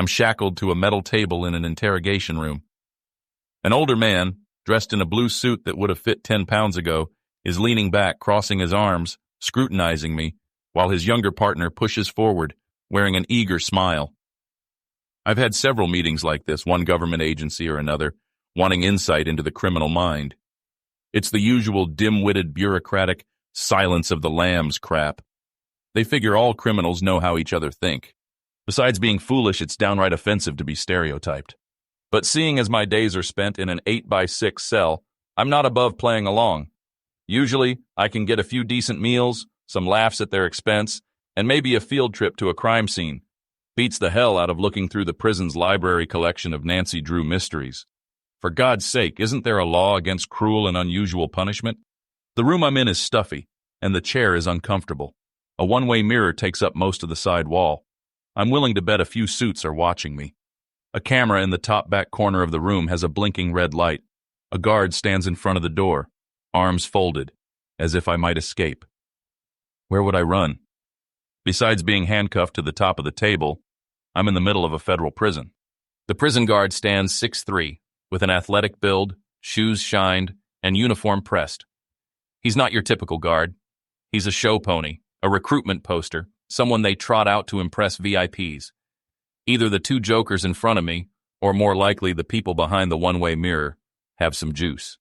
I'm shackled to a metal table in an interrogation room. An older man, dressed in a blue suit that would have fit 10 pounds ago, is leaning back, crossing his arms, scrutinizing me, while his younger partner pushes forward, wearing an eager smile. I've had several meetings like this, one government agency or another, wanting insight into the criminal mind. It's the usual dim-witted bureaucratic silence of the lambs crap. They figure all criminals know how each other think. Besides being foolish, it's downright offensive to be stereotyped. But seeing as my days are spent in an 8x6 cell, I'm not above playing along. Usually, I can get a few decent meals, some laughs at their expense, and maybe a field trip to a crime scene. Beats the hell out of looking through the prison's library collection of Nancy Drew mysteries. For God's sake, isn't there a law against cruel and unusual punishment? The room I'm in is stuffy, and the chair is uncomfortable. A one-way mirror takes up most of the side wall. I'm willing to bet a few suits are watching me. A camera in the top back corner of the room has a blinking red light. A guard stands in front of the door, arms folded, as if I might escape. Where would I run? Besides being handcuffed to the top of the table, I'm in the middle of a federal prison. The prison guard stands 6'3", with an athletic build, shoes shined, and uniform pressed. He's not your typical guard. He's a show pony, a recruitment poster, someone they trot out to impress VIPs. Either the two jokers in front of me, or more likely the people behind the one-way mirror, have some juice.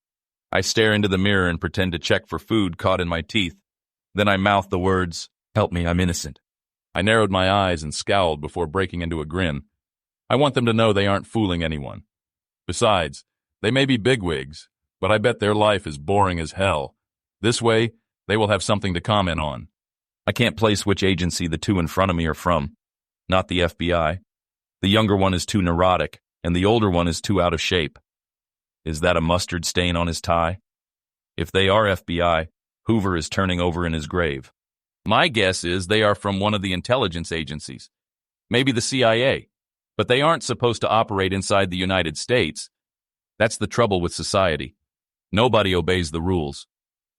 I stare into the mirror and pretend to check for food caught in my teeth. Then I mouth the words, "Help me, I'm innocent." I narrowed my eyes and scowled before breaking into a grin. I want them to know they aren't fooling anyone. Besides, they may be bigwigs, but I bet their life is boring as hell. This way, they will have something to comment on. I can't place which agency the two in front of me are from. Not the FBI. The younger one is too neurotic, and the older one is too out of shape. Is that a mustard stain on his tie? If they are FBI, Hoover is turning over in his grave. My guess is they are from one of the intelligence agencies. Maybe the CIA. But they aren't supposed to operate inside the United States. That's the trouble with society. Nobody obeys the rules.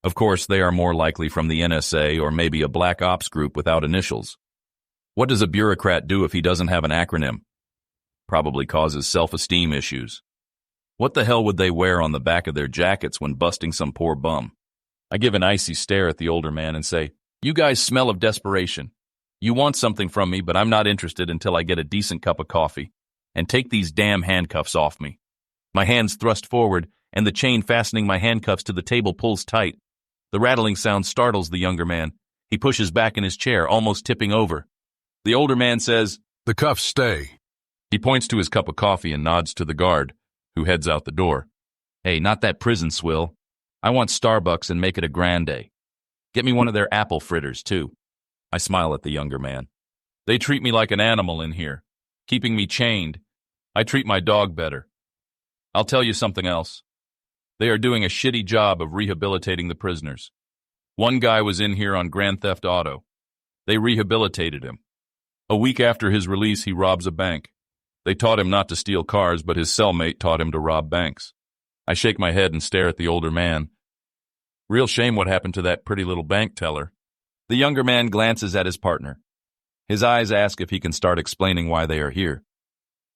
Of course, they are more likely from the NSA or maybe a black ops group without initials. What does a bureaucrat do if he doesn't have an acronym? Probably causes self-esteem issues. What the hell would they wear on the back of their jackets when busting some poor bum? I give an icy stare at the older man and say, "You guys smell of desperation. You want something from me, but I'm not interested until I get a decent cup of coffee. And take these damn handcuffs off me." My hands thrust forward, and the chain fastening my handcuffs to the table pulls tight. The rattling sound startles the younger man. He pushes back in his chair, almost tipping over. The older man says, "The cuffs stay." He points to his cup of coffee and nods to the guard, who heads out the door. "Hey, not that prison swill. I want Starbucks and make it a grande. Get me one of their apple fritters, too." I smile at the younger man. "They treat me like an animal in here, keeping me chained. I treat my dog better. I'll tell you something else. They are doing a shitty job of rehabilitating the prisoners. One guy was in here on Grand Theft Auto. They rehabilitated him. A week after his release, he robs a bank. They taught him not to steal cars, but his cellmate taught him to rob banks." I shake my head and stare at the older man. Real shame what happened to that pretty little bank teller. The younger man glances at his partner. His eyes ask if he can start explaining why they are here.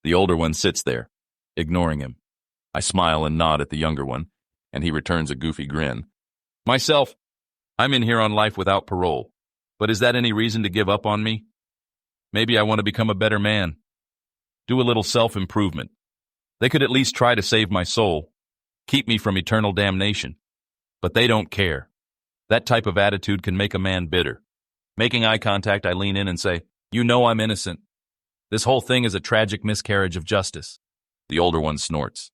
The older one sits there, ignoring him. I smile and nod at the younger one, and he returns a goofy grin. Myself, I'm in here on life without parole. But is that any reason to give up on me? Maybe I want to become a better man. Do a little self-improvement. They could at least try to save my soul, keep me from eternal damnation. But they don't care. That type of attitude can make a man bitter. Making eye contact, I lean in and say, "You know I'm innocent. This whole thing is a tragic miscarriage of justice." The older one snorts.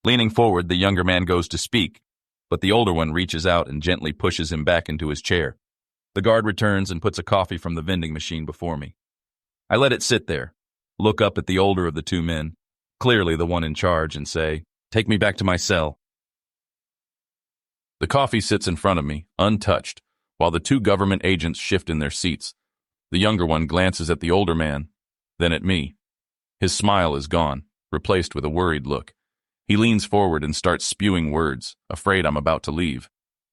Leaning forward, the younger man goes to speak, but the older one reaches out and gently pushes him back into his chair. The guard returns and puts a coffee from the vending machine before me. I let it sit there, look up at the older of the two men, clearly the one in charge, and say, "Take me back to my cell." The coffee sits in front of me, untouched, while the two government agents shift in their seats. The younger one glances at the older man, then at me. His smile is gone, replaced with a worried look. He leans forward and starts spewing words, afraid I'm about to leave.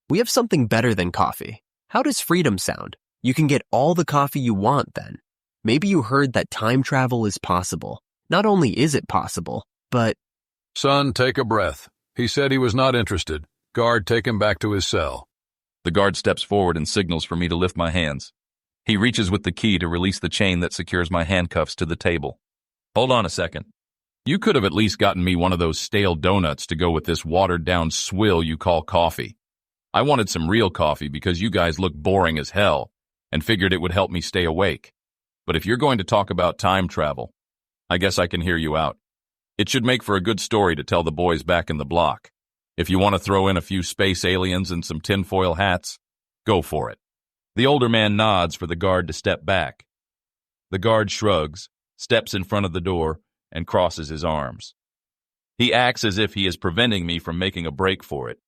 "We have something better than coffee. How does freedom sound? You can get all the coffee you want then. Maybe you heard that time travel is possible. Not only is it possible, but... Son, take a breath. He said he was not interested. Guard, take him back to his cell. The guard steps forward and signals for me to lift my hands. He reaches with the key to release the chain that secures my handcuffs to the table. Hold on a second. You could have at least gotten me one of those stale donuts to go with this watered-down swill you call coffee. I wanted some real coffee because you guys look boring as hell and figured it would help me stay awake. But if you're going to talk about time travel, I guess I can hear you out. It should make for a good story to tell the boys back in the block. If you want to throw in a few space aliens and some tinfoil hats, go for it. The older man nods for the guard to step back. The guard shrugs, steps in front of the door, and crosses his arms. He acts as if he is preventing me from making a break for it.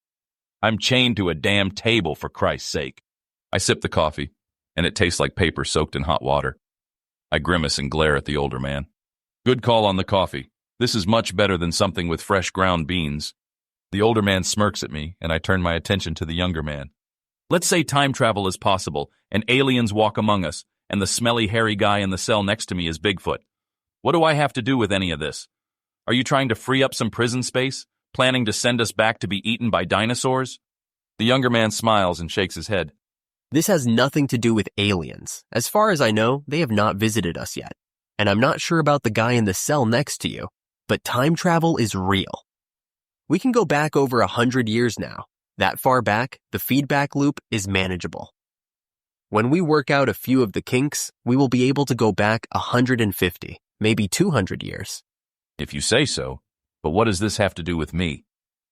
I'm chained to a damn table, for Christ's sake. I sip the coffee, and it tastes like paper soaked in hot water. I grimace and glare at the older man. Good call on the coffee. This is much better than something with fresh ground beans. The older man smirks at me, and I turn my attention to the younger man. Let's say time travel is possible, and aliens walk among us, and the smelly, hairy guy in the cell next to me is Bigfoot. What do I have to do with any of this? Are you trying to free up some prison space? Planning to send us back to be eaten by dinosaurs? The younger man smiles and shakes his head. This has nothing to do with aliens. As far as I know, they have not visited us yet. And I'm not sure about the guy in the cell next to you, but time travel is real. We can go back over 100 years now. That far back, the feedback loop is manageable. When we work out a few of the kinks, we will be able to go back 150, maybe 200 years. If you say so, but what does this have to do with me?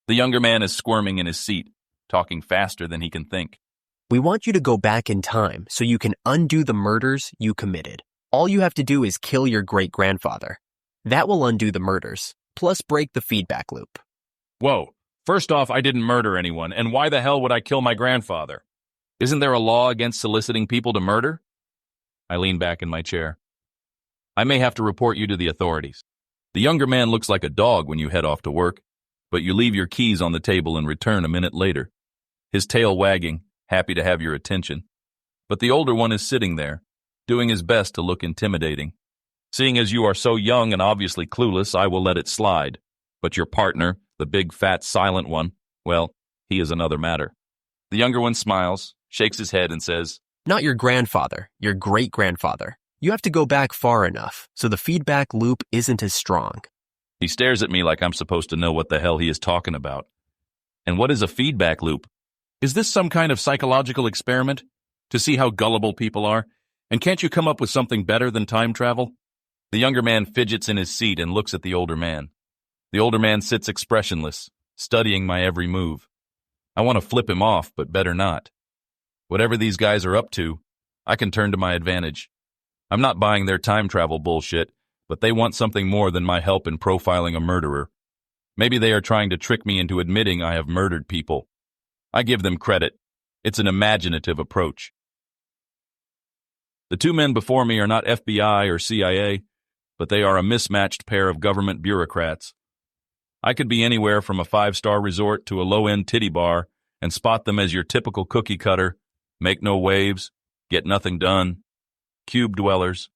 The younger man is squirming in his seat, talking faster than he can think. We want you to go back in time so you can undo the murders you committed. All you have to do is kill your great-grandfather. That will undo the murders, plus break the feedback loop. Whoa, first off, I didn't murder anyone, and why the hell would I kill my grandfather? Isn't there a law against soliciting people to murder? I lean back in my chair. I may have to report you to the authorities. The younger man looks like a dog when you head off to work, but you leave your keys on the table and return a minute later. His tail wagging, happy to have your attention. But the older one is sitting there, doing his best to look intimidating. Seeing as you are so young and obviously clueless, I will let it slide. But your partner, the big, fat, silent one, well, he is another matter. The younger one smiles, shakes his head, and says, Not your grandfather, your great-grandfather. You have to go back far enough, so the feedback loop isn't as strong. He stares at me like I'm supposed to know what the hell he is talking about. And what is a feedback loop? Is this some kind of psychological experiment? To see how gullible people are? And can't you come up with something better than time travel? The younger man fidgets in his seat and looks at the older man. The older man sits expressionless, studying my every move. I want to flip him off, but better not. Whatever these guys are up to, I can turn to my advantage. I'm not buying their time travel bullshit, but they want something more than my help in profiling a murderer. Maybe they are trying to trick me into admitting I have murdered people. I give them credit. It's an imaginative approach. The two men before me are not FBI or CIA, but they are a mismatched pair of government bureaucrats. I could be anywhere from a 5-star resort to a low-end titty bar and spot them as your typical cookie cutter, make no waves, get nothing done, cube dwellers.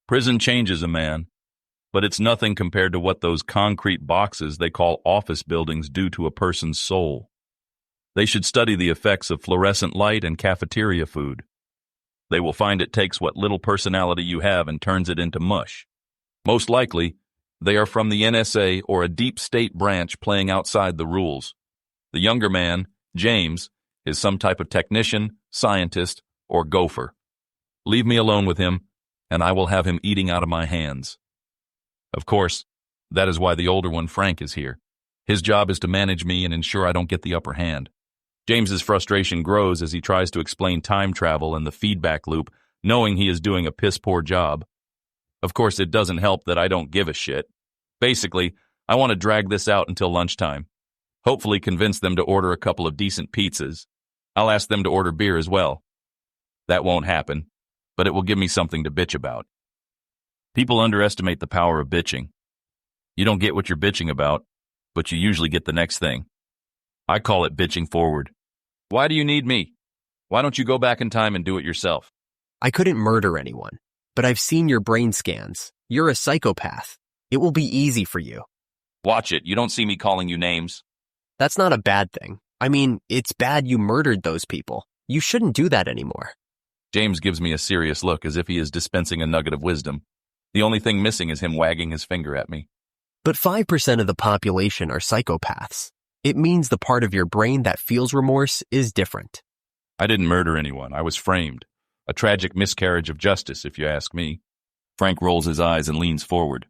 Prison changes a man, but it's nothing compared to what those concrete boxes they call office buildings do to a person's soul. They should study the effects of fluorescent light and cafeteria food. They will find it takes what little personality you have and turns it into mush. Most likely, they are from the NSA or a deep state branch playing outside the rules. The younger man, James, is some type of technician, scientist, or gopher. Leave me alone with him, and I will have him eating out of my hands. Of course, that is why the older one, Frank, is here. His job is to manage me and ensure I don't get the upper hand. James's frustration grows as he tries to explain time travel and the feedback loop, knowing he is doing a piss-poor job. Of course, it doesn't help that I don't give a shit. Basically, I want to drag this out until lunchtime. Hopefully convince them to order a couple of decent pizzas. I'll ask them to order beer as well. That won't happen, but it will give me something to bitch about. People underestimate the power of bitching. You don't get what you're bitching about, but you usually get the next thing. I call it bitching forward. Why do you need me? Why don't you go back in time and do it yourself? I couldn't murder anyone. but I've seen your brain scans. You're a psychopath. It will be easy for you. Watch it. You don't see me calling you names. That's not a bad thing. I mean, it's bad you murdered those people. You shouldn't do that anymore. James gives me a serious look as if he is dispensing a nugget of wisdom. The only thing missing is him wagging his finger at me. But 5% of the population are psychopaths. It means the part of your brain that feels remorse is different. I didn't murder anyone. I was framed. A tragic miscarriage of justice, if you ask me. Frank rolls his eyes and leans forward.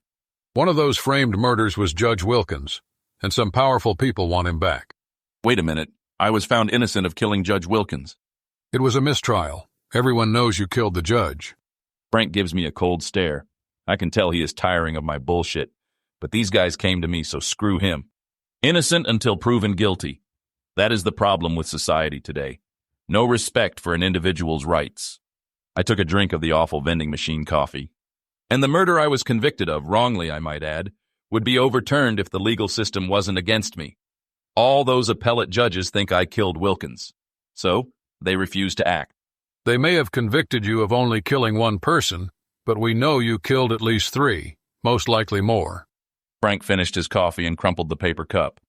One of those framed murders was Judge Wilkins, and some powerful people want him back. Wait a minute. I was found innocent of killing Judge Wilkins. It was a mistrial. Everyone knows you killed the judge. Frank gives me a cold stare. I can tell he is tiring of my bullshit. But these guys came to me, so screw him. Innocent until proven guilty. That is the problem with society today. No respect for an individual's rights. I took a drink of the awful vending machine coffee. And the murder I was convicted of, wrongly I might add, would be overturned if the legal system wasn't against me. All those appellate judges think I killed Wilkins. So, they refuse to act. They may have convicted you of only killing one person, but we know you killed at least 3, most likely more. Frank finished his coffee and crumpled the paper cup.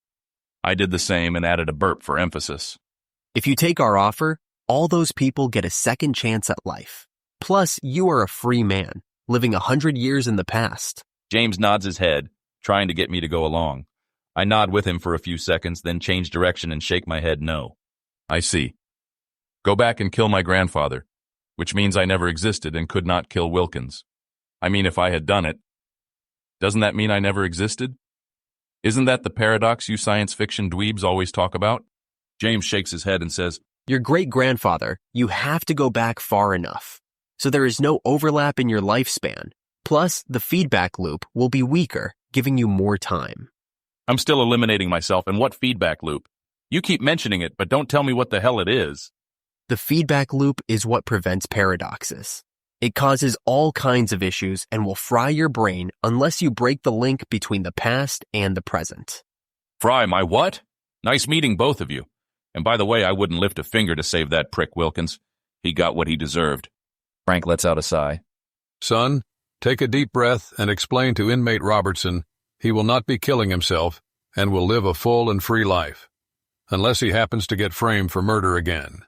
I did the same and added a burp for emphasis. If you take our offer, all those people get a second chance at life. Plus, you are a free man, living 100 years in the past. James nods his head, trying to get me to go along. I nod with him for a few seconds, then change direction and shake my head no. I see. Go back and kill my grandfather, which means I never existed and could not kill Wilkins. I mean, if I had done it, doesn't that mean I never existed? Isn't that the paradox you science fiction dweebs always talk about? James shakes his head and says, Your great-grandfather, you have to go back far enough. So there is no overlap in your lifespan. Plus, the feedback loop will be weaker, giving you more time. I'm still eliminating myself, and what feedback loop? You keep mentioning it, but don't tell me what the hell it is. The feedback loop is what prevents paradoxes. It causes all kinds of issues and will fry your brain unless you break the link between the past and the present. Fry my what? Nice meeting both of you. And by the way, I wouldn't lift a finger to save that prick Wilkins. He got what he deserved. Frank lets out a sigh. Son, take a deep breath and explain to inmate Robertson he will not be killing himself and will live a full and free life, unless he happens to get framed for murder again.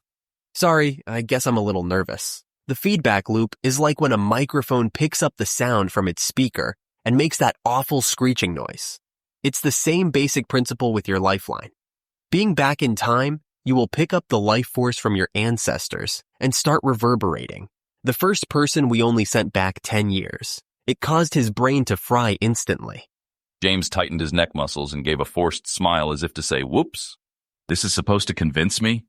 Sorry, I guess I'm a little nervous. The feedback loop is like when a microphone picks up the sound from its speaker and makes that awful screeching noise. It's the same basic principle with your lifeline. Being back in time, you will pick up the life force from your ancestors and start reverberating. The first person we only sent back 10 years. It caused his brain to fry instantly. James tightened his neck muscles and gave a forced smile as if to say, whoops, this is supposed to convince me?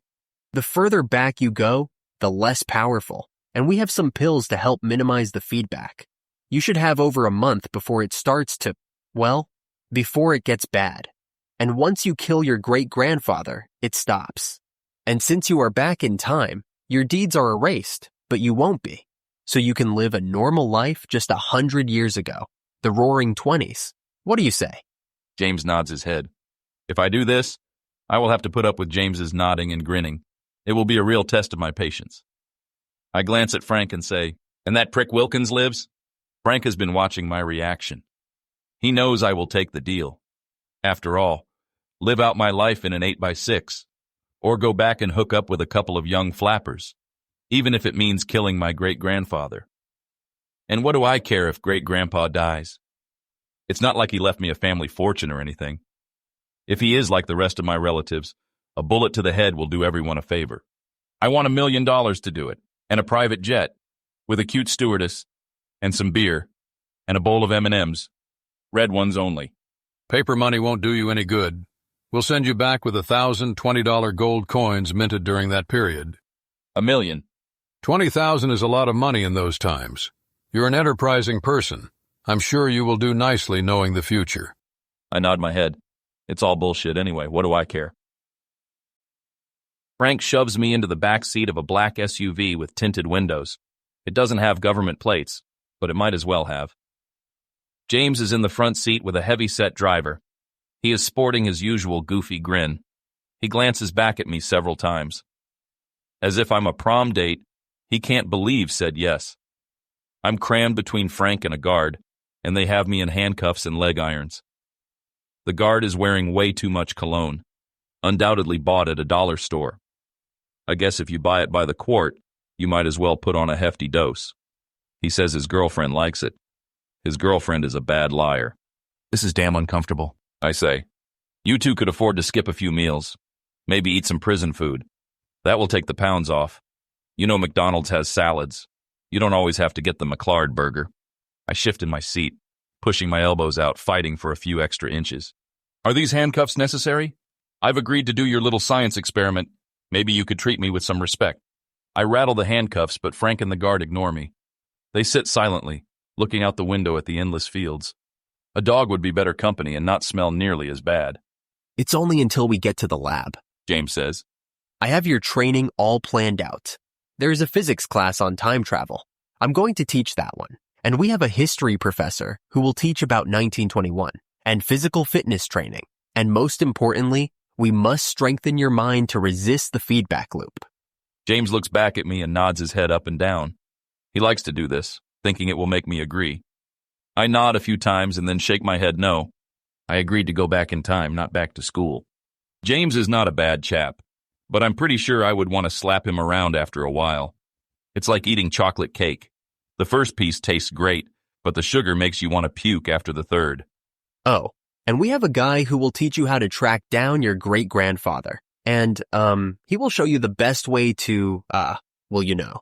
The further back you go, the less powerful, and we have some pills to help minimize the feedback. You should have over a month before it starts to, well, before it gets bad. And once you kill your great-grandfather, it stops. And since you are back in time, your deeds are erased, but you won't be. So you can live a normal life just 100 years ago, the roaring 20s. What do you say? James nods his head. If I do this, I will have to put up with James's nodding and grinning. It will be a real test of my patience. I glance at Frank and say, and that prick Wilkins lives? Frank has been watching my reaction. He knows I will take the deal. After all, live out my life in an 8x6, or go back and hook up with a couple of young flappers, even if it means killing my great-grandfather. And what do I care if great-grandpa dies? It's not like he left me a family fortune or anything. If he is like the rest of my relatives, a bullet to the head will do everyone a favor. I want $1 million to do it, and a private jet, with a cute stewardess, and some beer, and a bowl of M&Ms, red ones only. Paper money won't do you any good. We'll send you back with 1,000 $20 gold coins minted during that period. $1 million. 20,000 is a lot of money in those times. You're an enterprising person. I'm sure you will do nicely knowing the future. I nod my head. It's all bullshit anyway. What do I care? Frank shoves me into the back seat of a black SUV with tinted windows. It doesn't have government plates, but it might as well have. James is in the front seat with a heavy-set driver. He is sporting his usual goofy grin. He glances back at me several times. As if I'm a prom date, he can't believe said yes. I'm crammed between Frank and a guard, and they have me in handcuffs and leg irons. The guard is wearing way too much cologne, undoubtedly bought at a dollar store. I guess if you buy it by the quart, you might as well put on a hefty dose. He says his girlfriend likes it. His girlfriend is a bad liar. This is damn uncomfortable, I say. You two could afford to skip a few meals. Maybe eat some prison food. That will take the pounds off. You know McDonald's has salads. You don't always have to get the McLard burger. I shift in my seat, pushing my elbows out, fighting for a few extra inches. Are these handcuffs necessary? I've agreed to do your little science experiment. Maybe you could treat me with some respect. I rattle the handcuffs, but Frank and the guard ignore me. They sit silently, looking out the window at the endless fields. A dog would be better company and not smell nearly as bad. It's only until we get to the lab, James says. I have your training all planned out. There's a physics class on time travel. I'm going to teach that one. And we have a history professor who will teach about 1921 and physical fitness training. And most importantly, we must strengthen your mind to resist the feedback loop. James looks back at me and nods his head up and down. He likes to do this, thinking it will make me agree. I nod a few times and then shake my head no. I agreed to go back in time, not back to school. James is not a bad chap, but I'm pretty sure I would want to slap him around after a while. It's like eating chocolate cake. The first piece tastes great, but the sugar makes you want to puke after the third. Oh, and we have a guy who will teach you how to track down your great-grandfather. And, he will show you the best way to, well, you know.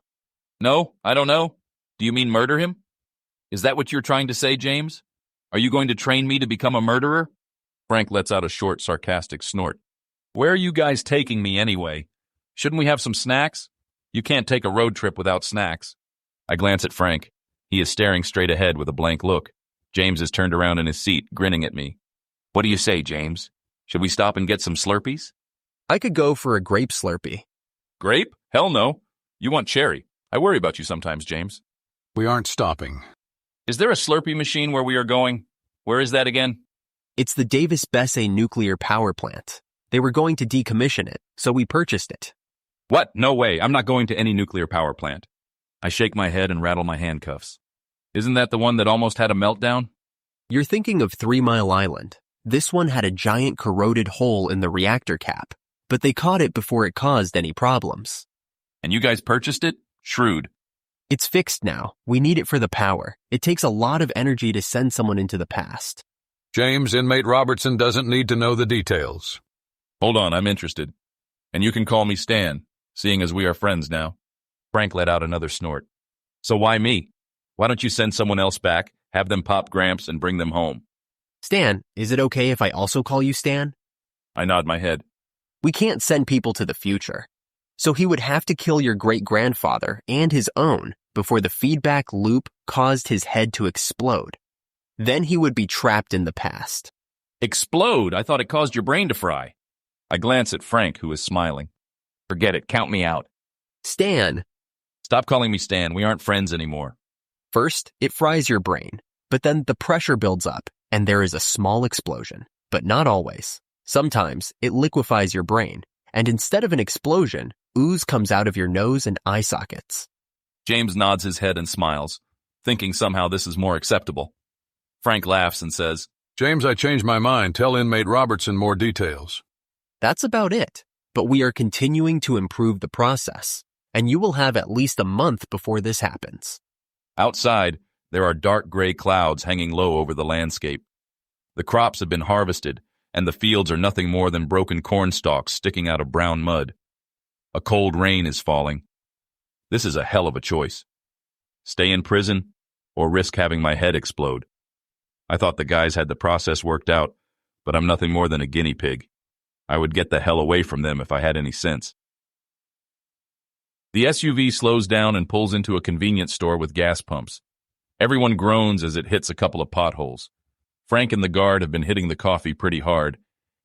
No, I don't know. Do you mean murder him? Is that what you're trying to say, James? Are you going to train me to become a murderer? Frank lets out a short, sarcastic snort. Where are you guys taking me anyway? Shouldn't we have some snacks? You can't take a road trip without snacks. I glance at Frank. He is staring straight ahead with a blank look. James is turned around in his seat, grinning at me. What do you say, James? Should we stop and get some Slurpees? I could go for a grape Slurpee. Grape? Hell no. You want cherry. I worry about you sometimes, James. We aren't stopping. Is there a Slurpee machine where we are going? Where is that again? It's the Davis-Besse nuclear power plant. They were going to decommission it, so we purchased it. What? No way. I'm not going to any nuclear power plant. I shake my head and rattle my handcuffs. Isn't that the one that almost had a meltdown? You're thinking of 3 Mile Island. This one had a giant corroded hole in the reactor cap, but they caught it before it caused any problems. And you guys purchased it? Shrewd. It's fixed now. We need it for the power. It takes a lot of energy to send someone into the past. James, inmate Robertson doesn't need to know the details. Hold on, I'm interested. And you can call me Stan, seeing as we are friends now. Frank let out another snort. So why me? Why don't you send someone else back, have them pop Gramps, and bring them home? Stan, is it okay if I also call you Stan? I nod my head. We can't send people to the future. So he would have to kill your great-grandfather and his own before the feedback loop caused his head to explode. Then he would be trapped in the past. Explode? I thought it caused your brain to fry. I glance at Frank, who is smiling. Forget it. Count me out. Stan. Stop calling me Stan. We aren't friends anymore. First, it fries your brain, but then the pressure builds up and there is a small explosion, but not always. Sometimes it liquefies your brain, and instead of an explosion, ooze comes out of your nose and eye sockets. James nods his head and smiles, thinking somehow this is more acceptable. Frank laughs and says, James, I changed my mind. Tell inmate Robertson more details. That's about it, but we are continuing to improve the process, and you will have at least a month before this happens. Outside, there are dark gray clouds hanging low over the landscape. The crops have been harvested, and the fields are nothing more than broken corn stalks sticking out of brown mud. A cold rain is falling. This is a hell of a choice. Stay in prison or risk having my head explode. I thought the guys had the process worked out, but I'm nothing more than a guinea pig. I would get the hell away from them if I had any sense. The SUV slows down and pulls into a convenience store with gas pumps. Everyone groans as it hits a couple of potholes. Frank and the guard have been hitting the coffee pretty hard,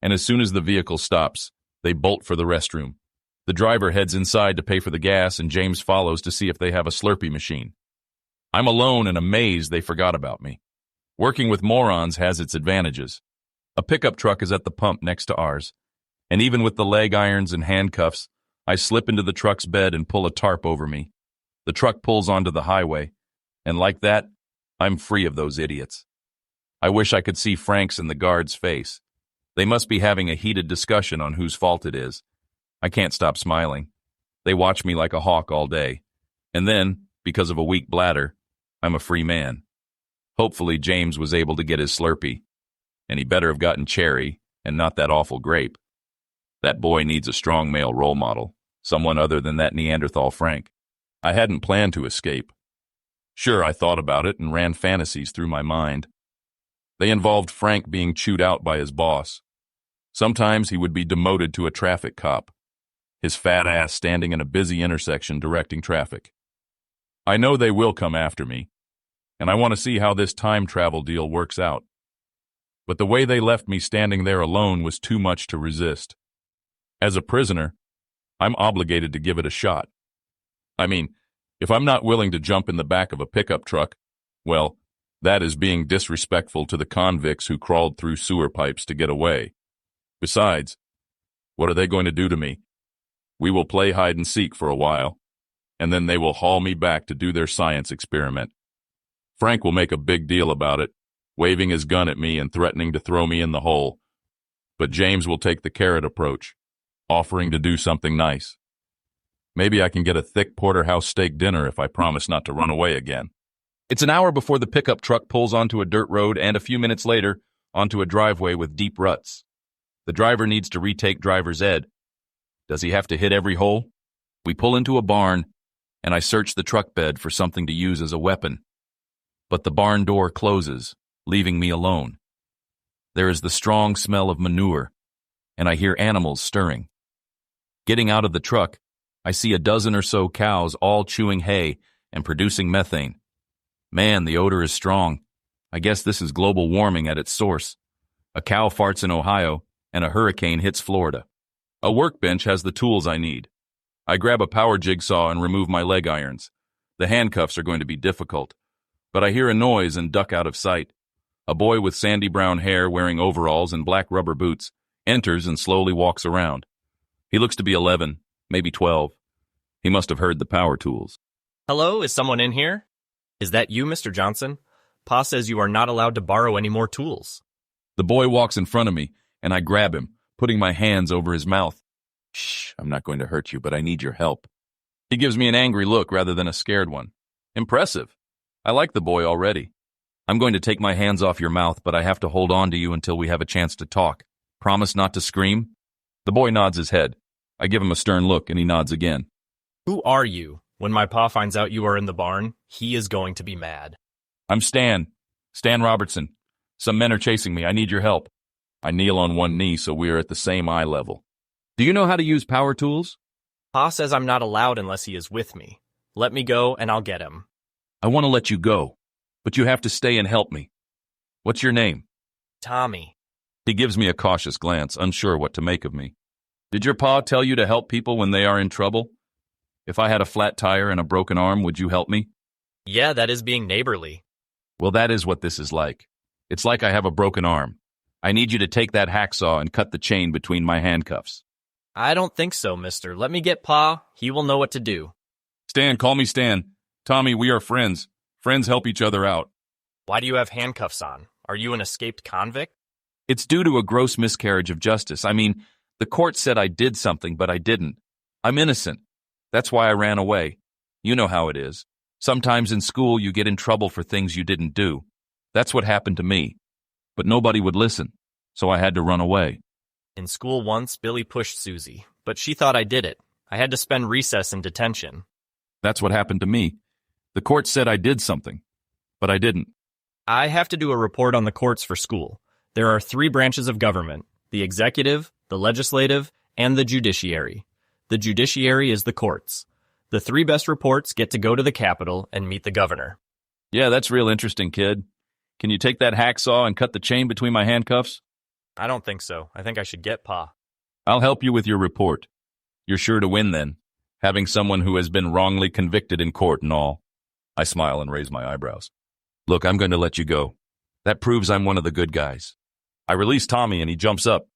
and as soon as the vehicle stops, they bolt for the restroom. The driver heads inside to pay for the gas, and James follows to see if they have a Slurpee machine. I'm alone and amazed they forgot about me. Working with morons has its advantages. A pickup truck is at the pump next to ours, and even with the leg irons and handcuffs, I slip into the truck's bed and pull a tarp over me. The truck pulls onto the highway, And like that, I'm free of those idiots. I wish I could see Frank's and the guard's face. They must be having a heated discussion on whose fault it is. I can't stop smiling. They watch me like a hawk all day. And then, because of a weak bladder, I'm a free man. Hopefully James was able to get his Slurpee. And he better have gotten cherry, and not that awful grape. That boy needs a strong male role model, someone other than that Neanderthal Frank. I hadn't planned to escape. Sure, I thought about it and ran fantasies through my mind. They involved Frank being chewed out by his boss. Sometimes he would be demoted to a traffic cop, his fat ass standing in a busy intersection directing traffic. I know they will come after me, and I want to see how this time travel deal works out. But the way they left me standing there alone was too much to resist. As a prisoner, I'm obligated to give it a shot. I mean, if I'm not willing to jump in the back of a pickup truck, well, that is being disrespectful to the convicts who crawled through sewer pipes to get away. Besides, what are they going to do to me? We will play hide and seek for a while, and then they will haul me back to do their science experiment. Frank will make a big deal about it, waving his gun at me and threatening to throw me in the hole. But James will take the carrot approach, offering to do something nice. Maybe I can get a thick porterhouse steak dinner if I promise not to run away again. It's an hour before the pickup truck pulls onto a dirt road and a few minutes later onto a driveway with deep ruts. The driver needs to retake driver's ed. Does he have to hit every hole? We pull into a barn, and I search the truck bed for something to use as a weapon. But the barn door closes, leaving me alone. There is the strong smell of manure, and I hear animals stirring. Getting out of the truck, I see a dozen or so cows all chewing hay and producing methane. Man, the odor is strong. I guess this is global warming at its source. A cow farts in Ohio, and a hurricane hits Florida. A workbench has the tools I need. I grab a power jigsaw and remove my leg irons. The handcuffs are going to be difficult. But I hear a noise and duck out of sight. A boy with sandy brown hair wearing overalls and black rubber boots enters and slowly walks around. He looks to be 11, maybe 12. He must have heard the power tools. Hello, is someone in here? Is that you, Mr. Johnson? Pa says you are not allowed to borrow any more tools. The boy walks in front of me, and I grab him, putting my hands over his mouth. Shh, I'm not going to hurt you, but I need your help. He gives me an angry look rather than a scared one. Impressive. I like the boy already. I'm going to take my hands off your mouth, but I have to hold on to you until we have a chance to talk. Promise not to scream? The boy nods his head. I give him a stern look, and he nods again. Who are you? When my pa finds out you are in the barn, he is going to be mad. I'm Stan Robertson. Some men are chasing me. I need your help. I kneel on one knee so we are at the same eye level. Do you know how to use power tools? Pa says I'm not allowed unless he is with me. Let me go and I'll get him. I want to let you go, but you have to stay and help me. What's your name? Tommy. He gives me a cautious glance, unsure what to make of me. Did your pa tell you to help people when they are in trouble? If I had a flat tire and a broken arm, would you help me? Yeah, that is being neighborly. Well, that is what this is like. It's like I have a broken arm. I need you to take that hacksaw and cut the chain between my handcuffs. I don't think so, mister. Let me get Pa. He will know what to do. Stan, call me Stan. Tommy, we are friends. Friends help each other out. Why do you have handcuffs on? Are you an escaped convict? It's due to a gross miscarriage of justice. I mean, the court said I did something, but I didn't. I'm innocent. That's why I ran away. You know how it is. Sometimes in school you get in trouble for things you didn't do. That's what happened to me. But nobody would listen, so I had to run away. In school once, Billy pushed Susie, but she thought I did it. I had to spend recess in detention. That's what happened to me. The court said I did something, but I didn't. I have to do a report on the courts for school. There are 3 branches of government: the executive, the legislative, and the judiciary. The judiciary is the courts. The 3 best reports get to go to the Capitol and meet the governor. Yeah, that's real interesting, kid. Can you take that hacksaw and cut the chain between my handcuffs? I don't think so. I think I should get Pa. I'll help you with your report. You're sure to win then, having someone who has been wrongly convicted in court and all. I smile and raise my eyebrows. Look, I'm going to let you go. That proves I'm one of the good guys. I release Tommy and he jumps up.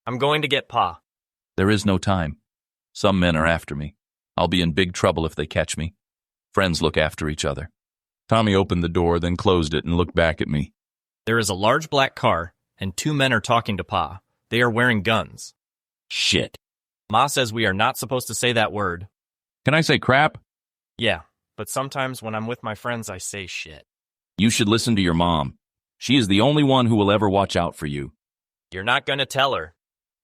I'm going to get Pa. There is no time. Some men are after me. I'll be in big trouble if they catch me. Friends look after each other. Tommy opened the door, then closed it and looked back at me. There is a large black car, and 2 men are talking to Pa. They are wearing guns. Shit. Ma says we are not supposed to say that word. Can I say crap? Yeah, but sometimes when I'm with my friends, I say shit. You should listen to your mom. She is the only one who will ever watch out for you. You're not gonna tell her.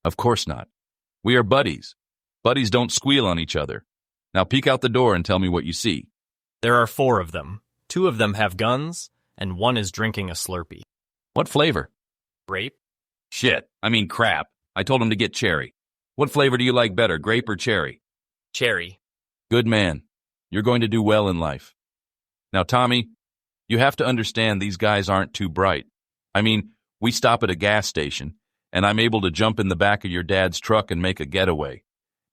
Of course not. We are buddies. Buddies don't squeal on each other. Now peek out the door and tell me what you see. There are 4 of them. 2 of them have guns, and 1 is drinking a Slurpee. What flavor? Grape? Shit, I mean crap. I told him to get cherry. What flavor do you like better, grape or cherry? Cherry. Good man. You're going to do well in life. Now, Tommy, you have to understand these guys aren't too bright. I mean, we stop at a gas station, and I'm able to jump in the back of your dad's truck and make a getaway.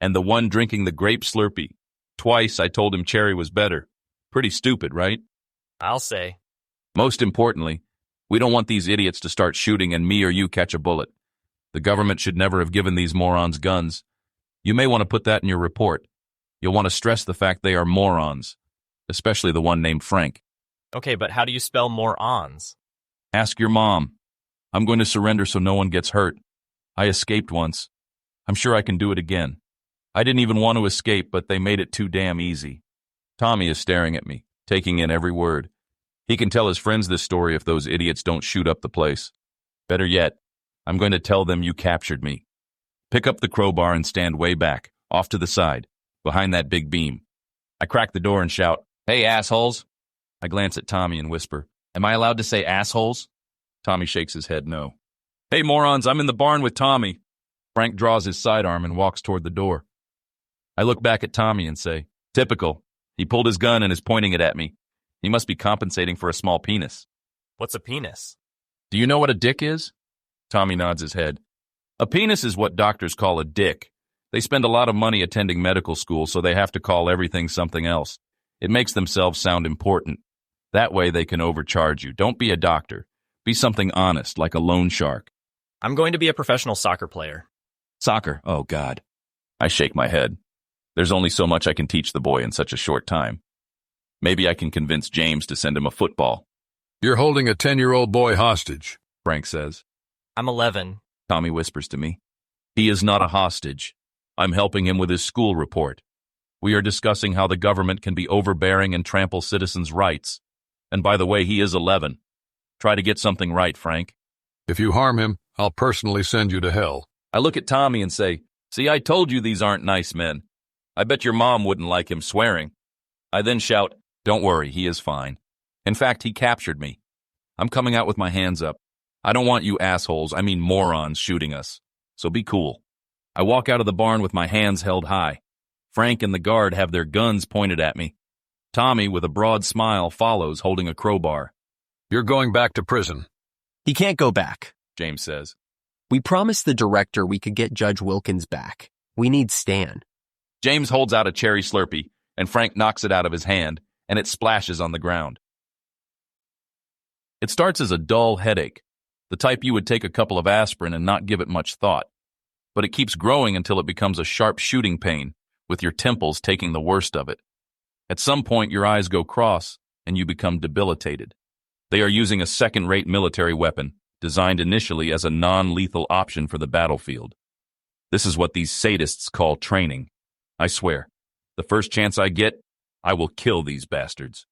And the one drinking the grape Slurpee. Twice I told him cherry was better. Pretty stupid, right? I'll say. Most importantly, we don't want these idiots to start shooting and me or you catch a bullet. The government should never have given these morons guns. You may want to put that in your report. You'll want to stress the fact they are morons, especially the one named Frank. Okay, but how do you spell morons? Ask your mom. I'm going to surrender so no one gets hurt. I escaped once. I'm sure I can do it again. I didn't even want to escape, but they made it too damn easy. Tommy is staring at me, taking in every word. He can tell his friends this story if those idiots don't shoot up the place. Better yet, I'm going to tell them you captured me. Pick up the crowbar and stand way back, off to the side, behind that big beam. I crack the door and shout, Hey, assholes. I glance at Tommy and whisper. Am I allowed to say assholes? Tommy shakes his head no. Hey, morons, I'm in the barn with Tommy. Frank draws his sidearm and walks toward the door. I look back at Tommy and say, typical. He pulled his gun and is pointing it at me. He must be compensating for a small penis. What's a penis? Do you know what a dick is? Tommy nods his head. A penis is what doctors call a dick. They spend a lot of money attending medical school, so they have to call everything something else. It makes themselves sound important. That way they can overcharge you. Don't be a doctor. Be something honest, like a loan shark. I'm going to be a professional soccer player. Soccer? Oh, God. I shake my head. There's only so much I can teach the boy in such a short time. Maybe I can convince James to send him a football. You're holding a 10-year-old boy hostage, Frank says. I'm 11. Tommy whispers to me. He is not a hostage. I'm helping him with his school report. We are discussing how the government can be overbearing and trample citizens' rights. And by the way, he is 11. Try to get something right, Frank. If you harm him, I'll personally send you to hell. I look at Tommy and say, see, I told you these aren't nice men. I bet your mom wouldn't like him swearing. I then shout, don't worry, he is fine. In fact, he captured me. I'm coming out with my hands up. I don't want you assholes, I mean morons, shooting us. So be cool. I walk out of the barn with my hands held high. Frank and the guard have their guns pointed at me. Tommy, with a broad smile, follows, holding a crowbar. You're going back to prison. He can't go back, James says. We promised the director we could get Judge Wilkins back. We need Stan. James holds out a cherry Slurpee, and Frank knocks it out of his hand, and it splashes on the ground. It starts as a dull headache, the type you would take a couple of aspirin and not give it much thought. But it keeps growing until it becomes a sharp shooting pain, with your temples taking the worst of it. At some point, your eyes go cross, and you become debilitated. They are using a second-rate military weapon, designed initially as a non-lethal option for the battlefield. This is what these sadists call training. I swear, the first chance I get, I will kill these bastards.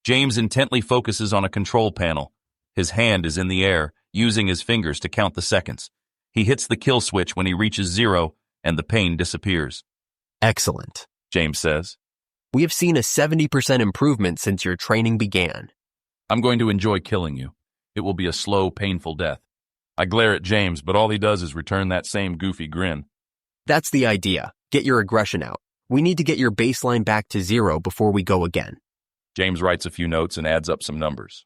James intently focuses on a control panel. His hand is in the air, using his fingers to count the seconds. He hits the kill switch when he reaches 0, and the pain disappears. Excellent, James says. We have seen a 70% improvement since your training began. I'm going to enjoy killing you. It will be a slow, painful death. I glare at James, but all he does is return that same goofy grin. That's the idea. Get your aggression out. We need to get your baseline back to 0 before we go again. James writes a few notes and adds up some numbers.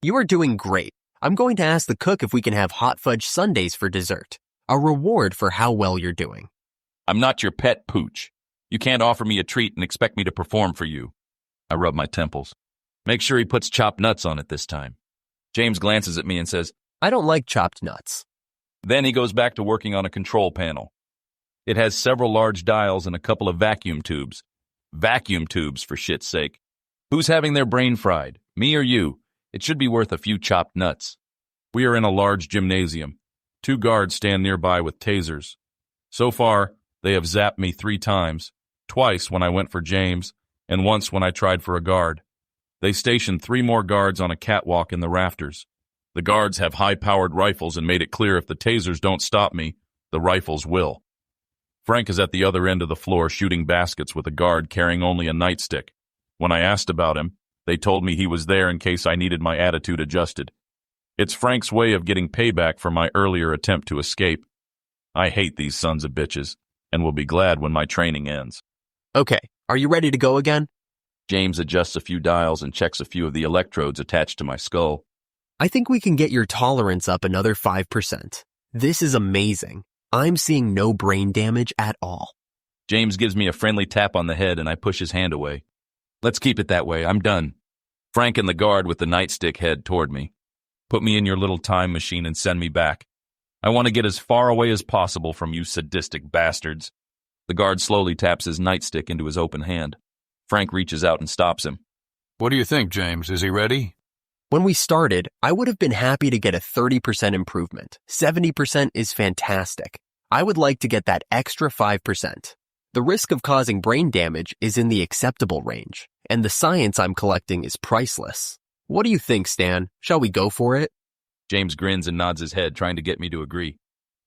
You are doing great. I'm going to ask the cook if we can have hot fudge sundaes for dessert. A reward for how well you're doing. I'm not your pet pooch. You can't offer me a treat and expect me to perform for you. I rub my temples. Make sure he puts chopped nuts on it this time. James glances at me and says, I don't like chopped nuts. Then he goes back to working on a control panel. It has several large dials and a couple of vacuum tubes. Vacuum tubes, for shit's sake. Who's having their brain fried, me or you? It should be worth a few chopped nuts. We are in a large gymnasium. 2 guards stand nearby with tasers. So far, they have zapped me 3 times, twice when I went for James, and once when I tried for a guard. They stationed 3 more guards on a catwalk in the rafters. The guards have high-powered rifles and made it clear if the tasers don't stop me, the rifles will. Frank is at the other end of the floor shooting baskets with a guard carrying only a nightstick. When I asked about him, they told me he was there in case I needed my attitude adjusted. It's Frank's way of getting payback for my earlier attempt to escape. I hate these sons of bitches, and will be glad when my training ends. Okay, are you ready to go again? James adjusts a few dials and checks a few of the electrodes attached to my skull. I think we can get your tolerance up another 5%. This is amazing. I'm seeing no brain damage at all. James gives me a friendly tap on the head and I push his hand away. Let's keep it that way. I'm done. Frank and the guard with the nightstick head toward me. Put me in your little time machine and send me back. I want to get as far away as possible from you sadistic bastards. The guard slowly taps his nightstick into his open hand. Frank reaches out and stops him. What do you think, James? Is he ready? When we started, I would have been happy to get a 30% improvement. 70% is fantastic. I would like to get that extra 5%. The risk of causing brain damage is in the acceptable range, and the science I'm collecting is priceless. What do you think, Stan? Shall we go for it? James grins and nods his head, trying to get me to agree.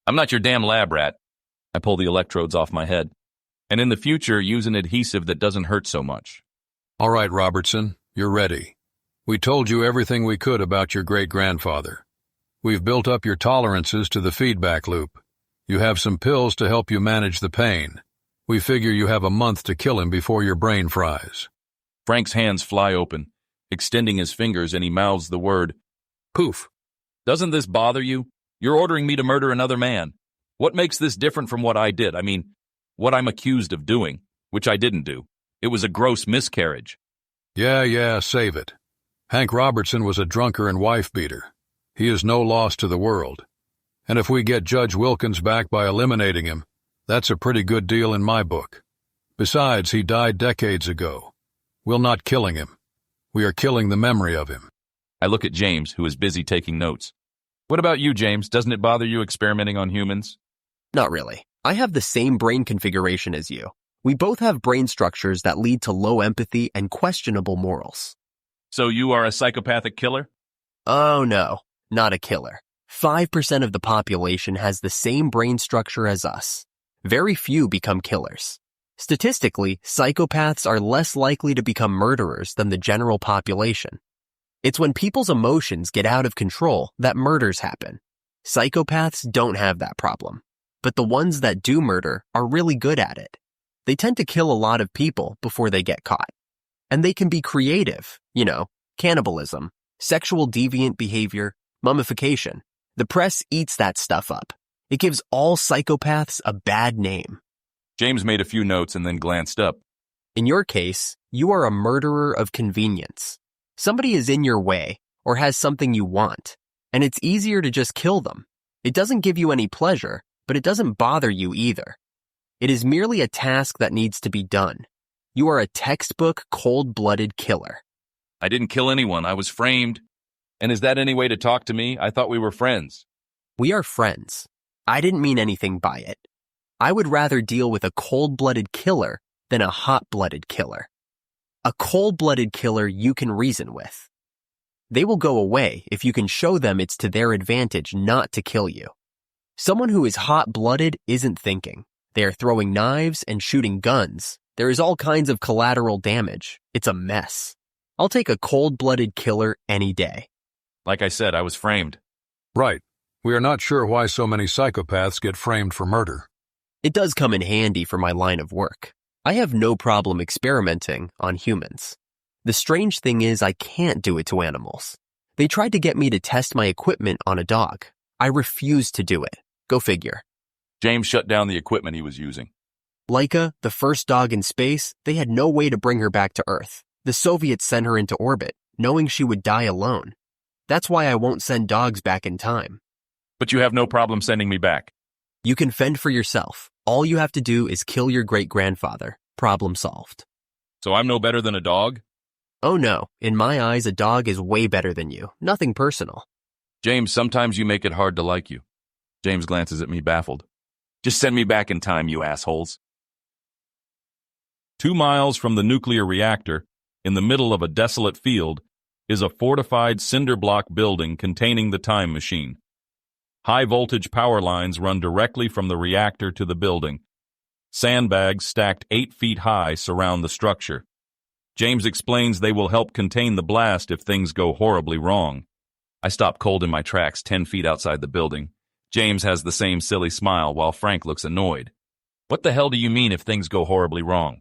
I'm not your damn lab rat. I pull the electrodes off my head. And in the future, use an adhesive that doesn't hurt so much. All right, Robertson, you're ready. We told you everything we could about your great-grandfather. We've built up your tolerances to the feedback loop. You have some pills to help you manage the pain. We figure you have a month to kill him before your brain fries. Frank's hands fly open, extending his fingers, and he mouths the word, poof. Doesn't this bother you? You're ordering me to murder another man. What makes this different from what I did? I mean, what I'm accused of doing, which I didn't do. It was a gross miscarriage. Yeah, save it. Hank Robertson was a drunker and wife-beater. He is no loss to the world. And if we get Judge Wilkins back by eliminating him, that's a pretty good deal in my book. Besides, he died decades ago. We're not killing him. We are killing the memory of him. I look at James, who is busy taking notes. What about you, James? Doesn't it bother you experimenting on humans? Not really. I have the same brain configuration as you. We both have brain structures that lead to low empathy and questionable morals. So you are a psychopathic killer? Oh no, not a killer. 5% of the population has the same brain structure as us. Very few become killers. Statistically, psychopaths are less likely to become murderers than the general population. It's when people's emotions get out of control that murders happen. Psychopaths don't have that problem, but the ones that do murder are really good at it. They tend to kill a lot of people before they get caught. And they can be creative, cannibalism, sexual deviant behavior, mummification. The press eats that stuff up. It gives all psychopaths a bad name. James made a few notes and then glanced up. In your case, you are a murderer of convenience. Somebody is in your way or has something you want, and it's easier to just kill them. It doesn't give you any pleasure, but it doesn't bother you either. It is merely a task that needs to be done. You are a textbook cold-blooded killer. I didn't kill anyone. I was framed. And is that any way to talk to me? I thought we were friends. We are friends. I didn't mean anything by it. I would rather deal with a cold-blooded killer than a hot-blooded killer. A cold-blooded killer you can reason with. They will go away if you can show them it's to their advantage not to kill you. Someone who is hot-blooded isn't thinking. They are throwing knives and shooting guns. There is all kinds of collateral damage. It's a mess. I'll take a cold-blooded killer any day. Like I said, I was framed. Right. We are not sure why so many psychopaths get framed for murder. It does come in handy for my line of work. I have no problem experimenting on humans. The strange thing is I can't do it to animals. They tried to get me to test my equipment on a dog. I refused to do it. Go figure. James shut down the equipment he was using. Laika, the first dog in space, they had no way to bring her back to Earth. The Soviets sent her into orbit, knowing she would die alone. That's why I won't send dogs back in time. But you have no problem sending me back. You can fend for yourself. All you have to do is kill your great-grandfather. Problem solved. So I'm no better than a dog? Oh no, in my eyes, a dog is way better than you. Nothing personal. James, sometimes you make it hard to like you. James glances at me, baffled. Just send me back in time, you assholes. 2 miles from the nuclear reactor, in the middle of a desolate field, is a fortified cinder block building containing the time machine. High-voltage power lines run directly from the reactor to the building. Sandbags stacked 8 feet high surround the structure. James explains they will help contain the blast if things go horribly wrong. I stop cold in my tracks 10 feet outside the building. James has the same silly smile while Frank looks annoyed. What the hell do you mean if things go horribly wrong?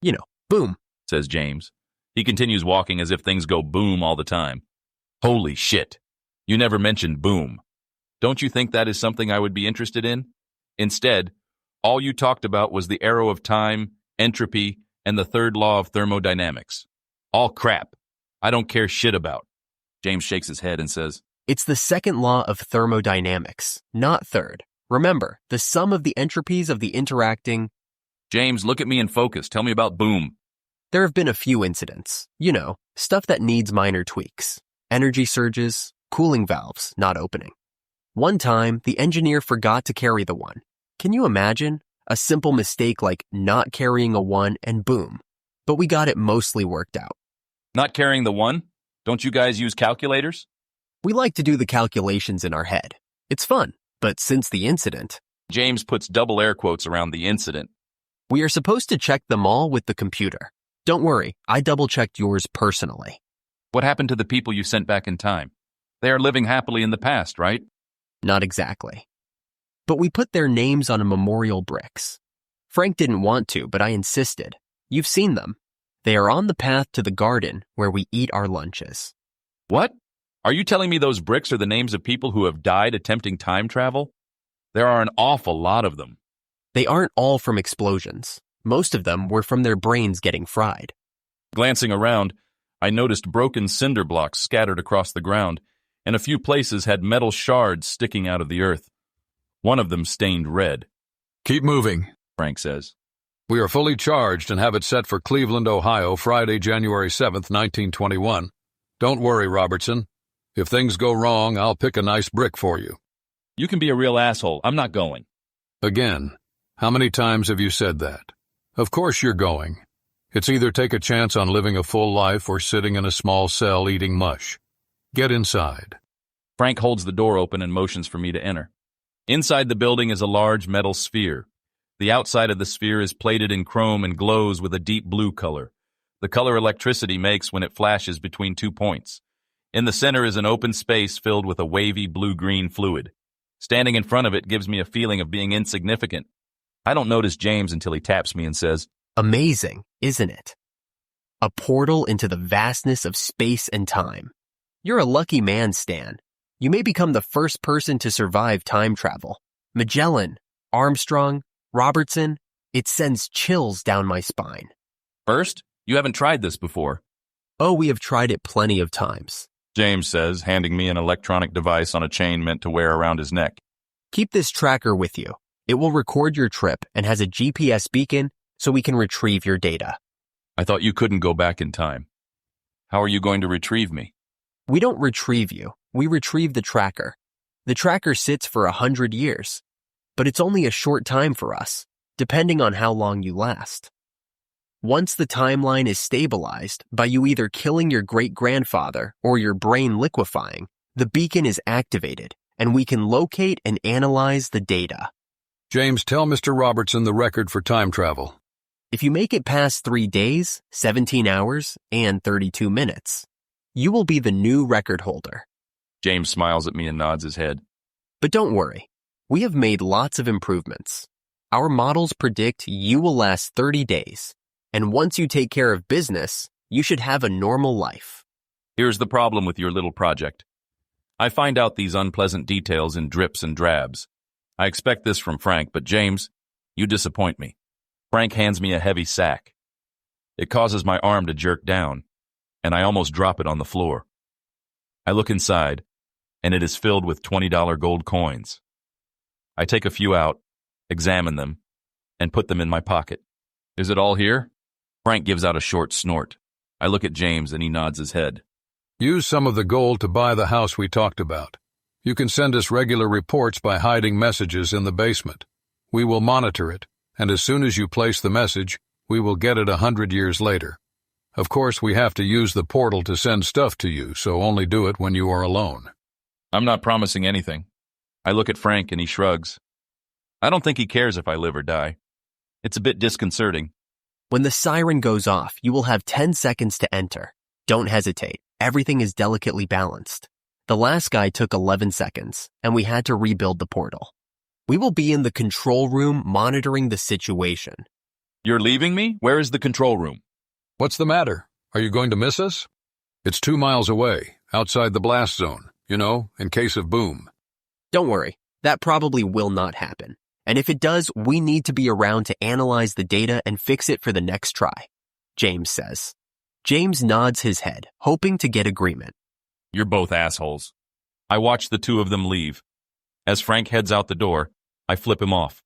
You know, boom, Says James. He continues walking as if things go boom all the time. Holy shit. You never mentioned boom. Don't you think that is something I would be interested in? Instead, all you talked about was the arrow of time, entropy, and the third law of thermodynamics. All crap. I don't care shit about. James shakes his head and says, It's the second law of thermodynamics, not third. Remember, the sum of the entropies of the interacting... James, look at me and focus. Tell me about boom. There have been a few incidents. You know, stuff that needs minor tweaks. Energy surges, cooling valves not opening. One time, the engineer forgot to carry the 1. Can you imagine? A simple mistake like not carrying a 1 and boom. But we got it mostly worked out. Not carrying the 1? Don't you guys use calculators? We like to do the calculations in our head. It's fun, but since the incident... James puts double air quotes around the incident. We are supposed to check them all with the computer. Don't worry, I double-checked yours personally. What happened to the people you sent back in time? They are living happily in the past, right? Not exactly. But we put their names on a memorial bricks. Frank didn't want to, but I insisted. You've seen them. They are on the path to the garden where we eat our lunches. What? Are you telling me those bricks are the names of people who have died attempting time travel? There are an awful lot of them. They aren't all from explosions. Most of them were from their brains getting fried. Glancing around, I noticed broken cinder blocks scattered across the ground, and a few places had metal shards sticking out of the earth. One of them stained red. Keep moving, Frank says. We are fully charged and have it set for Cleveland, Ohio, Friday, January 7th, 1921. Don't worry, Robertson. If things go wrong, I'll pick a nice brick for you. You can be a real asshole. I'm not going. Again, how many times have you said that? Of course you're going. It's either take a chance on living a full life or sitting in a small cell eating mush. Get inside. Frank holds the door open and motions for me to enter. Inside the building is a large metal sphere. The outside of the sphere is plated in chrome and glows with a deep blue color, the color electricity makes when it flashes between 2 points. In the center is an open space filled with a wavy blue-green fluid. Standing in front of it gives me a feeling of being insignificant. I don't notice James until he taps me and says, Amazing, isn't it? A portal into the vastness of space and time. You're a lucky man, Stan. You may become the first person to survive time travel. Magellan, Armstrong, Robertson, it sends chills down my spine. First, you haven't tried this before. Oh, we have tried it plenty of times. James says, handing me an electronic device on a chain meant to wear around his neck. Keep this tracker with you. It will record your trip and has a GPS beacon so we can retrieve your data. I thought you couldn't go back in time. How are you going to retrieve me? We don't retrieve you. We retrieve the tracker. The tracker sits for 100 years. But it's only a short time for us, depending on how long you last. Once the timeline is stabilized by you either killing your great-grandfather or your brain liquefying, the beacon is activated, and we can locate and analyze the data. James, tell Mr. Robertson the record for time travel. If you make it past 3 days, 17 hours, and 32 minutes, you will be the new record holder. James smiles at me and nods his head. But don't worry. We have made lots of improvements. Our models predict you will last 30 days, and once you take care of business, you should have a normal life. Here's the problem with your little project. I find out these unpleasant details in drips and drabs. I expect this from Frank, but James, you disappoint me. Frank hands me a heavy sack. It causes my arm to jerk down, and I almost drop it on the floor. I look inside, and it is filled with $20 gold coins. I take a few out, examine them, and put them in my pocket. Is it all here? Frank gives out a short snort. I look at James and he nods his head. Use some of the gold to buy the house we talked about. You can send us regular reports by hiding messages in the basement. We will monitor it, and as soon as you place the message, we will get it 100 years later. Of course, we have to use the portal to send stuff to you, so only do it when you are alone. I'm not promising anything. I look at Frank and he shrugs. I don't think he cares if I live or die. It's a bit disconcerting. When the siren goes off, you will have 10 seconds to enter. Don't hesitate. Everything is delicately balanced. The last guy took 11 seconds, and we had to rebuild the portal. We will be in the control room monitoring the situation. You're leaving me? Where is the control room? What's the matter? Are you going to miss us? It's 2 miles away, outside the blast zone, in case of boom. Don't worry, that probably will not happen. And if it does, we need to be around to analyze the data and fix it for the next try, James says. James nods his head, hoping to get agreement. You're both assholes. I watch the two of them leave. As Frank heads out the door, I flip him off.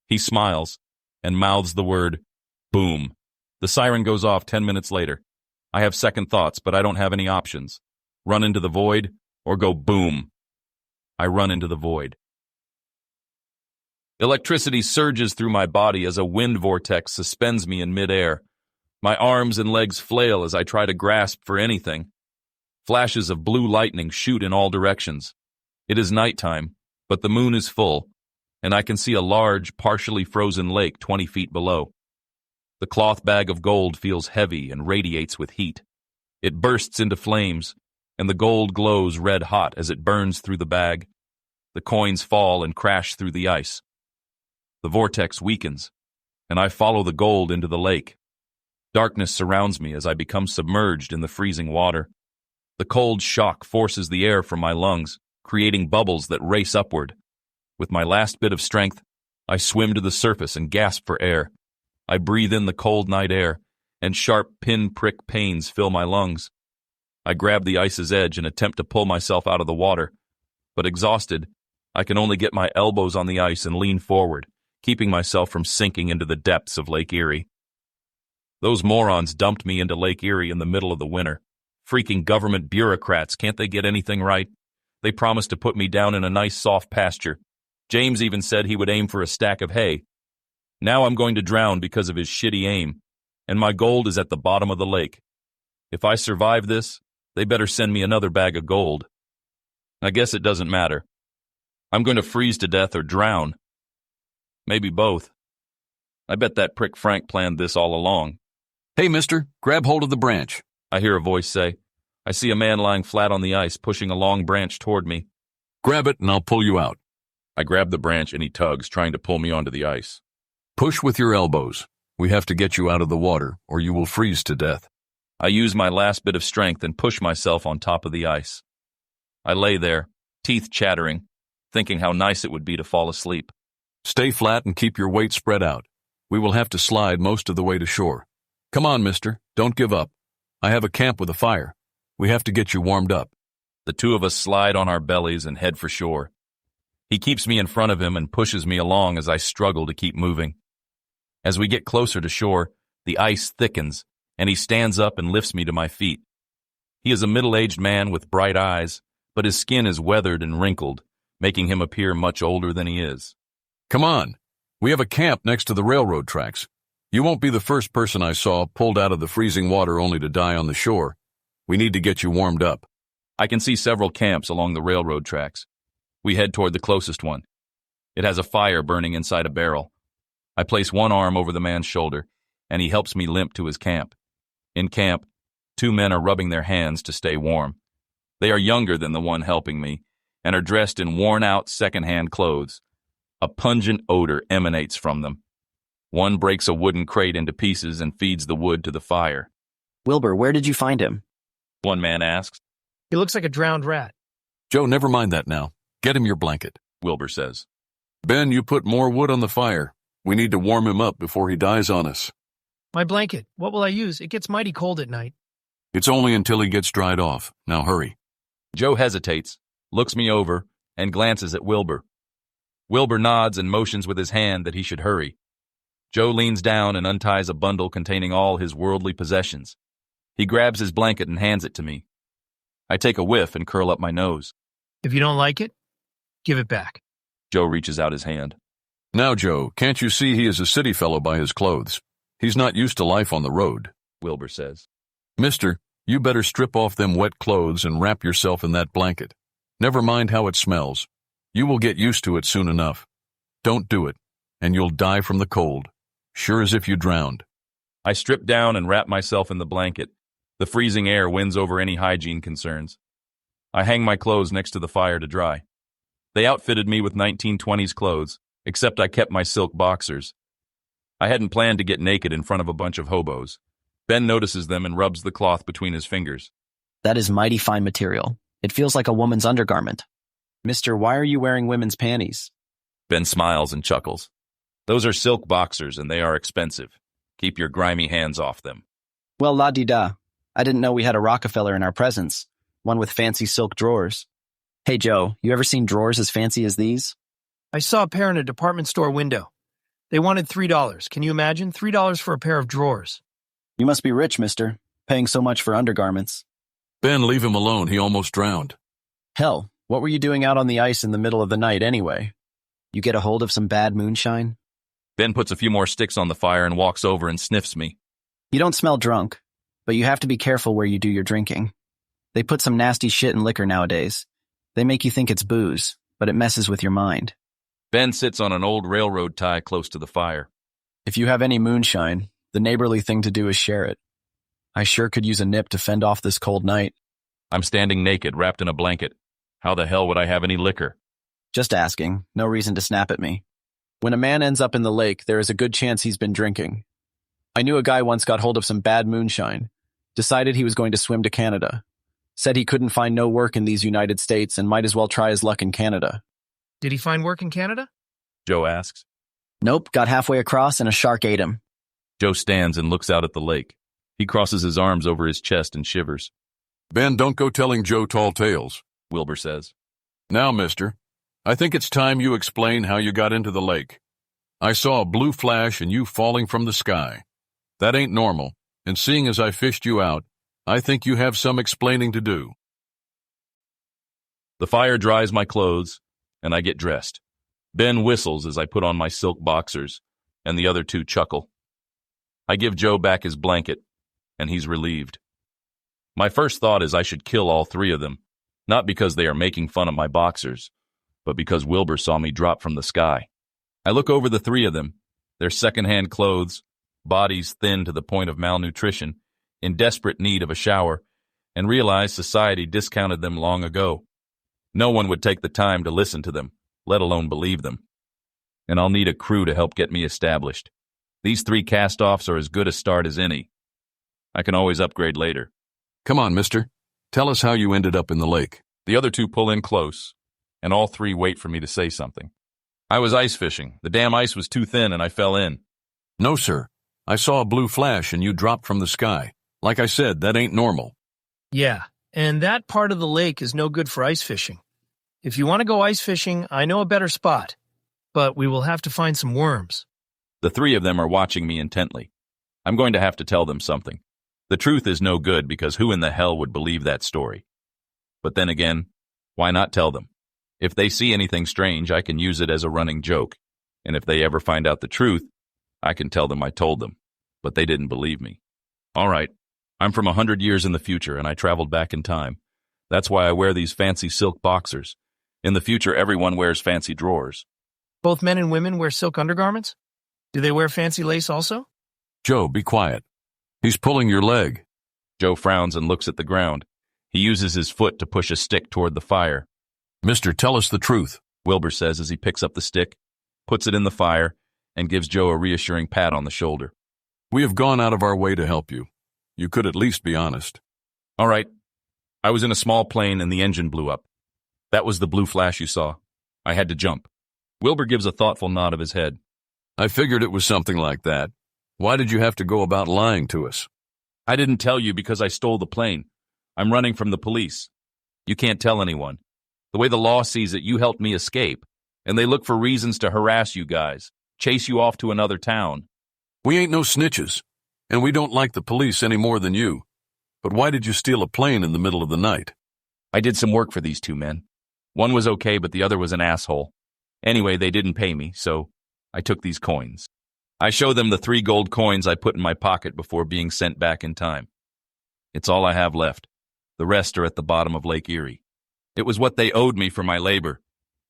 He smiles and mouths the word, boom. The siren goes off 10 minutes later. I have second thoughts, but I don't have any options. Run into the void or go boom. I run into the void. Electricity surges through my body as a wind vortex suspends me in midair. My arms and legs flail as I try to grasp for anything. Flashes of blue lightning shoot in all directions. It is nighttime, but the moon is full, and I can see a large, partially frozen lake 20 feet below. The cloth bag of gold feels heavy and radiates with heat. It bursts into flames, and the gold glows red hot as it burns through the bag. The coins fall and crash through the ice. The vortex weakens, and I follow the gold into the lake. Darkness surrounds me as I become submerged in the freezing water. The cold shock forces the air from my lungs, creating bubbles that race upward. With my last bit of strength, I swim to the surface and gasp for air. I breathe in the cold night air, and sharp pin-prick pains fill my lungs. I grab the ice's edge and attempt to pull myself out of the water, but exhausted, I can only get my elbows on the ice and lean forward, keeping myself from sinking into the depths of Lake Erie. Those morons dumped me into Lake Erie in the middle of the winter. Freaking government bureaucrats, can't they get anything right? They promised to put me down in a nice soft pasture. James even said he would aim for a stack of hay. Now I'm going to drown because of his shitty aim, and my gold is at the bottom of the lake. If I survive this, they better send me another bag of gold. I guess it doesn't matter. I'm going to freeze to death or drown. Maybe both. I bet that prick Frank planned this all along. Hey, mister, grab hold of the branch. I hear a voice say. I see a man lying flat on the ice, pushing a long branch toward me. Grab it and I'll pull you out. I grab the branch and he tugs, trying to pull me onto the ice. Push with your elbows. We have to get you out of the water, or you will freeze to death. I use my last bit of strength and push myself on top of the ice. I lay there, teeth chattering, thinking how nice it would be to fall asleep. Stay flat and keep your weight spread out. We will have to slide most of the way to shore. Come on, mister. Don't give up. I have a camp with a fire. We have to get you warmed up. The two of us slide on our bellies and head for shore. He keeps me in front of him and pushes me along as I struggle to keep moving. As we get closer to shore, the ice thickens, and he stands up and lifts me to my feet. He is a middle-aged man with bright eyes, but his skin is weathered and wrinkled, making him appear much older than he is. Come on. We have a camp next to the railroad tracks. You won't be the first person I saw pulled out of the freezing water only to die on the shore. We need to get you warmed up. I can see several camps along the railroad tracks. We head toward the closest one. It has a fire burning inside a barrel. I place one arm over the man's shoulder, and he helps me limp to his camp. In camp, two men are rubbing their hands to stay warm. They are younger than the one helping me, and are dressed in worn-out second-hand clothes. A pungent odor emanates from them. One breaks a wooden crate into pieces and feeds the wood to the fire. Wilbur, where did you find him? One man asks. He looks like a drowned rat. Joe, never mind that now. Get him your blanket, Wilbur says. Ben, you put more wood on the fire. We need to warm him up before he dies on us. My blanket. What will I use? It gets mighty cold at night. It's only until he gets dried off. Now hurry. Joe hesitates, looks me over, and glances at Wilbur. Wilbur nods and motions with his hand that he should hurry. Joe leans down and unties a bundle containing all his worldly possessions. He grabs his blanket and hands it to me. I take a whiff and curl up my nose. If you don't like it, give it back. Joe reaches out his hand. Now, Joe, can't you see he is a city fellow by his clothes? He's not used to life on the road, Wilbur says. Mister, you better strip off them wet clothes and wrap yourself in that blanket. Never mind how it smells. You will get used to it soon enough. Don't do it, and you'll die from the cold, sure as if you drowned. I strip down and wrap myself in the blanket. The freezing air wins over any hygiene concerns. I hang my clothes next to the fire to dry. They outfitted me with 1920s clothes, except I kept my silk boxers. I hadn't planned to get naked in front of a bunch of hobos. Ben notices them and rubs the cloth between his fingers. That is mighty fine material. It feels like a woman's undergarment. Mister, why are you wearing women's panties? Ben smiles and chuckles. Those are silk boxers, and they are expensive. Keep your grimy hands off them. Well, la-di-da. I didn't know we had a Rockefeller in our presence, one with fancy silk drawers. Hey, Joe, you ever seen drawers as fancy as these? I saw a pair in a department store window. They wanted $3. Can you imagine? $3 for a pair of drawers. You must be rich, mister, paying so much for undergarments. Ben, leave him alone. He almost drowned. Hell, what were you doing out on the ice in the middle of the night anyway? You get a hold of some bad moonshine? Ben puts a few more sticks on the fire and walks over and sniffs me. You don't smell drunk, but you have to be careful where you do your drinking. They put some nasty shit in liquor nowadays. They make you think it's booze, but it messes with your mind. Ben sits on an old railroad tie close to the fire. If you have any moonshine, the neighborly thing to do is share it. I sure could use a nip to fend off this cold night. I'm standing naked, wrapped in a blanket. How the hell would I have any liquor? Just asking. No reason to snap at me. When a man ends up in the lake, there is a good chance he's been drinking. I knew a guy once got hold of some bad moonshine, decided he was going to swim to Canada, said he couldn't find no work in these United States and might as well try his luck in Canada. Did he find work in Canada? Joe asks. Nope, got halfway across and a shark ate him. Joe stands and looks out at the lake. He crosses his arms over his chest and shivers. Ben, don't go telling Joe tall tales, Wilbur says. Now, mister, I think it's time you explain how you got into the lake. I saw a blue flash and you falling from the sky. That ain't normal, and seeing as I fished you out, I think you have some explaining to do. The fire dries my clothes, and I get dressed. Ben whistles as I put on my silk boxers, and the other two chuckle. I give Joe back his blanket, and he's relieved. My first thought is I should kill all three of them, not because they are making fun of my boxers, but because Wilbur saw me drop from the sky. I look over the three of them, their second-hand clothes, bodies thin to the point of malnutrition, in desperate need of a shower, and realize society discounted them long ago. No one would take the time to listen to them, let alone believe them. And I'll need a crew to help get me established. These three cast-offs are as good a start as any. I can always upgrade later. Come on, mister. Tell us how you ended up in the lake. The other two pull in close, and all three wait for me to say something. I was ice fishing. The damn ice was too thin and I fell in. No, sir. I saw a blue flash and you dropped from the sky. Like I said, that ain't normal. Yeah, and that part of the lake is no good for ice fishing. If you want to go ice fishing, I know a better spot, but we will have to find some worms. The three of them are watching me intently. I'm going to have to tell them something. The truth is no good because who in the hell would believe that story? But then again, why not tell them? If they see anything strange, I can use it as a running joke. And if they ever find out the truth, I can tell them I told them. But they didn't believe me. All right, I'm from 100 years in the future and I traveled back in time. That's why I wear these fancy silk boxers. In the future, everyone wears fancy drawers. Both men and women wear silk undergarments? Do they wear fancy lace also? Joe, be quiet. He's pulling your leg. Joe frowns and looks at the ground. He uses his foot to push a stick toward the fire. Mister, tell us the truth, Wilbur says as he picks up the stick, puts it in the fire, and gives Joe a reassuring pat on the shoulder. We have gone out of our way to help you. You could at least be honest. All right. I was in a small plane and the engine blew up. That was the blue flash you saw. I had to jump. Wilbur gives a thoughtful nod of his head. I figured it was something like that. Why did you have to go about lying to us? I didn't tell you because I stole the plane. I'm running from the police. You can't tell anyone. The way the law sees it, you helped me escape, and they look for reasons to harass you guys, chase you off to another town. We ain't no snitches, and we don't like the police any more than you. But why did you steal a plane in the middle of the night? I did some work for these two men. One was okay, but the other was an asshole. Anyway, they didn't pay me, so I took these coins. I show them the 3 gold coins I put in my pocket before being sent back in time. It's all I have left. The rest are at the bottom of Lake Erie. It was what they owed me for my labor.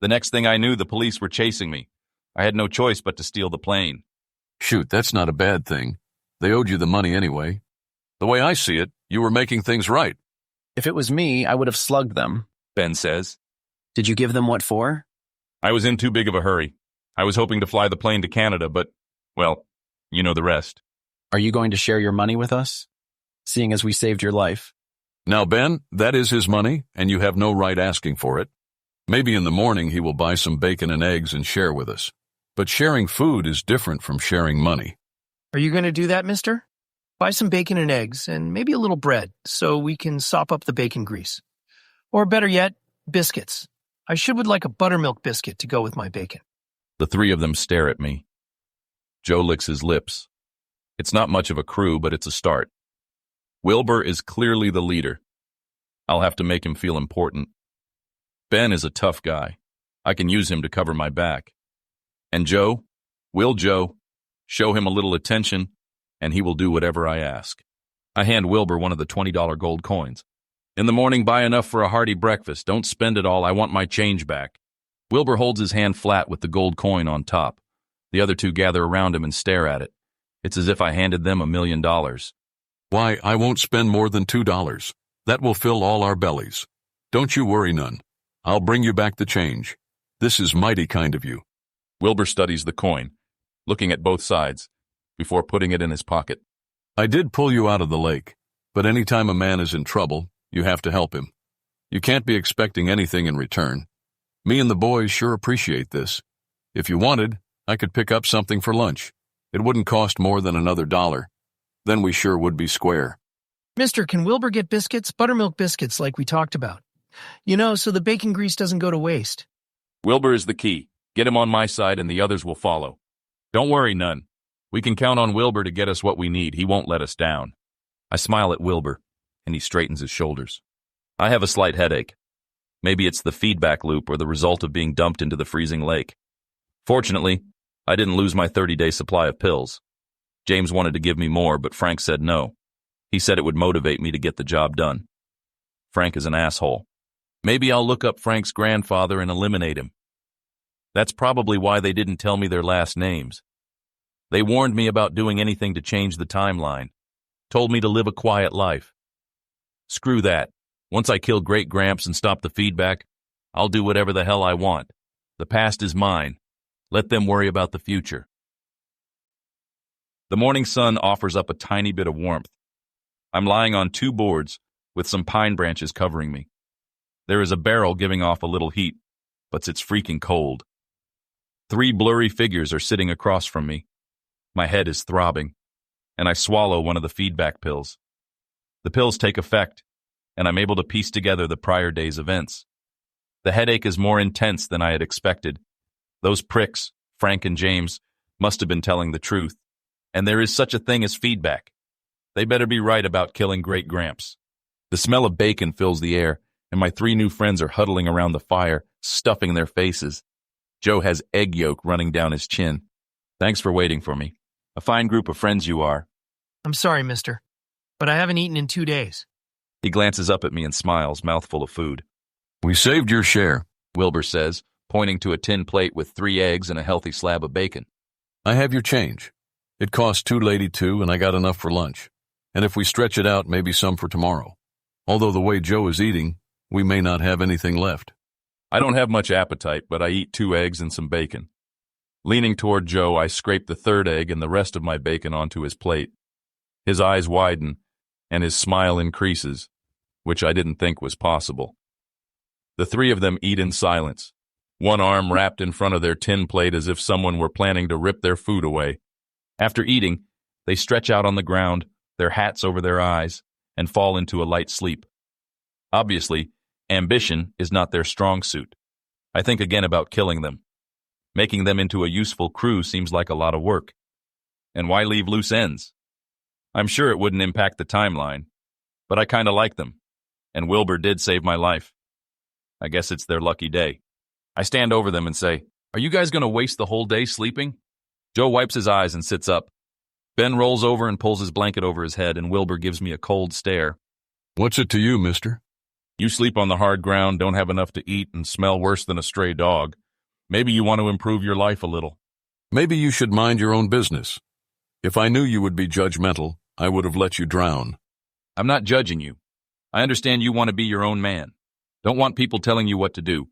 The next thing I knew, the police were chasing me. I had no choice but to steal the plane. Shoot, that's not a bad thing. They owed you the money anyway. The way I see it, you were making things right. If it was me, I would have slugged them. Ben says. Did you give them what for? I was in too big of a hurry. I was hoping to fly the plane to Canada, but, well, you know the rest. Are you going to share your money with us? Seeing as we saved your life. Now, Ben, that is his money, and you have no right asking for it. Maybe in the morning he will buy some bacon and eggs and share with us. But sharing food is different from sharing money. Are you going to do that, mister? Buy some bacon and eggs and maybe a little bread so we can sop up the bacon grease. Or better yet, biscuits. I would like a buttermilk biscuit to go with my bacon. The 3 of them stare at me. Joe licks his lips. It's not much of a crew, but it's a start. Wilbur is clearly the leader. I'll have to make him feel important. Ben is a tough guy. I can use him to cover my back. And Joe? Will Joe? Show him a little attention, and he will do whatever I ask. I hand Wilbur one of the $20 gold coins. In the morning, buy enough for a hearty breakfast. Don't spend it all. I want my change back. Wilbur holds his hand flat with the gold coin on top. The other 2 gather around him and stare at it. It's as if I handed them $1 million. Why, I won't spend more than $2. That will fill all our bellies. Don't you worry none. I'll bring you back the change. This is mighty kind of you. Wilbur studies the coin, looking at both sides, before putting it in his pocket. I did pull you out of the lake, but any time a man is in trouble, you have to help him. You can't be expecting anything in return. Me and the boys sure appreciate this. If you wanted, I could pick up something for lunch. It wouldn't cost more than another $1. Then we sure would be square. Mister, can Wilbur get biscuits? Buttermilk biscuits like we talked about. You know, so the bacon grease doesn't go to waste. Wilbur is the key. Get him on my side and the others will follow. Don't worry, none. We can count on Wilbur to get us what we need. He won't let us down. I smile at Wilbur, and he straightens his shoulders. I have a slight headache. Maybe it's the feedback loop or the result of being dumped into the freezing lake. Fortunately, I didn't lose my 30-day supply of pills. James wanted to give me more, but Frank said no. He said it would motivate me to get the job done. Frank is an asshole. Maybe I'll look up Frank's grandfather and eliminate him. That's probably why they didn't tell me their last names. They warned me about doing anything to change the timeline. Told me to live a quiet life. Screw that. Once I kill Great Gramps and stop the feedback, I'll do whatever the hell I want. The past is mine. Let them worry about the future. The morning sun offers up a tiny bit of warmth. I'm lying on 2 boards with some pine branches covering me. There is a barrel giving off a little heat, but it's freaking cold. 3 blurry figures are sitting across from me. My head is throbbing, and I swallow one of the feedback pills. The pills take effect, and I'm able to piece together the prior day's events. The headache is more intense than I had expected. Those pricks, Frank and James, must have been telling the truth, and there is such a thing as feedback. They better be right about killing Great Gramps. The smell of bacon fills the air, and my 3 new friends are huddling around the fire, stuffing their faces. Joe has egg yolk running down his chin. Thanks for waiting for me. A fine group of friends you are. I'm sorry, mister, but I haven't eaten in 2 days. He glances up at me and smiles, mouthful of food. We saved your share, Wilbur says, pointing to a tin plate with 3 eggs and a healthy slab of bacon. I have your change. It cost $2.82 and I got enough for lunch. And if we stretch it out, maybe some for tomorrow. Although the way Joe is eating, we may not have anything left. I don't have much appetite, but I eat 2 eggs and some bacon. Leaning toward Joe, I scrape the 3rd egg and the rest of my bacon onto his plate. His eyes widen, and his smile increases, which I didn't think was possible. The 3 of them eat in silence, one arm wrapped in front of their tin plate as if someone were planning to rip their food away. After eating, they stretch out on the ground, their hats over their eyes, and fall into a light sleep. Obviously, ambition is not their strong suit. I think again about killing them. Making them into a useful crew seems like a lot of work. And why leave loose ends? I'm sure it wouldn't impact the timeline, but I kind of like them. And Wilbur did save my life. I guess it's their lucky day. I stand over them and say, "Are you guys going to waste the whole day sleeping?" Joe wipes his eyes and sits up. Ben rolls over and pulls his blanket over his head, and Wilbur gives me a cold stare. What's it to you, mister? You sleep on the hard ground, don't have enough to eat, and smell worse than a stray dog. Maybe you want to improve your life a little. Maybe you should mind your own business. If I knew you would be judgmental, I would have let you drown. I'm not judging you. I understand you want to be your own man. Don't want people telling you what to do.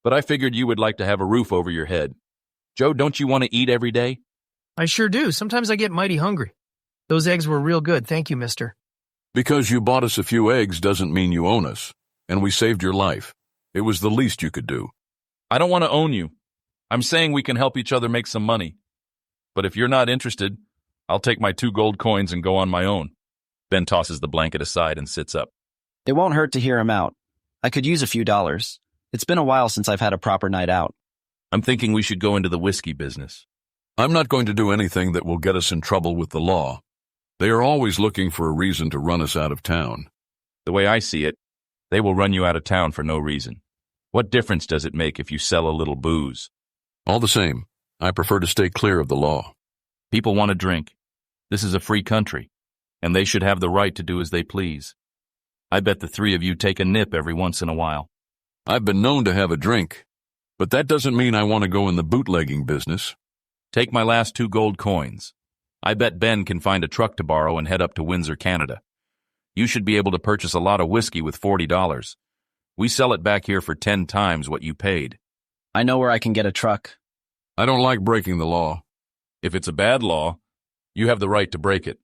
But I figured you would like to have a roof over your head. Joe, don't you want to eat every day? I sure do. Sometimes I get mighty hungry. Those eggs were real good. Thank you, mister. Because you bought us a few eggs doesn't mean you own us, and we saved your life. It was the least you could do. I don't want to own you. I'm saying we can help each other make some money. But if you're not interested, I'll take my 2 gold coins and go on my own. Ben tosses the blanket aside and sits up. It won't hurt to hear him out. I could use a few dollars. It's been a while since I've had a proper night out. I'm thinking we should go into the whiskey business. I'm not going to do anything that will get us in trouble with the law. They are always looking for a reason to run us out of town. The way I see it, they will run you out of town for no reason. What difference does it make if you sell a little booze? All the same, I prefer to stay clear of the law. People want to drink. This is a free country, and they should have the right to do as they please. I bet the 3 of you take a nip every once in a while. I've been known to have a drink, but that doesn't mean I want to go in the bootlegging business. Take my last 2 gold coins. I bet Ben can find a truck to borrow and head up to Windsor, Canada. You should be able to purchase a lot of whiskey with $40. We sell it back here for 10 times what you paid. I know where I can get a truck. I don't like breaking the law. If it's a bad law, you have the right to break it.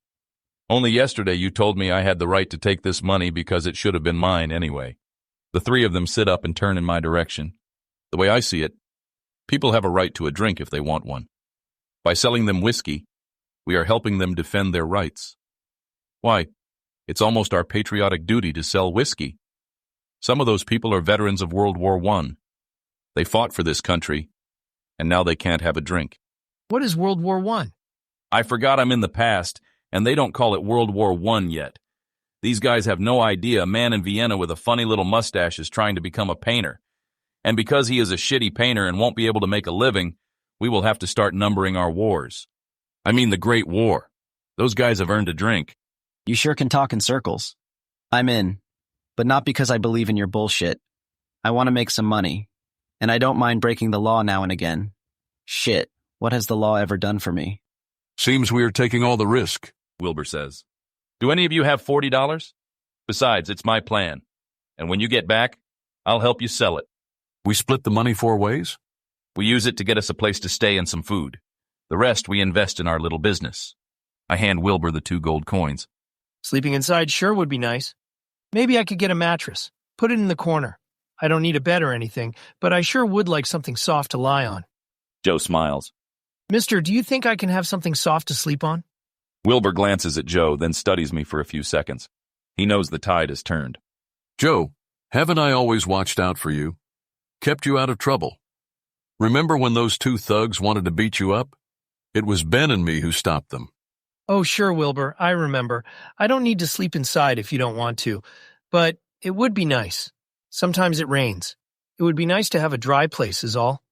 Only yesterday you told me I had the right to take this money because it should have been mine anyway. The 3 of them sit up and turn in my direction. The way I see it, people have a right to a drink if they want one. By selling them whiskey, we are helping them defend their rights. Why, it's almost our patriotic duty to sell whiskey. Some of those people are veterans of World War I. They fought for this country, and now they can't have a drink. What is World War I? I forgot I'm in the past, and they don't call it World War I yet. These guys have no idea a man in Vienna with a funny little mustache is trying to become a painter. And because he is a shitty painter and won't be able to make a living, we will have to start numbering our wars. I mean the Great War. Those guys have earned a drink. You sure can talk in circles. I'm in, but not because I believe in your bullshit. I want to make some money, and I don't mind breaking the law now and again. Shit, what has the law ever done for me? Seems we are taking all the risk, Wilbur says. Do any of you have $40? Besides, it's my plan. And when you get back, I'll help you sell it. We split the money 4 ways? We use it to get us a place to stay and some food. The rest we invest in our little business. I hand Wilbur the 2 gold coins. Sleeping inside sure would be nice. Maybe I could get a mattress. Put it in the corner. I don't need a bed or anything, but I sure would like something soft to lie on. Joe smiles. Mister, do you think I can have something soft to sleep on? Wilbur glances at Joe, then studies me for a few seconds. He knows the tide has turned. Joe, haven't I always watched out for you? Kept you out of trouble? Remember when those 2 thugs wanted to beat you up? It was Ben and me who stopped them. Oh, sure, Wilbur, I remember. I don't need to sleep inside if you don't want to, but it would be nice. Sometimes it rains. It would be nice to have a dry place is all.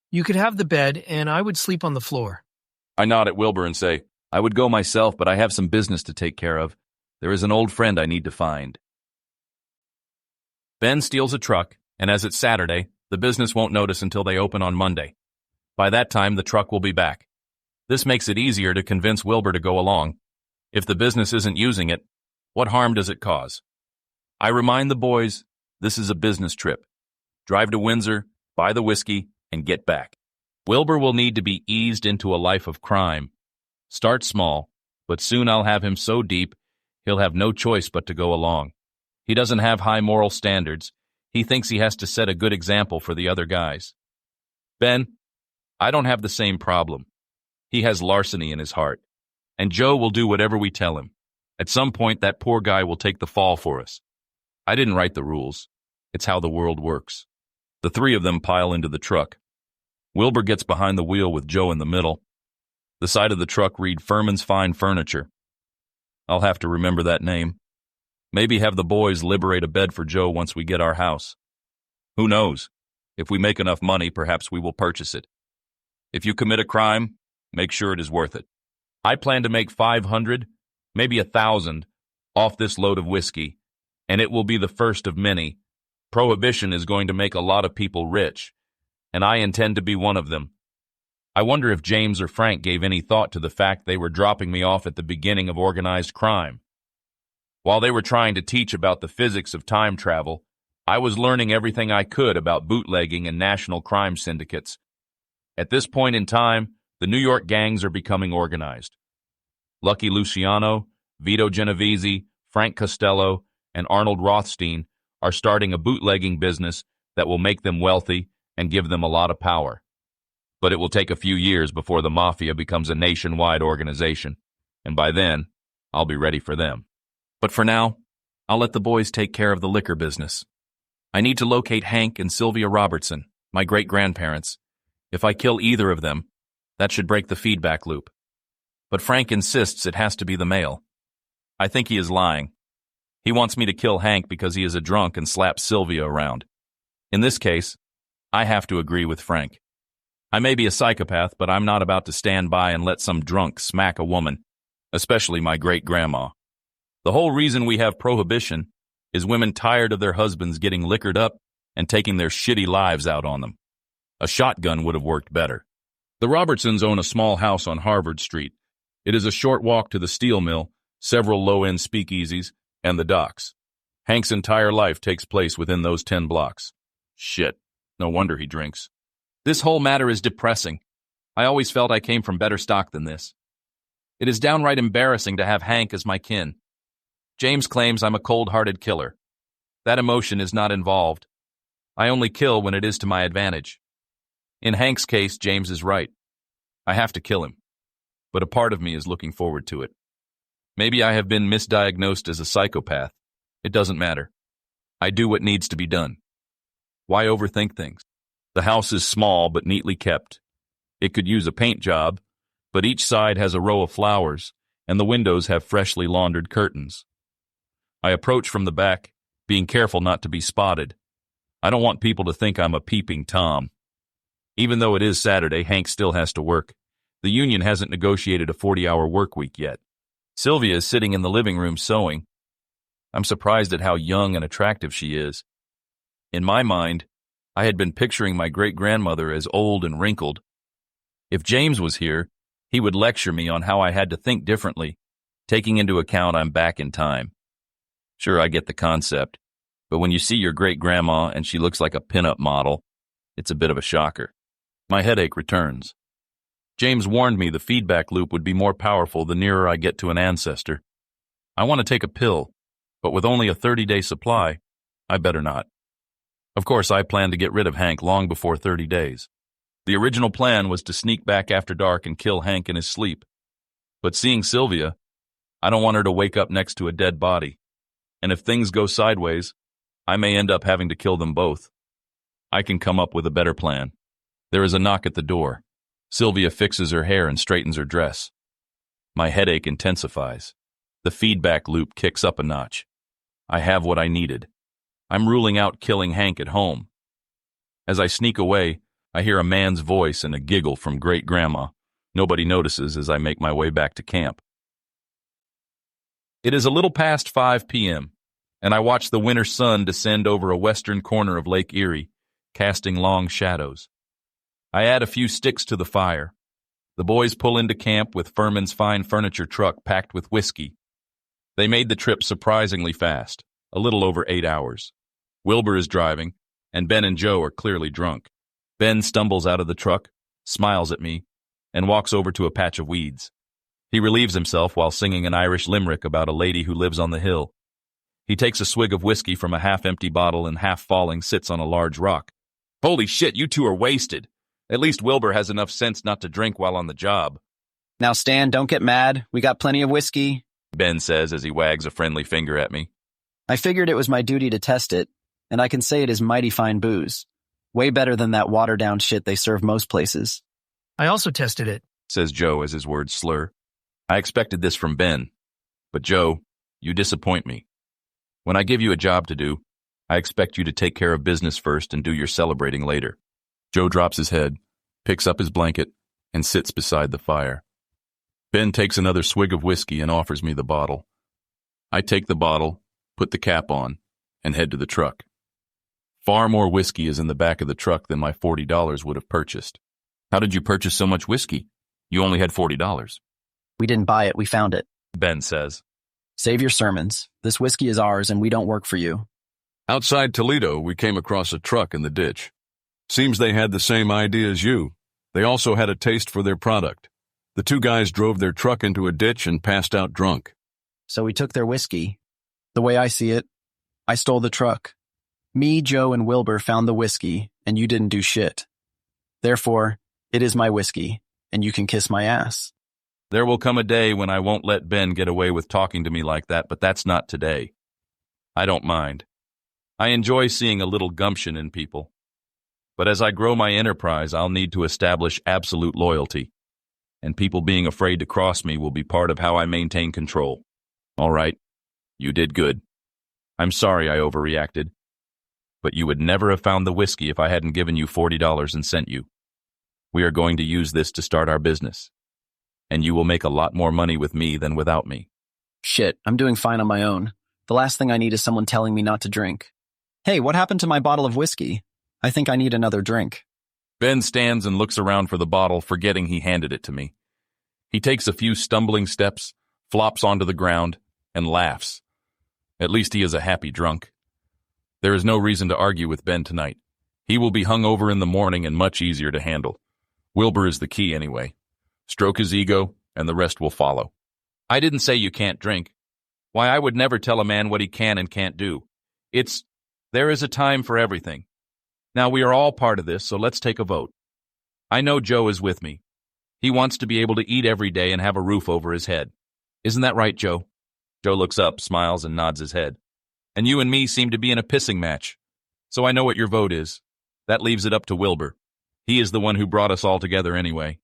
You could have the bed, and I would sleep on the floor. I nod at Wilbur and say, I would go myself, but I have some business to take care of. There is an old friend I need to find. Ben steals a truck, and as it's Saturday, the business won't notice until they open on Monday. By that time, the truck will be back. This makes it easier to convince Wilbur to go along. If the business isn't using it, what harm does it cause? I remind the boys, this is a business trip. Drive to Windsor, buy the whiskey, and get back. Wilbur will need to be eased into a life of crime. Start small, but soon I'll have him so deep, he'll have no choice but to go along. He doesn't have high moral standards. He thinks he has to set a good example for the other guys. Ben, I don't have the same problem. He has larceny in his heart, and Joe will do whatever we tell him. At some point, that poor guy will take the fall for us. I didn't write the rules. It's how the world works. The 3 of them pile into the truck. Wilbur gets behind the wheel with Joe in the middle. The side of the truck read Furman's Fine Furniture. I'll have to remember that name. Maybe have the boys liberate a bed for Joe once we get our house. Who knows? If we make enough money, perhaps we will purchase it. If you commit a crime, make sure it is worth it. I plan to make 500, maybe 1,000, off this load of whiskey, and it will be the first of many. Prohibition is going to make a lot of people rich, and I intend to be one of them. I wonder if James or Frank gave any thought to the fact they were dropping me off at the beginning of organized crime. While they were trying to teach about the physics of time travel, I was learning everything I could about bootlegging and national crime syndicates. At this point in time, the New York gangs are becoming organized. Lucky Luciano, Vito Genovese, Frank Costello, and Arnold Rothstein are starting a bootlegging business that will make them wealthy and give them a lot of power. But it will take a few years before the Mafia becomes a nationwide organization, and by then, I'll be ready for them. But for now, I'll let the boys take care of the liquor business. I need to locate Hank and Sylvia Robertson, my great-grandparents. If I kill either of them, that should break the feedback loop. But Frank insists it has to be the male. I think he is lying. He wants me to kill Hank because he is a drunk and slaps Sylvia around. In this case, I have to agree with Frank. I may be a psychopath, but I'm not about to stand by and let some drunk smack a woman, especially my great-grandma. The whole reason we have prohibition is women tired of their husbands getting liquored up and taking their shitty lives out on them. A shotgun would have worked better. The Robertsons own a small house on Harvard Street. It is a short walk to the steel mill, several low-end speakeasies, and the docks. Hank's entire life takes place within those 10 blocks. Shit, no wonder he drinks. This whole matter is depressing. I always felt I came from better stock than this. It is downright embarrassing to have Hank as my kin. James claims I'm a cold-hearted killer. That emotion is not involved. I only kill when it is to my advantage. In Hank's case, James is right. I have to kill him. But a part of me is looking forward to it. Maybe I have been misdiagnosed as a psychopath. It doesn't matter. I do what needs to be done. Why overthink things? The house is small but neatly kept. It could use a paint job, but each side has a row of flowers, and the windows have freshly laundered curtains. I approach from the back, being careful not to be spotted. I don't want people to think I'm a peeping Tom. Even though it is Saturday, Hank still has to work. The union hasn't negotiated a 40-hour work week yet. Sylvia is sitting in the living room sewing. I'm surprised at how young and attractive she is. In my mind, I had been picturing my great-grandmother as old and wrinkled. If James was here, he would lecture me on how I had to think differently, taking into account I'm back in time. Sure, I get the concept, but when you see your great-grandma and she looks like a pin-up model, it's a bit of a shocker. My headache returns. James warned me the feedback loop would be more powerful the nearer I get to an ancestor. I want to take a pill, but with only a 30-day supply, I better not. Of course, I plan to get rid of Hank long before 30 days. The original plan was to sneak back after dark and kill Hank in his sleep. But seeing Sylvia, I don't want her to wake up next to a dead body. And if things go sideways, I may end up having to kill them both. I can come up with a better plan. There is a knock at the door. Sylvia fixes her hair and straightens her dress. My headache intensifies. The feedback loop kicks up a notch. I have what I needed. I'm ruling out killing Hank at home. As I sneak away, I hear a man's voice and a giggle from great-grandma. Nobody notices as I make my way back to camp. It is a little past 5 p.m., and I watch the winter sun descend over a western corner of Lake Erie, casting long shadows. I add a few sticks to the fire. The boys pull into camp with Furman's fine furniture truck packed with whiskey. They made the trip surprisingly fast, a little over 8 hours. Wilbur is driving, and Ben and Joe are clearly drunk. Ben stumbles out of the truck, smiles at me, and walks over to a patch of weeds. He relieves himself while singing an Irish limerick about a lady who lives on the hill. He takes a swig of whiskey from a half-empty bottle and half-falling sits on a large rock. Holy shit, you two are wasted. At least Wilbur has enough sense not to drink while on the job. Now, Stan, don't get mad. We got plenty of whiskey, Ben says as he wags a friendly finger at me. I figured it was my duty to test it, and I can say it is mighty fine booze. Way better than that watered-down shit they serve most places. I also tested it, says Joe as his words slur. I expected this from Ben. But Joe, you disappoint me. When I give you a job to do, I expect you to take care of business first and do your celebrating later. Joe drops his head, picks up his blanket, and sits beside the fire. Ben takes another swig of whiskey and offers me the bottle. I take the bottle, put the cap on, and head to the truck. Far more whiskey is in the back of the truck than my $40 would have purchased. How did you purchase so much whiskey? You only had $40. We didn't buy it, we found it. Ben says. Save your sermons. This whiskey is ours and we don't work for you. Outside Toledo, we came across a truck in the ditch. Seems they had the same idea as you. They also had a taste for their product. The two guys drove their truck into a ditch and passed out drunk. So we took their whiskey. The way I see it, I stole the truck. Me, Joe, and Wilbur found the whiskey, and you didn't do shit. Therefore, it is my whiskey, and you can kiss my ass. There will come a day when I won't let Ben get away with talking to me like that, but that's not today. I don't mind. I enjoy seeing a little gumption in people. But as I grow my enterprise, I'll need to establish absolute loyalty. And people being afraid to cross me will be part of how I maintain control. All right, you did good. I'm sorry I overreacted. But you would never have found the whiskey if I hadn't given you $40 and sent you. We are going to use this to start our business. And you will make a lot more money with me than without me. Shit, I'm doing fine on my own. The last thing I need is someone telling me not to drink. Hey, what happened to my bottle of whiskey? I think I need another drink. Ben stands and looks around for the bottle, forgetting he handed it to me. He takes a few stumbling steps, flops onto the ground, and laughs. At least he is a happy drunk. There is no reason to argue with Ben tonight. He will be hung over in the morning and much easier to handle. Wilbur is the key anyway. Stroke his ego, and the rest will follow. I didn't say you can't drink. Why, I would never tell a man what he can and can't do. There is a time for everything. Now, we are all part of this, so let's take a vote. I know Joe is with me. He wants to be able to eat every day and have a roof over his head. Isn't that right, Joe? Joe looks up, smiles, and nods his head. And you and me seem to be in a pissing match. So I know what your vote is. That leaves it up to Wilbur. He is the one who brought us all together anyway.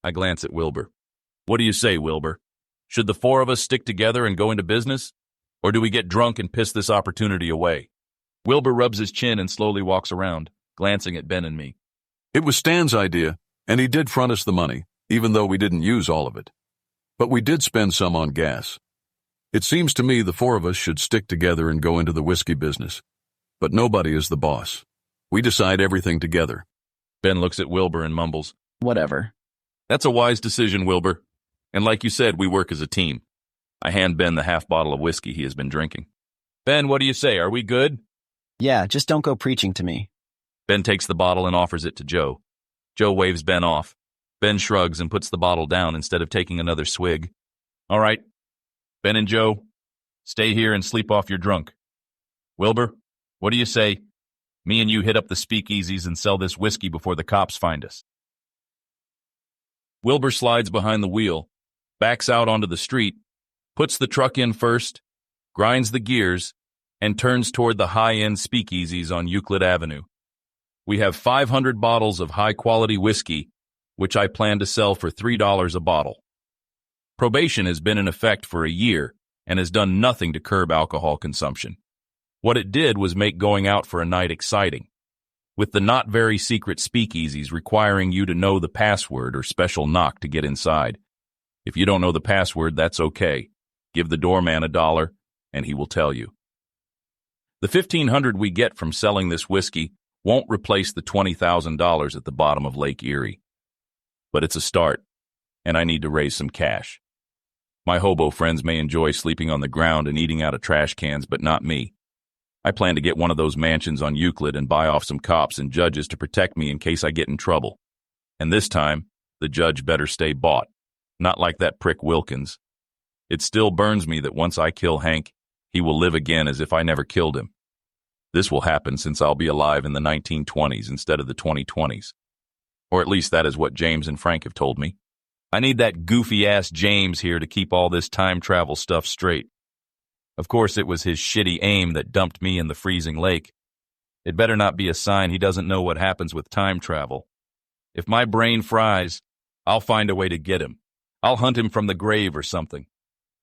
I glance at Wilbur. What do you say, Wilbur? Should the four of us stick together and go into business? Or do we get drunk and piss this opportunity away? Wilbur rubs his chin and slowly walks around, glancing at Ben and me. It was Stan's idea, and he did front us the money, even though we didn't use all of it. But we did spend some on gas. It seems to me the four of us should stick together and go into the whiskey business. But nobody is the boss. We decide everything together. Ben looks at Wilbur and mumbles, Whatever. That's a wise decision, Wilbur. And like you said, we work as a team. I hand Ben the half bottle of whiskey he has been drinking. Ben, what do you say? Are we good? Yeah, just don't go preaching to me. Ben takes the bottle and offers it to Joe. Joe waves Ben off. Ben shrugs and puts the bottle down instead of taking another swig. All right, Ben and Joe, stay here and sleep off your drunk. Wilbur, what do you say? Me and you hit up the speakeasies and sell this whiskey before the cops find us. Wilbur slides behind the wheel, backs out onto the street, puts the truck in first, grinds the gears, and turns toward the high-end speakeasies on Euclid Avenue. We have 500 bottles of high-quality whiskey, which I plan to sell for $3 a bottle. Probation has been in effect for a year and has done nothing to curb alcohol consumption. What it did was make going out for a night exciting, with the not very secret speakeasies requiring you to know the password or special knock to get inside. If you don't know the password, that's okay. Give the doorman $1 and he will tell you. The $1,500 we get from selling this whiskey won't replace the $20,000 at the bottom of Lake Erie. But it's a start, and I need to raise some cash. My hobo friends may enjoy sleeping on the ground and eating out of trash cans, but not me. I plan to get one of those mansions on Euclid and buy off some cops and judges to protect me in case I get in trouble. And this time, the judge better stay bought, not like that prick Wilkins. It still burns me that once I kill Hank, he will live again as if I never killed him. This will happen since I'll be alive in the 1920s instead of the 2020s. Or at least that is what James and Frank have told me. I need that goofy-ass James here to keep all this time travel stuff straight. Of course, it was his shitty aim that dumped me in the freezing lake. It better not be a sign he doesn't know what happens with time travel. If my brain fries, I'll find a way to get him. I'll hunt him from the grave or something.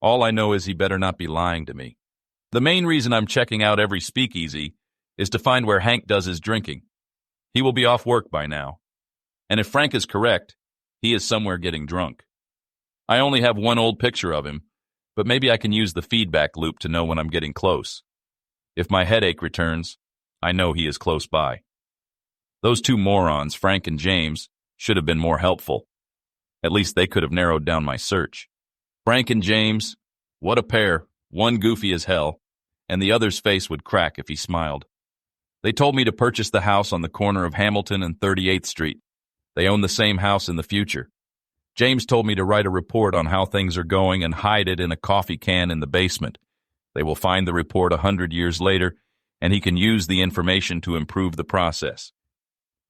All I know is he better not be lying to me. The main reason I'm checking out every speakeasy is to find where Hank does his drinking. He will be off work by now. And if Frank is correct, he is somewhere getting drunk. I only have one old picture of him, but maybe I can use the feedback loop to know when I'm getting close. If my headache returns, I know he is close by. Those two morons, Frank and James, should have been more helpful. At least they could have narrowed down my search. Frank and James, what a pair, one goofy as hell, and the other's face would crack if he smiled. They told me to purchase the house on the corner of Hamilton and 38th Street. They own the same house in the future. James told me to write a report on how things are going and hide it in a coffee can in the basement. They will find the report 100 years later, and he can use the information to improve the process.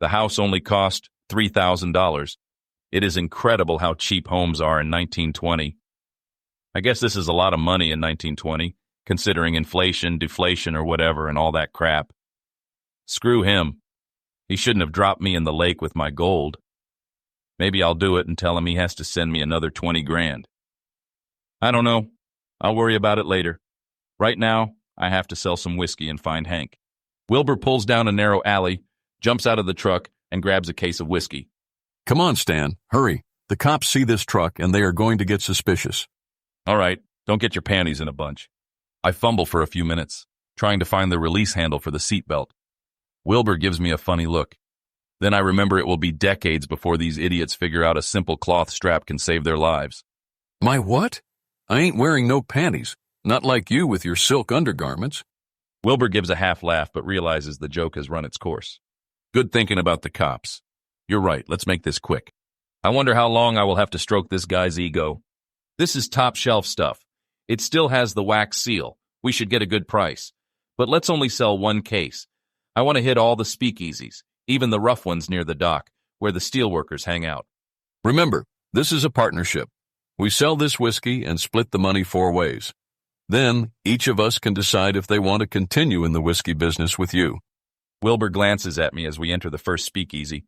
The house only cost $3,000. It is incredible how cheap homes are in 1920. I guess this is a lot of money in 1920, considering inflation, deflation, or whatever, and all that crap. Screw him. He shouldn't have dropped me in the lake with my gold. Maybe I'll do it and tell him he has to send me another 20 grand. I don't know. I'll worry about it later. Right now, I have to sell some whiskey and find Hank. Wilbur pulls down a narrow alley, jumps out of the truck, and grabs a case of whiskey. Come on, Stan, hurry. The cops see this truck and they are going to get suspicious. All right, don't get your panties in a bunch. I fumble for a few minutes, trying to find the release handle for the seatbelt. Wilbur gives me a funny look. Then I remember it will be decades before these idiots figure out a simple cloth strap can save their lives. My what? I ain't wearing no panties. Not like you with your silk undergarments. Wilbur gives a half laugh but realizes the joke has run its course. Good thinking about the cops. You're right, let's make this quick. I wonder how long I will have to stroke this guy's ego. This is top shelf stuff. It still has the wax seal. We should get a good price. But let's only sell one case. I want to hit all the speakeasies, even the rough ones near the dock, where the steelworkers hang out. Remember, this is a partnership. We sell this whiskey and split the money 4 ways. Then, each of us can decide if they want to continue in the whiskey business with you. Wilbur glances at me as we enter the first speakeasy.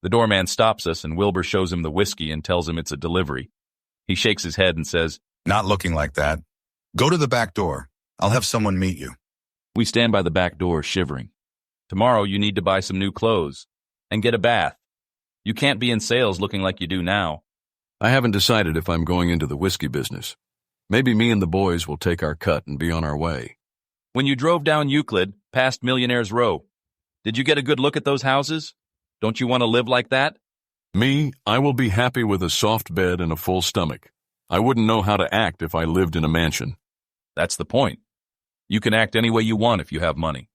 The doorman stops us and Wilbur shows him the whiskey and tells him it's a delivery. He shakes his head and says, "Not looking like that. Go to the back door. I'll have someone meet you." We stand by the back door, shivering. Tomorrow you need to buy some new clothes and get a bath. You can't be in sales looking like you do now. I haven't decided if I'm going into the whiskey business. Maybe me and the boys will take our cut and be on our way. When you drove down Euclid, past Millionaire's Row, did you get a good look at those houses? Don't you want to live like that? Me, I will be happy with a soft bed and a full stomach. I wouldn't know how to act if I lived in a mansion. That's the point. You can act any way you want if you have money.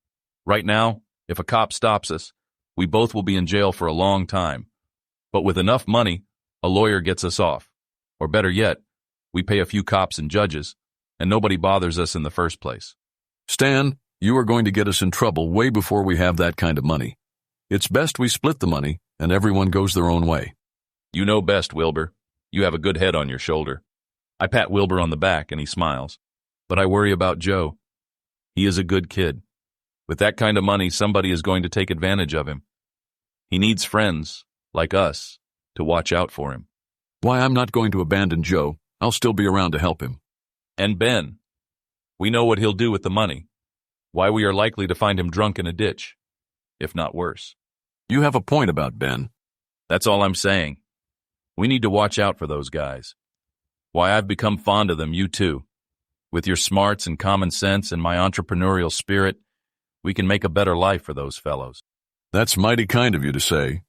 Right now, if a cop stops us, we both will be in jail for a long time. But with enough money, a lawyer gets us off. Or better yet, we pay a few cops and judges, and nobody bothers us in the first place. Stan, you are going to get us in trouble way before we have that kind of money. It's best we split the money, and everyone goes their own way. You know best, Wilbur. You have a good head on your shoulder. I pat Wilbur on the back, and he smiles. But I worry about Joe. He is a good kid. With that kind of money, somebody is going to take advantage of him. He needs friends, like us, to watch out for him. Why, I'm not going to abandon Joe. I'll still be around to help him. And Ben. We know what he'll do with the money. Why we are likely to find him drunk in a ditch, if not worse. You have a point about Ben. That's all I'm saying. We need to watch out for those guys. Why, I've become fond of them, you too. With your smarts and common sense and my entrepreneurial spirit, we can make a better life for those fellows. That's mighty kind of you to say.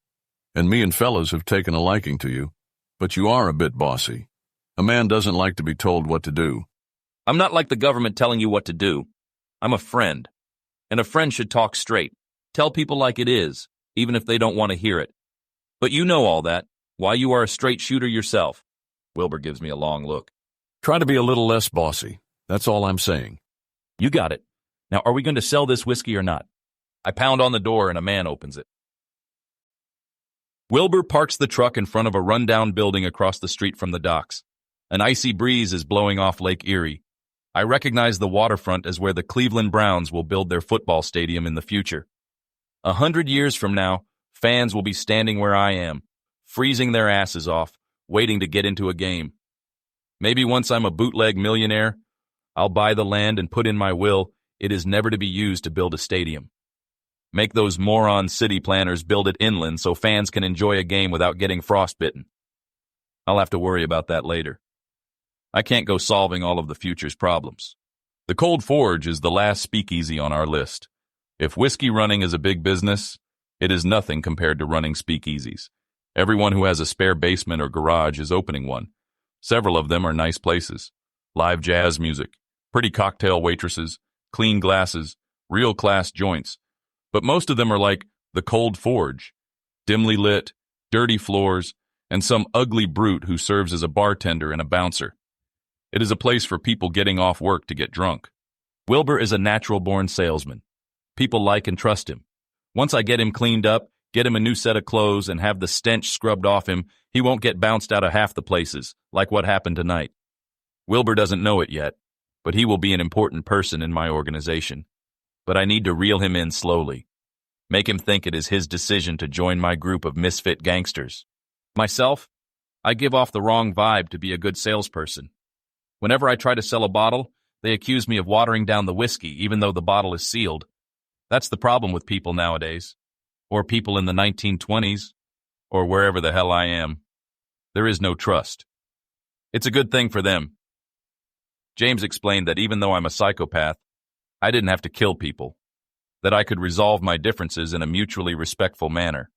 And me and fellows have taken a liking to you. But you are a bit bossy. A man doesn't like to be told what to do. I'm not like the government telling you what to do. I'm a friend. And a friend should talk straight. Tell people like it is, even if they don't want to hear it. But you know all that. Why, you are a straight shooter yourself. Wilbur gives me a long look. Try to be a little less bossy. That's all I'm saying. You got it. Now, are we going to sell this whiskey or not? I pound on the door and a man opens it. Wilbur parks the truck in front of a rundown building across the street from the docks. An icy breeze is blowing off Lake Erie. I recognize the waterfront as where the Cleveland Browns will build their football stadium in the future. 100 years from now, fans will be standing where I am, freezing their asses off, waiting to get into a game. Maybe once I'm a bootleg millionaire, I'll buy the land and put in my will it is never to be used to build a stadium. Make those moron city planners build it inland so fans can enjoy a game without getting frostbitten. I'll have to worry about that later. I can't go solving all of the future's problems. The Cold Forge is the last speakeasy on our list. If whiskey running is a big business, it is nothing compared to running speakeasies. Everyone who has a spare basement or garage is opening one. Several of them are nice places. Live jazz music, pretty cocktail waitresses, clean glasses, real class joints. But most of them are like the Cold Forge, dimly lit, dirty floors, and some ugly brute who serves as a bartender and a bouncer. It is a place for people getting off work to get drunk. Wilbur is a natural-born salesman. People like and trust him. Once I get him cleaned up, get him a new set of clothes, and have the stench scrubbed off him, he won't get bounced out of half the places, like what happened tonight. Wilbur doesn't know it yet, but he will be an important person in my organization. But I need to reel him in slowly. Make him think it is his decision to join my group of misfit gangsters. Myself, I give off the wrong vibe to be a good salesperson. Whenever I try to sell a bottle, they accuse me of watering down the whiskey, even though the bottle is sealed. That's the problem with people nowadays. Or people in the 1920s, or wherever the hell I am. There is no trust. It's a good thing for them. James explained that even though I'm a psychopath, I didn't have to kill people, that I could resolve my differences in a mutually respectful manner.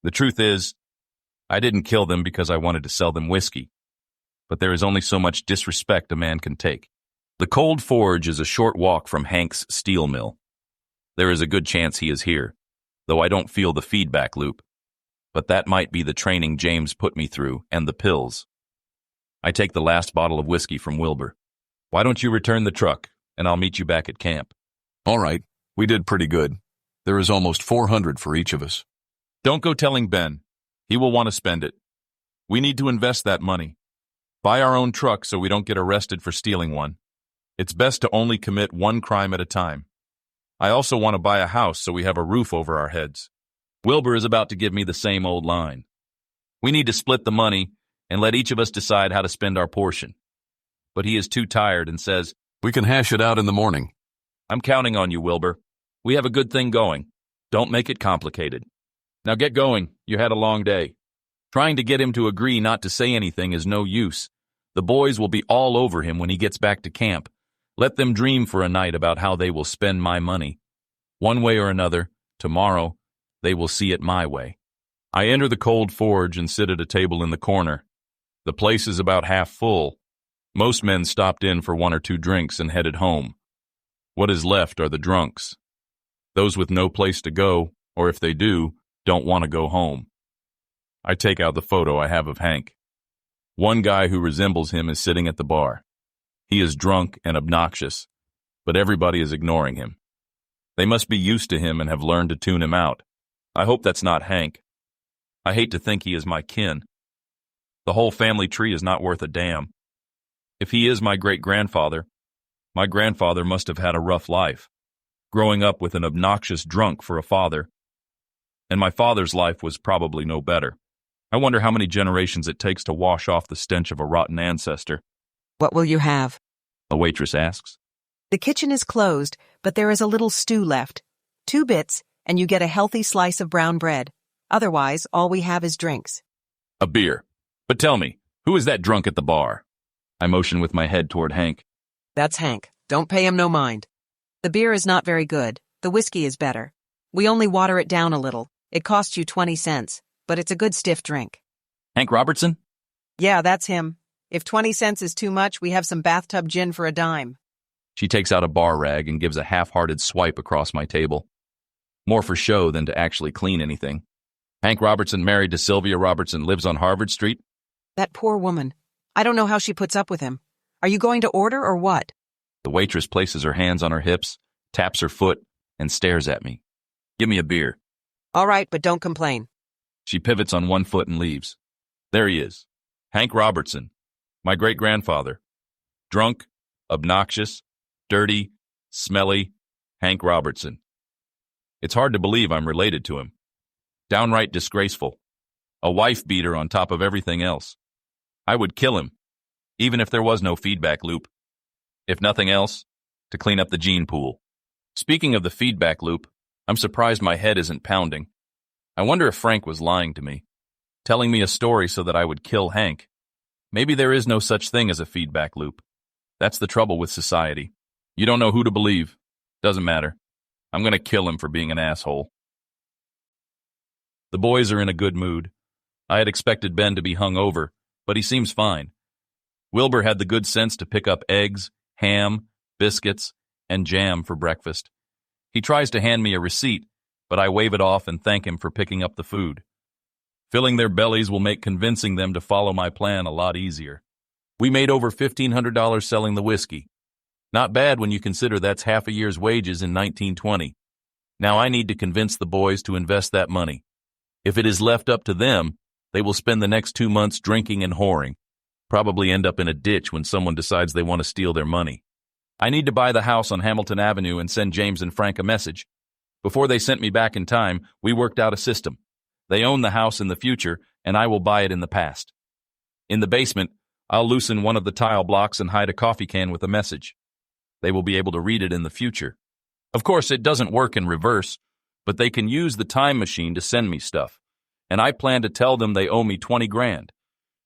The truth is, I didn't kill them because I wanted to sell them whiskey, but there is only so much disrespect a man can take. The Cold Forge is a short walk from Hank's steel mill. There is a good chance he is here, though I don't feel the feedback loop. But that might be the training James put me through and the pills. I take the last bottle of whiskey from Wilbur. Why don't you return the truck, and I'll meet you back at camp. All right, we did pretty good. There is almost 400 for each of us. Don't go telling Ben. He will want to spend it. We need to invest that money. Buy our own truck so we don't get arrested for stealing one. It's best to only commit one crime at a time. I also want to buy a house so we have a roof over our heads. Wilbur is about to give me the same old line. We need to split the money and let each of us decide how to spend our portion. But he is too tired and says, We can hash it out in the morning. I'm counting on you, Wilbur. We have a good thing going. Don't make it complicated. Now get going. You had a long day. Trying to get him to agree not to say anything is no use. The boys will be all over him when he gets back to camp. Let them dream for a night about how they will spend my money. One way or another, tomorrow, they will see it my way. I enter the Cold Forge and sit at a table in the corner. The place is about half full. Most men stopped in for one or two drinks and headed home. What is left are the drunks. Those with no place to go, or if they do, don't want to go home. I take out the photo I have of Hank. One guy who resembles him is sitting at the bar. He is drunk and obnoxious, but everybody is ignoring him. They must be used to him and have learned to tune him out. I hope that's not Hank. I hate to think he is my kin. The whole family tree is not worth a damn. If he is my great-grandfather, my grandfather must have had a rough life, growing up with an obnoxious drunk for a father. And my father's life was probably no better. I wonder how many generations it takes to wash off the stench of a rotten ancestor. What will you have? A waitress asks. The kitchen is closed, but there is a little stew left. 2 bits, and you get a healthy slice of brown bread. Otherwise, all we have is drinks. A beer. But tell me, who is that drunk at the bar? I motion with my head toward Hank. That's Hank. Don't pay him no mind. The beer is not very good. The whiskey is better. We only water it down a little. It costs you 20 cents, but it's a good stiff drink. Hank Robertson? Yeah, that's him. If 20 cents is too much, we have some bathtub gin for a dime. She takes out a bar rag and gives a half-hearted swipe across my table. More for show than to actually clean anything. Hank Robertson, married to Sylvia Robertson, lives on Harvard Street? That poor woman. I don't know how she puts up with him. Are you going to order or what? The waitress places her hands on her hips, taps her foot, and stares at me. Give me a beer. All right, but don't complain. She pivots on one foot and leaves. There he is. Hank Robertson, my great-grandfather. Drunk, obnoxious, dirty, smelly, Hank Robertson. It's hard to believe I'm related to him. Downright disgraceful. A wife-beater on top of everything else. I would kill him, even if there was no feedback loop. If nothing else, to clean up the gene pool. Speaking of the feedback loop, I'm surprised my head isn't pounding. I wonder if Frank was lying to me, telling me a story so that I would kill Hank. Maybe there is no such thing as a feedback loop. That's the trouble with society. You don't know who to believe. Doesn't matter. I'm going to kill him for being an asshole. The boys are in a good mood. I had expected Ben to be hung over, but he seems fine. Wilbur had the good sense to pick up eggs, ham, biscuits, and jam for breakfast. He tries to hand me a receipt, but I wave it off and thank him for picking up the food. Filling their bellies will make convincing them to follow my plan a lot easier. We made over $1,500 selling the whiskey. Not bad when you consider that's half a year's wages in 1920. Now I need to convince the boys to invest that money. If it is left up to them, they will spend the next 2 months drinking and whoring, probably end up in a ditch when someone decides they want to steal their money. I need to buy the house on Hamilton Avenue and send James and Frank a message. Before they sent me back in time, we worked out a system. They own the house in the future, and I will buy it in the past. In the basement, I'll loosen one of the tile blocks and hide a coffee can with a message. They will be able to read it in the future. Of course, it doesn't work in reverse, but they can use the time machine to send me stuff. And I plan to tell them they owe me 20 grand.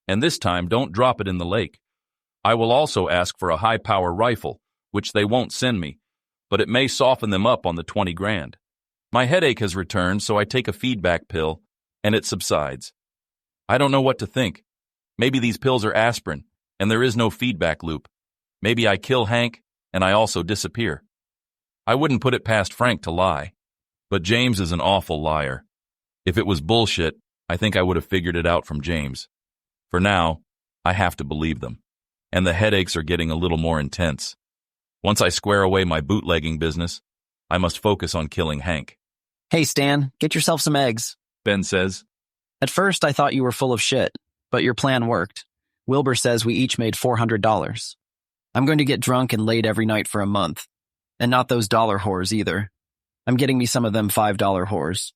And this time, don't drop it in the lake. I will also ask for a high-power rifle, which they won't send me, but it may soften them up on the 20 grand. My headache has returned, so I take a feedback pill, and it subsides. I don't know what to think. Maybe these pills are aspirin, and there is no feedback loop. Maybe I kill Hank, and I also disappear. I wouldn't put it past Frank to lie, but James is an awful liar. If it was bullshit, I think I would have figured it out from James. For now, I have to believe them, and the headaches are getting a little more intense. Once I square away my bootlegging business, I must focus on killing Hank. Hey, Stan, get yourself some eggs. Ben says. At first, I thought you were full of shit, but your plan worked. Wilbur says we each made $400. I'm going to get drunk and laid every night for a month. And not those dollar whores either. I'm getting me some of them $5 whores.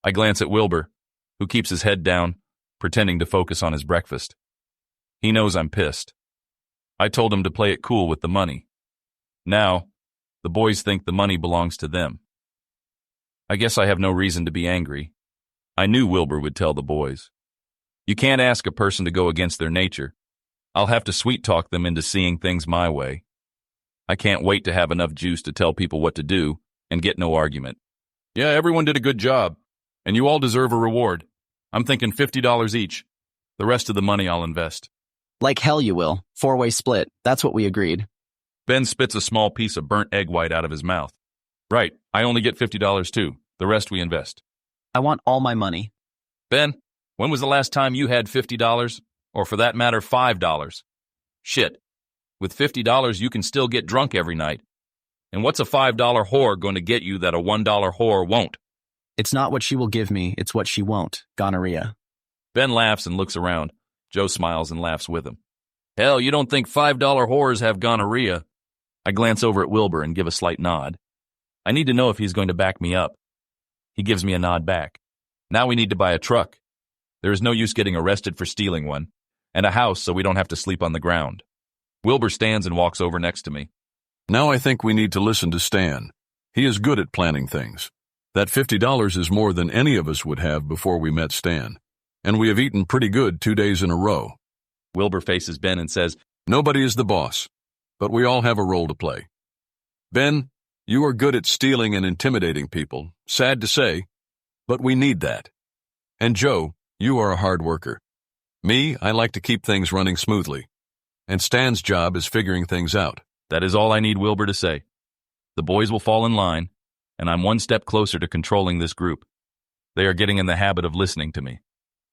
I glance at Wilbur, who keeps his head down, pretending to focus on his breakfast. He knows I'm pissed. I told him to play it cool with the money. Now, the boys think the money belongs to them. I guess I have no reason to be angry. I knew Wilbur would tell the boys. You can't ask a person to go against their nature. I'll have to sweet-talk them into seeing things my way. I can't wait to have enough juice to tell people what to do and get no argument. Yeah, everyone did a good job, and you all deserve a reward. I'm thinking $50 each. The rest of the money I'll invest. Like hell you will. 4-way split. That's what we agreed. Ben spits a small piece of burnt egg white out of his mouth. Right, I only get $50 too. The rest we invest. I want all my money. Ben, when was the last time you had $50? Or for that matter, $5? Shit. With $50, you can still get drunk every night. And what's a $5 whore going to get you that a $1 whore won't? It's not what she will give me, it's what she won't. Gonorrhea. Ben laughs and looks around. Joe smiles and laughs with him. Hell, you don't think $5 whores have gonorrhea? I glance over at Wilbur and give a slight nod. I need to know if he's going to back me up. He gives me a nod back. Now we need to buy a truck. There is no use getting arrested for stealing one, and a house so we don't have to sleep on the ground. Wilbur stands and walks over next to me. Now I think we need to listen to Stan. He is good at planning things. That $50 is more than any of us would have before we met Stan. And we have eaten pretty good 2 days in a row. Wilbur faces Ben and says, Nobody is the boss, but we all have a role to play. Ben, you are good at stealing and intimidating people, sad to say, but we need that. And Joe, you are a hard worker. Me, I like to keep things running smoothly. And Stan's job is figuring things out. That is all I need Wilbur to say. The boys will fall in line, and I'm one step closer to controlling this group. They are getting in the habit of listening to me.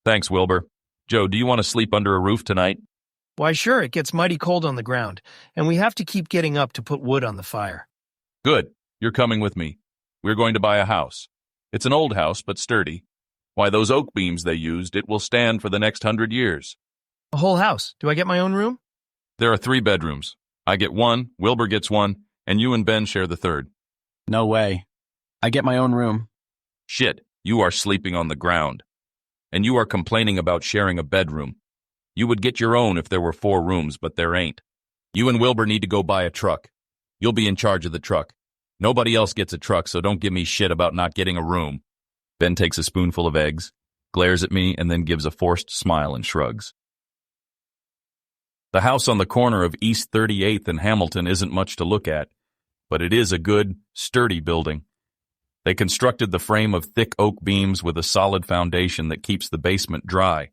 Thanks, Wilbur. Joe, do you want to sleep under a roof tonight? Why, sure, it gets mighty cold on the ground, and we have to keep getting up to put wood on the fire. Good. You're coming with me. We're going to buy a house. It's an old house, but sturdy. Why, those oak beams they used, it will stand for the next 100 years. A whole house. Do I get my own room? There are 3 bedrooms. I get 1, Wilbur gets 1, and you and Ben share the 3rd. No way. I get my own room. Shit, you are sleeping on the ground. And you are complaining about sharing a bedroom. You would get your own if there were 4 rooms, but there ain't. You and Wilbur need to go buy a truck. You'll be in charge of the truck. Nobody else gets a truck, so don't give me shit about not getting a room. Ben takes a spoonful of eggs, glares at me, and then gives a forced smile and shrugs. The house on the corner of East 38th and Hamilton isn't much to look at, but it is a good, sturdy building. They constructed the frame of thick oak beams with a solid foundation that keeps the basement dry.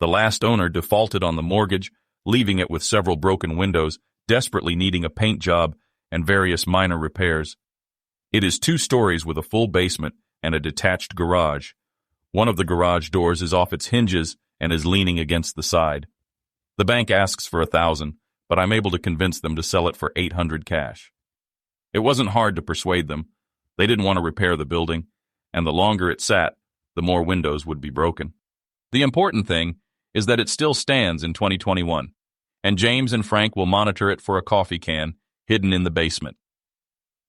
The last owner defaulted on the mortgage, leaving it with several broken windows, desperately needing a paint job and various minor repairs. It is 2 stories with a full basement and a detached garage. One of the garage doors is off its hinges and is leaning against the side. The bank asks for $1,000, but I'm able to convince them to sell it for $800 cash. It wasn't hard to persuade them. They didn't want to repair the building, and the longer it sat, the more windows would be broken. The important thing is that it still stands in 2021, and James and Frank will monitor it for a coffee can hidden in the basement.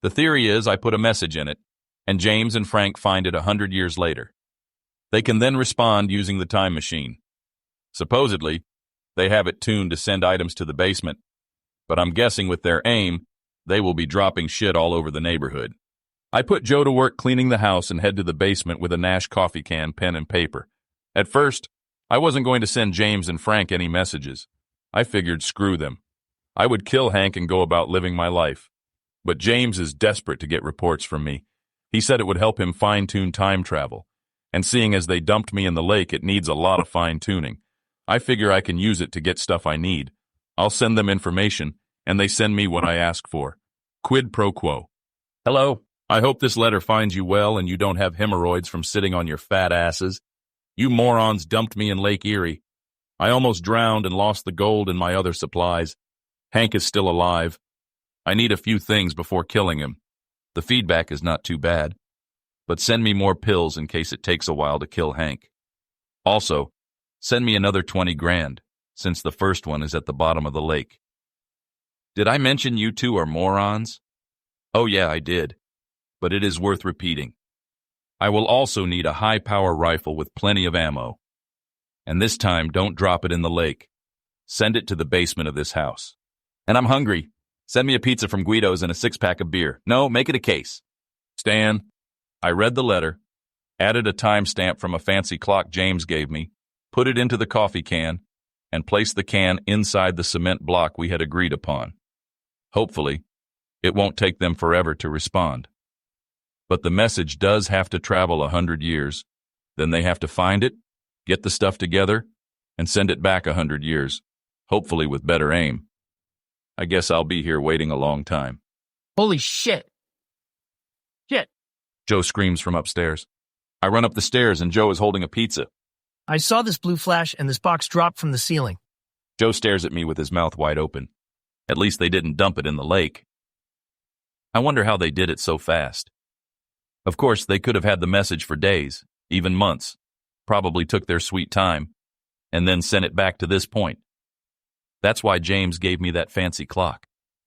The theory is I put a message in it, and James and Frank find it 100 years later. They can then respond using the time machine. Supposedly, they have it tuned to send items to the basement, but I'm guessing with their aim, they will be dropping shit all over the neighborhood. I put Joe to work cleaning the house and head to the basement with a Nash coffee can, pen, and paper. At first, I wasn't going to send James and Frank any messages. I figured screw them. I would kill Hank and go about living my life. But James is desperate to get reports from me. He said it would help him fine-tune time travel. And seeing as they dumped me in the lake, it needs a lot of fine-tuning. I figure I can use it to get stuff I need. I'll send them information, and they send me what I ask for. Quid pro quo. Hello. I hope this letter finds you well and you don't have hemorrhoids from sitting on your fat asses. You morons dumped me in Lake Erie. I almost drowned and lost the gold and my other supplies. Hank is still alive. I need a few things before killing him. The feedback is not too bad. But send me more pills in case it takes a while to kill Hank. Also, send me another 20 grand, since the first one is at the bottom of the lake. Did I mention you two are morons? Oh yeah, I did. But it is worth repeating. I will also need a high-power rifle with plenty of ammo. And this time, don't drop it in the lake. Send it to the basement of this house. And I'm hungry. Send me a pizza from Guido's and a 6-pack of beer. No, make it a case. Stan, I read the letter, added a timestamp from a fancy clock James gave me, put it into the coffee can, and placed the can inside the cement block we had agreed upon. Hopefully, it won't take them forever to respond. But the message does have to travel 100 years. Then they have to find it, get the stuff together, and send it back 100 years, hopefully with better aim. I guess I'll be here waiting a long time. Holy shit. Shit. Joe screams from upstairs. I run up the stairs and Joe is holding a pizza. I saw this blue flash and this box dropped from the ceiling. Joe stares at me with his mouth wide open. At least they didn't dump it in the lake. I wonder how they did it so fast. Of course, they could have had the message for days, even months, probably took their sweet time, and then sent it back to this point. That's why James gave me that fancy clock.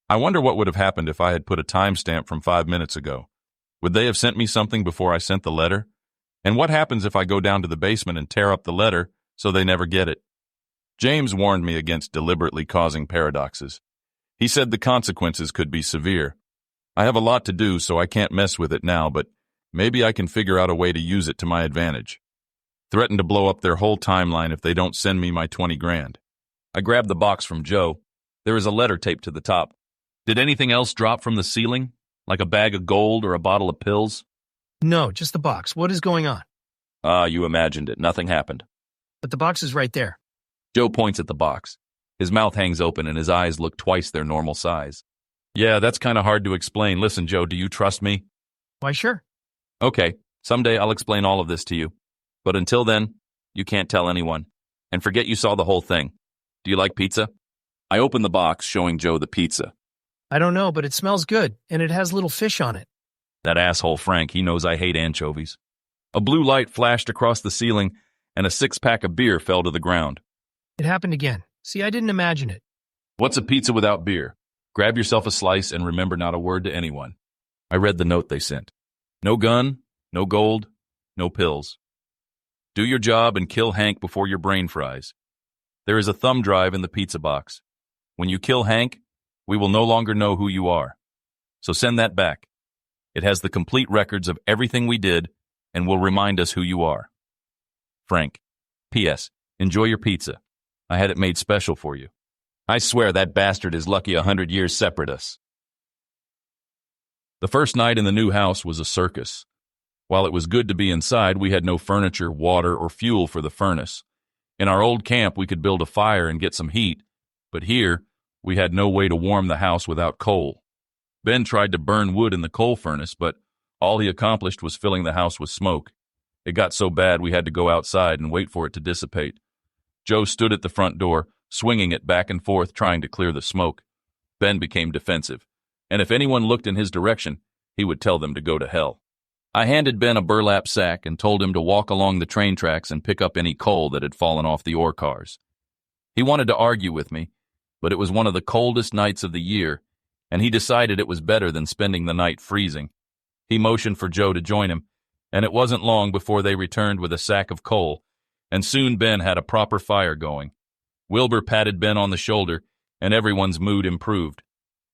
I wonder what would have happened if I had put a timestamp from 5 minutes ago. Would they have sent me something before I sent the letter? And what happens if I go down to the basement and tear up the letter so they never get it? James warned me against deliberately causing paradoxes. He said the consequences could be severe. I have a lot to do, so I can't mess with it now, but maybe I can figure out a way to use it to my advantage. Threaten to blow up their whole timeline if they don't send me my 20 grand. I grabbed the box from Joe. There is a letter taped to the top. Did anything else drop from the ceiling? Like a bag of gold or a bottle of pills? No, just the box. What is going on? You imagined it. Nothing happened. But the box is right there. Joe points at the box. His mouth hangs open and his eyes look twice their normal size. Yeah, that's kind of hard to explain. Listen, Joe, do you trust me? Why, sure. Okay, someday I'll explain all of this to you. But until then, you can't tell anyone. And forget you saw the whole thing. Do you like pizza? I open the box, showing Joe the pizza. I don't know, but it smells good, and it has little fish on it. That asshole Frank, he knows I hate anchovies. A blue light flashed across the ceiling, and a 6-pack of beer fell to the ground. It happened again. See, I didn't imagine it. What's a pizza without beer? Grab yourself a slice and remember not a word to anyone. I read the note they sent. No gun, no gold, no pills. Do your job and kill Hank before your brain fries. There is a thumb drive in the pizza box. When you kill Hank, we will no longer know who you are. So send that back. It has the complete records of everything we did and will remind us who you are. Frank. P.S. Enjoy your pizza. I had it made special for you. I swear that bastard is lucky 100 years separate us. The first night in the new house was a circus. While it was good to be inside, we had no furniture, water, or fuel for the furnace. In our old camp, we could build a fire and get some heat, but here, we had no way to warm the house without coal. Ben tried to burn wood in the coal furnace, but all he accomplished was filling the house with smoke. It got so bad we had to go outside and wait for it to dissipate. Joe stood at the front door, swinging it back and forth, trying to clear the smoke. Ben became defensive, and if anyone looked in his direction, he would tell them to go to hell. I handed Ben a burlap sack and told him to walk along the train tracks and pick up any coal that had fallen off the ore cars. He wanted to argue with me, but it was one of the coldest nights of the year, and he decided it was better than spending the night freezing. He motioned for Joe to join him, and it wasn't long before they returned with a sack of coal, and soon Ben had a proper fire going. Wilbur patted Ben on the shoulder, and everyone's mood improved.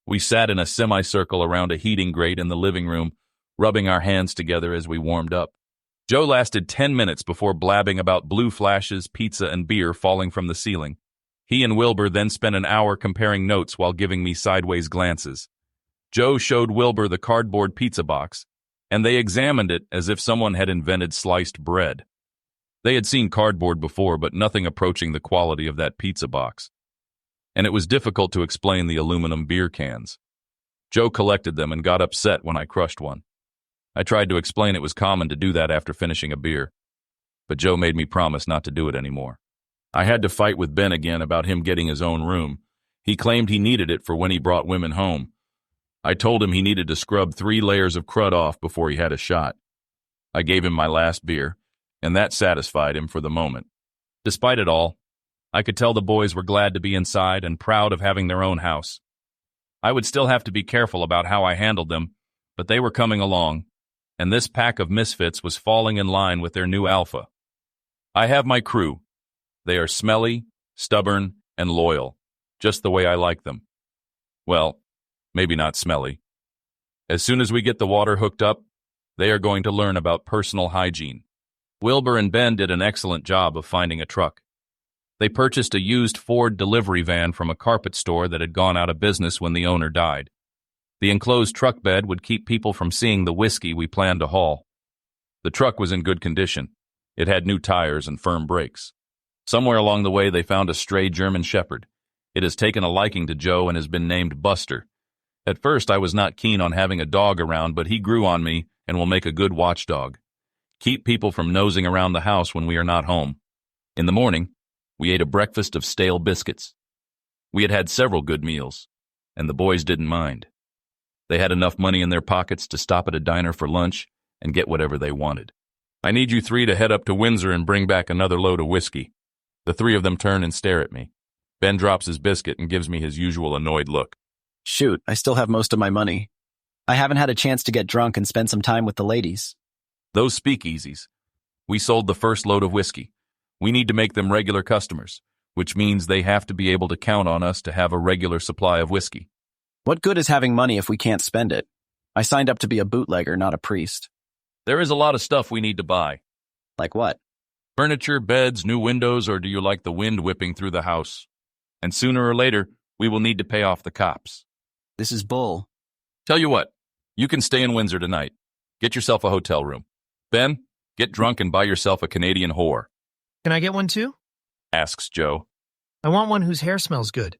We sat in a semicircle around a heating grate in the living room, rubbing our hands together as we warmed up. Joe lasted 10 minutes before blabbing about blue flashes, pizza, and beer falling from the ceiling. He and Wilbur then spent an hour comparing notes while giving me sideways glances. Joe showed Wilbur the cardboard pizza box, and they examined it as if someone had invented sliced bread. They had seen cardboard before, but nothing approaching the quality of that pizza box. And it was difficult to explain the aluminum beer cans. Joe collected them and got upset when I crushed one. I tried to explain it was common to do that after finishing a beer, but Joe made me promise not to do it anymore. I had to fight with Ben again about him getting his own room. He claimed he needed it for when he brought women home. I told him he needed to scrub 3 layers of crud off before he had a shot. I gave him my last beer, and that satisfied him for the moment. Despite it all, I could tell the boys were glad to be inside and proud of having their own house. I would still have to be careful about how I handled them, but they were coming along, and this pack of misfits was falling in line with their new alpha. I have my crew. They are smelly, stubborn, and loyal, just the way I like them. Well, maybe not smelly. As soon as we get the water hooked up, they are going to learn about personal hygiene. Wilbur and Ben did an excellent job of finding a truck. They purchased a used Ford delivery van from a carpet store that had gone out of business when the owner died. The enclosed truck bed would keep people from seeing the whiskey we planned to haul. The truck was in good condition. It had new tires and firm brakes. Somewhere along the way, they found a stray German shepherd. It has taken a liking to Joe and has been named Buster. At first, I was not keen on having a dog around, but he grew on me and will make a good watchdog. Keep people from nosing around the house when we are not home. In the morning, we ate a breakfast of stale biscuits. We had had several good meals, and the boys didn't mind. They had enough money in their pockets to stop at a diner for lunch and get whatever they wanted. I need you 3 to head up to Windsor and bring back another load of whiskey. The 3 of them turn and stare at me. Ben drops his biscuit and gives me his usual annoyed look. Shoot, I still have most of my money. I haven't had a chance to get drunk and spend some time with the ladies. Those speakeasies. We sold the first load of whiskey. We need to make them regular customers, which means they have to be able to count on us to have a regular supply of whiskey. What good is having money if we can't spend it? I signed up to be a bootlegger, not a priest. There is a lot of stuff we need to buy. Like what? Furniture, beds, new windows, or do you like the wind whipping through the house? And sooner or later, we will need to pay off the cops. This is bull. Tell you what, you can stay in Windsor tonight. Get yourself a hotel room. Ben, get drunk and buy yourself a Canadian whore. Can I get one too? Asks Joe. I want one whose hair smells good.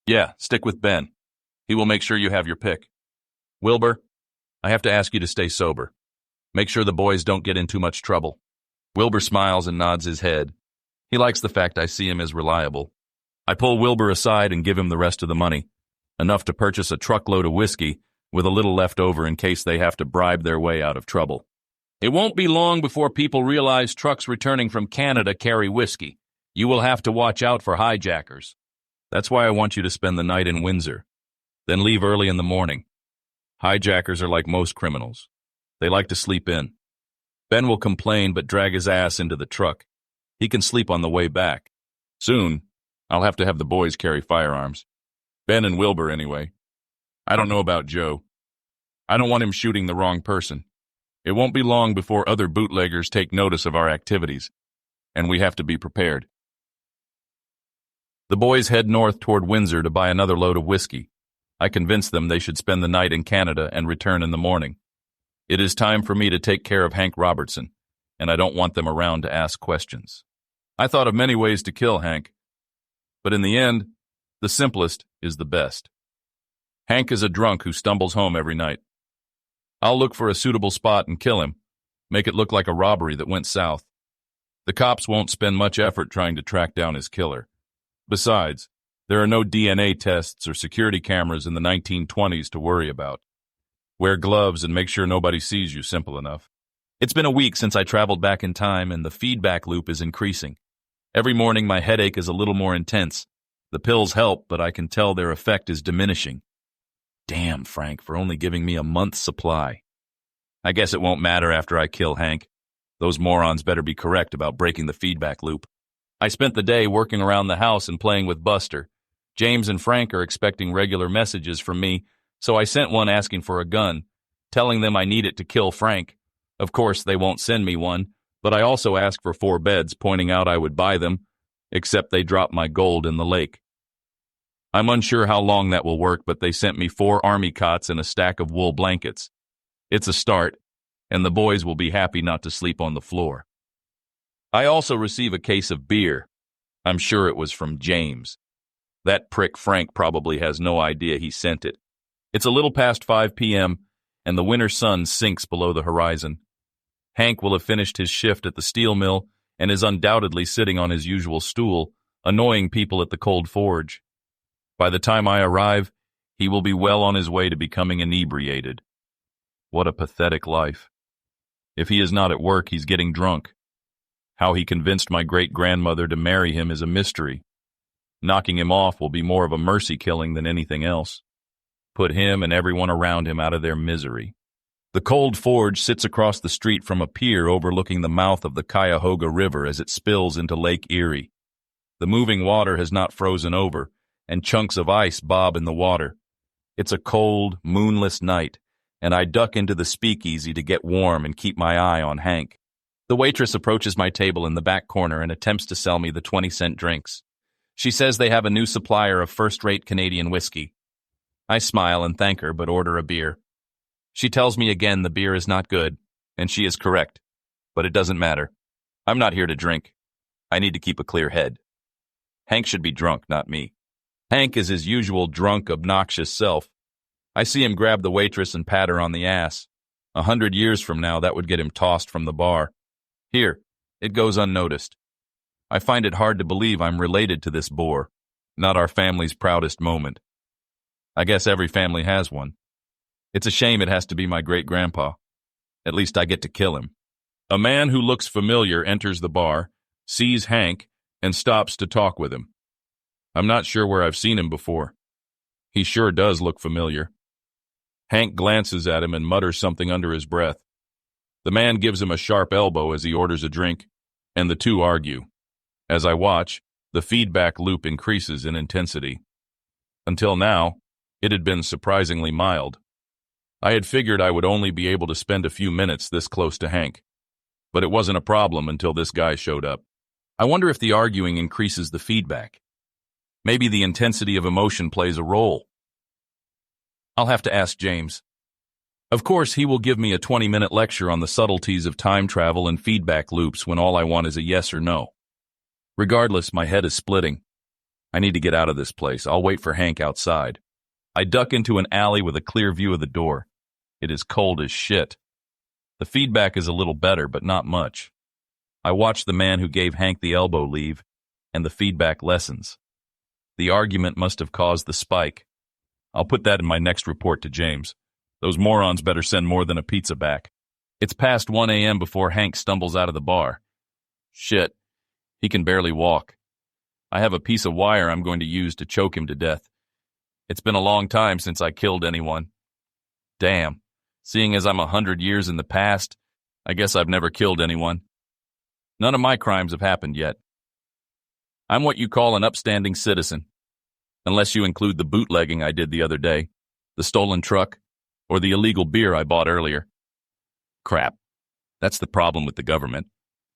Yeah, stick with Ben. He will make sure you have your pick. Wilbur, I have to ask you to stay sober. Make sure the boys don't get in too much trouble. Wilbur smiles and nods his head. He likes the fact I see him as reliable. I pull Wilbur aside and give him the rest of the money, enough to purchase a truckload of whiskey, with a little left over in case they have to bribe their way out of trouble. It won't be long before people realize trucks returning from Canada carry whiskey. You will have to watch out for hijackers. That's why I want you to spend the night in Windsor, then leave early in the morning. Hijackers are like most criminals. They like to sleep in. Ben will complain but drag his ass into the truck. He can sleep on the way back. Soon, I'll have to have the boys carry firearms. Ben and Wilbur, anyway. I don't know about Joe. I don't want him shooting the wrong person. It won't be long before other bootleggers take notice of our activities, and we have to be prepared. The boys head north toward Windsor to buy another load of whiskey. I convince them they should spend the night in Canada and return in the morning. It is time for me to take care of Hank Robertson, and I don't want them around to ask questions. I thought of many ways to kill Hank, but in the end, the simplest is the best. Hank is a drunk who stumbles home every night. I'll look for a suitable spot and kill him, make it look like a robbery that went south. The cops won't spend much effort trying to track down his killer. Besides, there are no DNA tests or security cameras in the 1920s to worry about. Wear gloves and make sure nobody sees you, simple enough. It's been a week since I traveled back in time, and the feedback loop is increasing. Every morning my headache is a little more intense. The pills help, but I can tell their effect is diminishing. Damn, Frank, for only giving me a month's supply. I guess it won't matter after I kill Hank. Those morons better be correct about breaking the feedback loop. I spent the day working around the house and playing with Buster. James and Frank are expecting regular messages from me, so I sent one asking for a gun, telling them I need it to kill Frank. Of course, they won't send me one, but I also asked for 4 beds, pointing out I would buy them, except they dropped my gold in the lake. I'm unsure how long that will work, but they sent me 4 army cots and a stack of wool blankets. It's a start, and the boys will be happy not to sleep on the floor. I also receive a case of beer. I'm sure it was from James. That prick Frank probably has no idea he sent it. It's a little past 5 p.m., and the winter sun sinks below the horizon. Hank will have finished his shift at the steel mill and is undoubtedly sitting on his usual stool, annoying people at the cold forge. By the time I arrive, he will be well on his way to becoming inebriated. What a pathetic life. If he is not at work, he's getting drunk. How he convinced my great-grandmother to marry him is a mystery. Knocking him off will be more of a mercy killing than anything else. Put him and everyone around him out of their misery. The cold forge sits across the street from a pier overlooking the mouth of the Cuyahoga River as it spills into Lake Erie. The moving water has not frozen over, and chunks of ice bob in the water. It's a cold, moonless night, and I duck into the speakeasy to get warm and keep my eye on Hank. The waitress approaches my table in the back corner and attempts to sell me the 20-cent drinks. She says they have a new supplier of first-rate Canadian whiskey. I smile and thank her, but order a beer. She tells me again the beer is not good, and she is correct. But it doesn't matter. I'm not here to drink. I need to keep a clear head. Hank should be drunk, not me. Hank is his usual drunk, obnoxious self. I see him grab the waitress and pat her on the ass. 100 years from now, that would get him tossed from the bar. Here, it goes unnoticed. I find it hard to believe I'm related to this boor, not our family's proudest moment. I guess every family has one. It's a shame it has to be my great-grandpa. At least I get to kill him. A man who looks familiar enters the bar, sees Hank, and stops to talk with him. I'm not sure where I've seen him before. He sure does look familiar. Hank glances at him and mutters something under his breath. The man gives him a sharp elbow as he orders a drink, and the two argue. As I watch, the feedback loop increases in intensity. Until now, it had been surprisingly mild. I had figured I would only be able to spend a few minutes this close to Hank. But it wasn't a problem until this guy showed up. I wonder if the arguing increases the feedback. Maybe the intensity of emotion plays a role. I'll have to ask James. Of course, he will give me a 20-minute lecture on the subtleties of time travel and feedback loops when all I want is a yes or no. Regardless, my head is splitting. I need to get out of this place. I'll wait for Hank outside. I duck into an alley with a clear view of the door. It is cold as shit. The feedback is a little better, but not much. I watch the man who gave Hank the elbow leave, and the feedback lessens. The argument must have caused the spike. I'll put that in my next report to James. Those morons better send more than a pizza back. It's past 1 a.m. before Hank stumbles out of the bar. Shit, he can barely walk. I have a piece of wire I'm going to use to choke him to death. It's been a long time since I killed anyone. Damn, seeing as I'm 100 years in the past, I guess I've never killed anyone. None of my crimes have happened yet. I'm what you call an upstanding citizen, unless you include the bootlegging I did the other day. The stolen truck? Or the illegal beer I bought earlier? Crap. That's the problem with the government.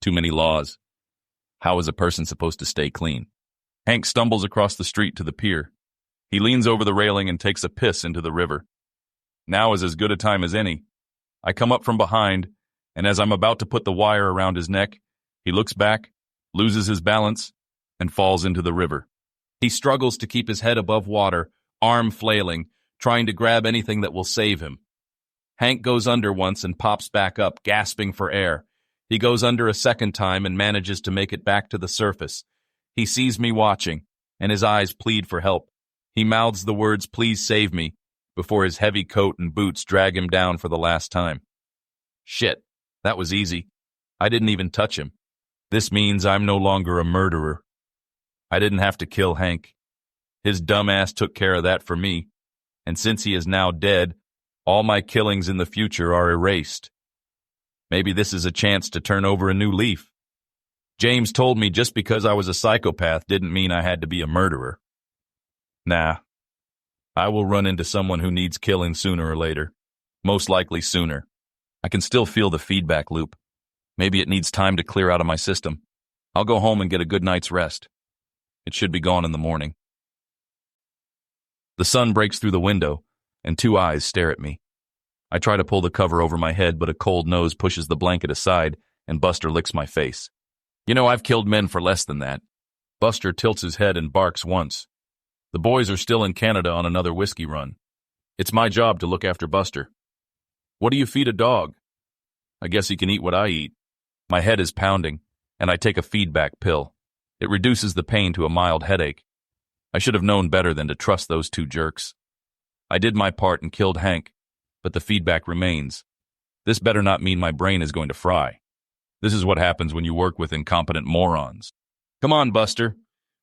Too many laws. How is a person supposed to stay clean? Hank stumbles across the street to the pier. He leans over the railing and takes a piss into the river. Now is as good a time as any. I come up from behind, and as I'm about to put the wire around his neck, he looks back, loses his balance, and falls into the river. He struggles to keep his head above water, arm flailing, trying to grab anything that will save him. Hank goes under once and pops back up, gasping for air. He goes under a second time and manages to make it back to the surface. He sees me watching, and his eyes plead for help. He mouths the words, "Please save me," before his heavy coat and boots drag him down for the last time. Shit, that was easy. I didn't even touch him. This means I'm no longer a murderer. I didn't have to kill Hank. His dumb ass took care of that for me, and since he is now dead, all my killings in the future are erased. Maybe this is a chance to turn over a new leaf. James told me just because I was a psychopath didn't mean I had to be a murderer. Nah. I will run into someone who needs killing sooner or later. Most likely sooner. I can still feel the feedback loop. Maybe it needs time to clear out of my system. I'll go home and get a good night's rest. It should be gone in the morning. The sun breaks through the window, and two eyes stare at me. I try to pull the cover over my head, but a cold nose pushes the blanket aside, and Buster licks my face. You know, I've killed men for less than that. Buster tilts his head and barks once. The boys are still in Canada on another whiskey run. It's my job to look after Buster. What do you feed a dog? I guess he can eat what I eat. My head is pounding, and I take a feedback pill. It reduces the pain to a mild headache. I should have known better than to trust those two jerks. I did my part and killed Hank, but the feedback remains. This better not mean my brain is going to fry. This is what happens when you work with incompetent morons. Come on, Buster.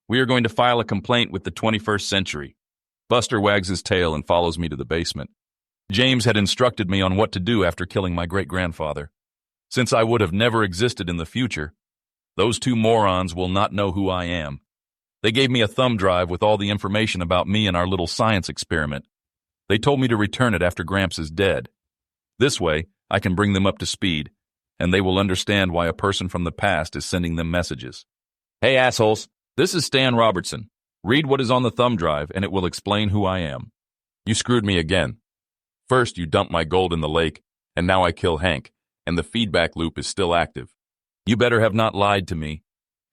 We are going to file a complaint with the 21st century. Buster wags his tail and follows me to the basement. James had instructed me on what to do after killing my great-grandfather. Since I would have never existed in the future, those two morons will not know who I am. They gave me a thumb drive with all the information about me and our little science experiment. They told me to return it after Gramps is dead. This way, I can bring them up to speed, and they will understand why a person from the past is sending them messages. Hey, assholes, this is Stan Robertson. Read what is on the thumb drive, and it will explain who I am. You screwed me again. First, you dumped my gold in the lake, and now I kill Hank, and the feedback loop is still active. You better have not lied to me.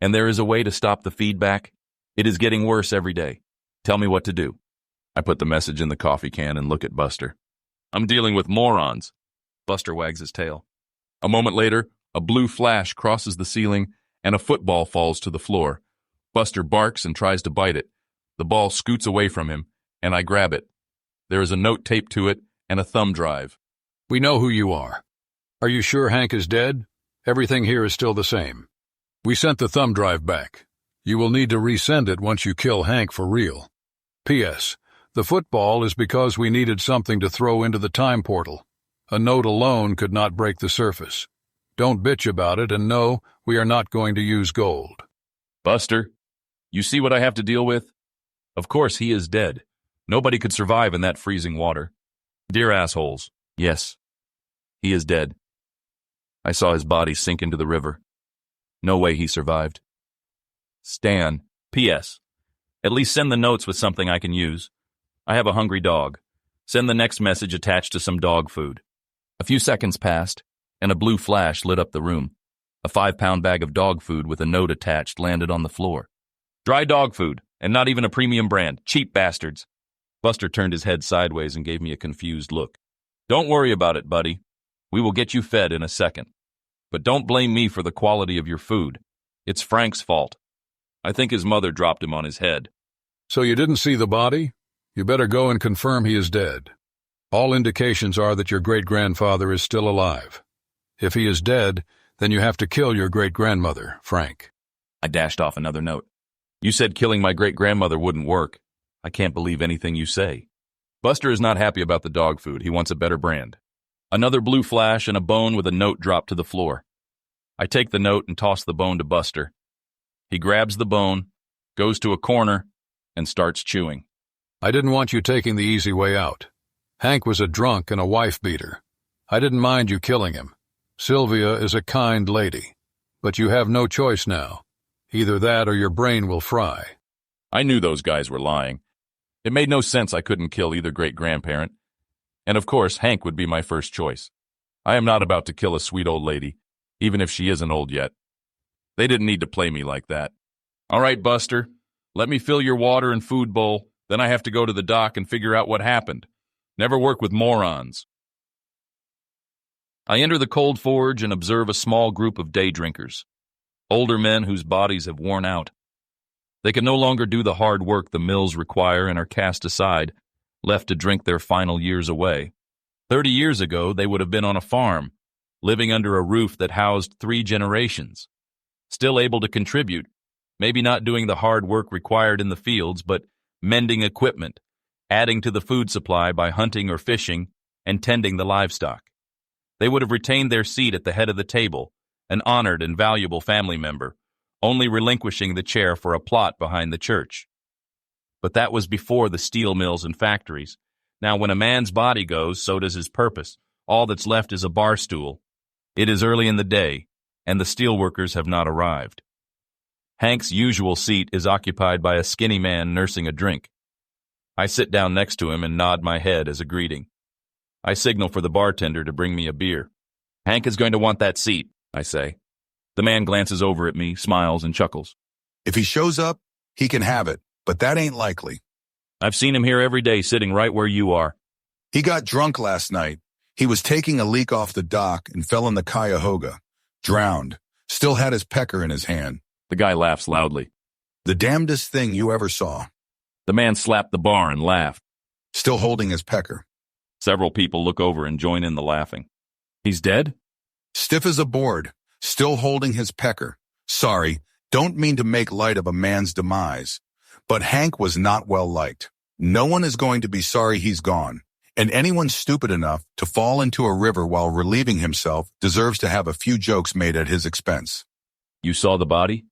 And there is a way to stop the feedback. It is getting worse every day. Tell me what to do. I put the message in the coffee can and look at Buster. I'm dealing with morons. Buster wags his tail. A moment later, a blue flash crosses the ceiling, and a football falls to the floor. Buster barks and tries to bite it. The ball scoots away from him, and I grab it. There is a note taped to it and a thumb drive. We know who you are. Are you sure Hank is dead? Everything here is still the same. We sent the thumb drive back. You will need to resend it once you kill Hank for real. P.S. The football is because we needed something to throw into the time portal. A note alone could not break the surface. Don't bitch about it, and no, we are not going to use gold. Buster, you see what I have to deal with? Of course he is dead. Nobody could survive in that freezing water. Dear assholes, yes, he is dead. I saw his body sink into the river. No way he survived. Stan, P.S. At least send the notes with something I can use. I have a hungry dog. Send the next message attached to some dog food. A few seconds passed, and a blue flash lit up the room. A 5-pound bag of dog food with a note attached landed on the floor. Dry dog food, and not even a premium brand. Cheap bastards. Buster turned his head sideways and gave me a confused look. Don't worry about it, buddy. We will get you fed in a second. But don't blame me for the quality of your food. It's Frank's fault. I think his mother dropped him on his head. So you didn't see the body? You better go and confirm he is dead. All indications are that your great-grandfather is still alive. If he is dead, then you have to kill your great-grandmother, Frank. I dashed off another note. You said killing my great-grandmother wouldn't work. I can't believe anything you say. Buster is not happy about the dog food. He wants a better brand. Another blue flash and a bone with a note dropped to the floor. I take the note and toss the bone to Buster. He grabs the bone, goes to a corner, and starts chewing. I didn't want you taking the easy way out. Hank was a drunk and a wife-beater. I didn't mind you killing him. Sylvia is a kind lady. But you have no choice now. Either that or your brain will fry. I knew those guys were lying. It made no sense I couldn't kill either great-grandparent. And of course, Hank would be my first choice. I am not about to kill a sweet old lady, even if she isn't old yet. They didn't need to play me like that. All right, Buster, let me fill your water and food bowl, then I have to go to the dock and figure out what happened. Never work with morons. I enter the cold forge and observe a small group of day drinkers, older men whose bodies have worn out. They can no longer do the hard work the mills require and are cast aside, left to drink their final years away. 30 years ago, they would have been on a farm, living under a roof that housed 3 generations, still able to contribute, maybe not doing the hard work required in the fields, but mending equipment, adding to the food supply by hunting or fishing, and tending the livestock. They would have retained their seat at the head of the table, an honored and valuable family member, only relinquishing the chair for a plot behind the church. But that was before the steel mills and factories. Now, when a man's body goes, so does his purpose. All that's left is a bar stool. It is early in the day, and the steelworkers have not arrived. Hank's usual seat is occupied by a skinny man nursing a drink. I sit down next to him and nod my head as a greeting. I signal for the bartender to bring me a beer. Hank is going to want that seat, I say. The man glances over at me, smiles, and chuckles. If he shows up, he can have it, but that ain't likely. I've seen him here every day sitting right where you are. He got drunk last night. He was taking a leak off the dock and fell in the Cuyahoga. Drowned. Still had his pecker in his hand. The guy laughs loudly. The damnedest thing you ever saw. The man slapped the bar and laughed. Still holding his pecker. Several people look over and join in the laughing. He's dead? Stiff as a board. Still holding his pecker. Sorry, don't mean to make light of a man's demise. But Hank was not well liked. No one is going to be sorry he's gone. And anyone stupid enough to fall into a river while relieving himself deserves to have a few jokes made at his expense. You saw the body?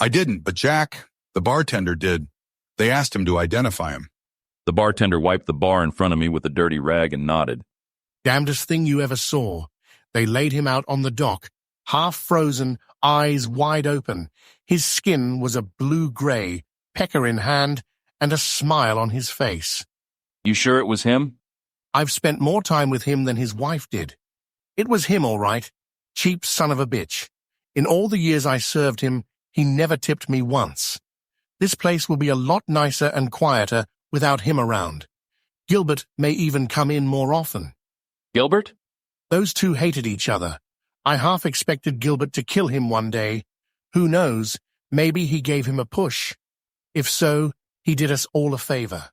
I didn't, but Jack, the bartender, did. They asked him to identify him. The bartender wiped the bar in front of me with a dirty rag and nodded. Damnedest thing you ever saw. They laid him out on the dock, half frozen, eyes wide open. His skin was a blue-gray, pecker in hand, and a smile on his face. You sure it was him? I've spent more time with him than his wife did. It was him, all right. Cheap son of a bitch. In all the years I served him, he never tipped me once. This place will be a lot nicer and quieter without him around. Gilbert may even come in more often. Gilbert? Those two hated each other. I half expected Gilbert to kill him one day. Who knows, maybe he gave him a push. If so, he did us all a favor.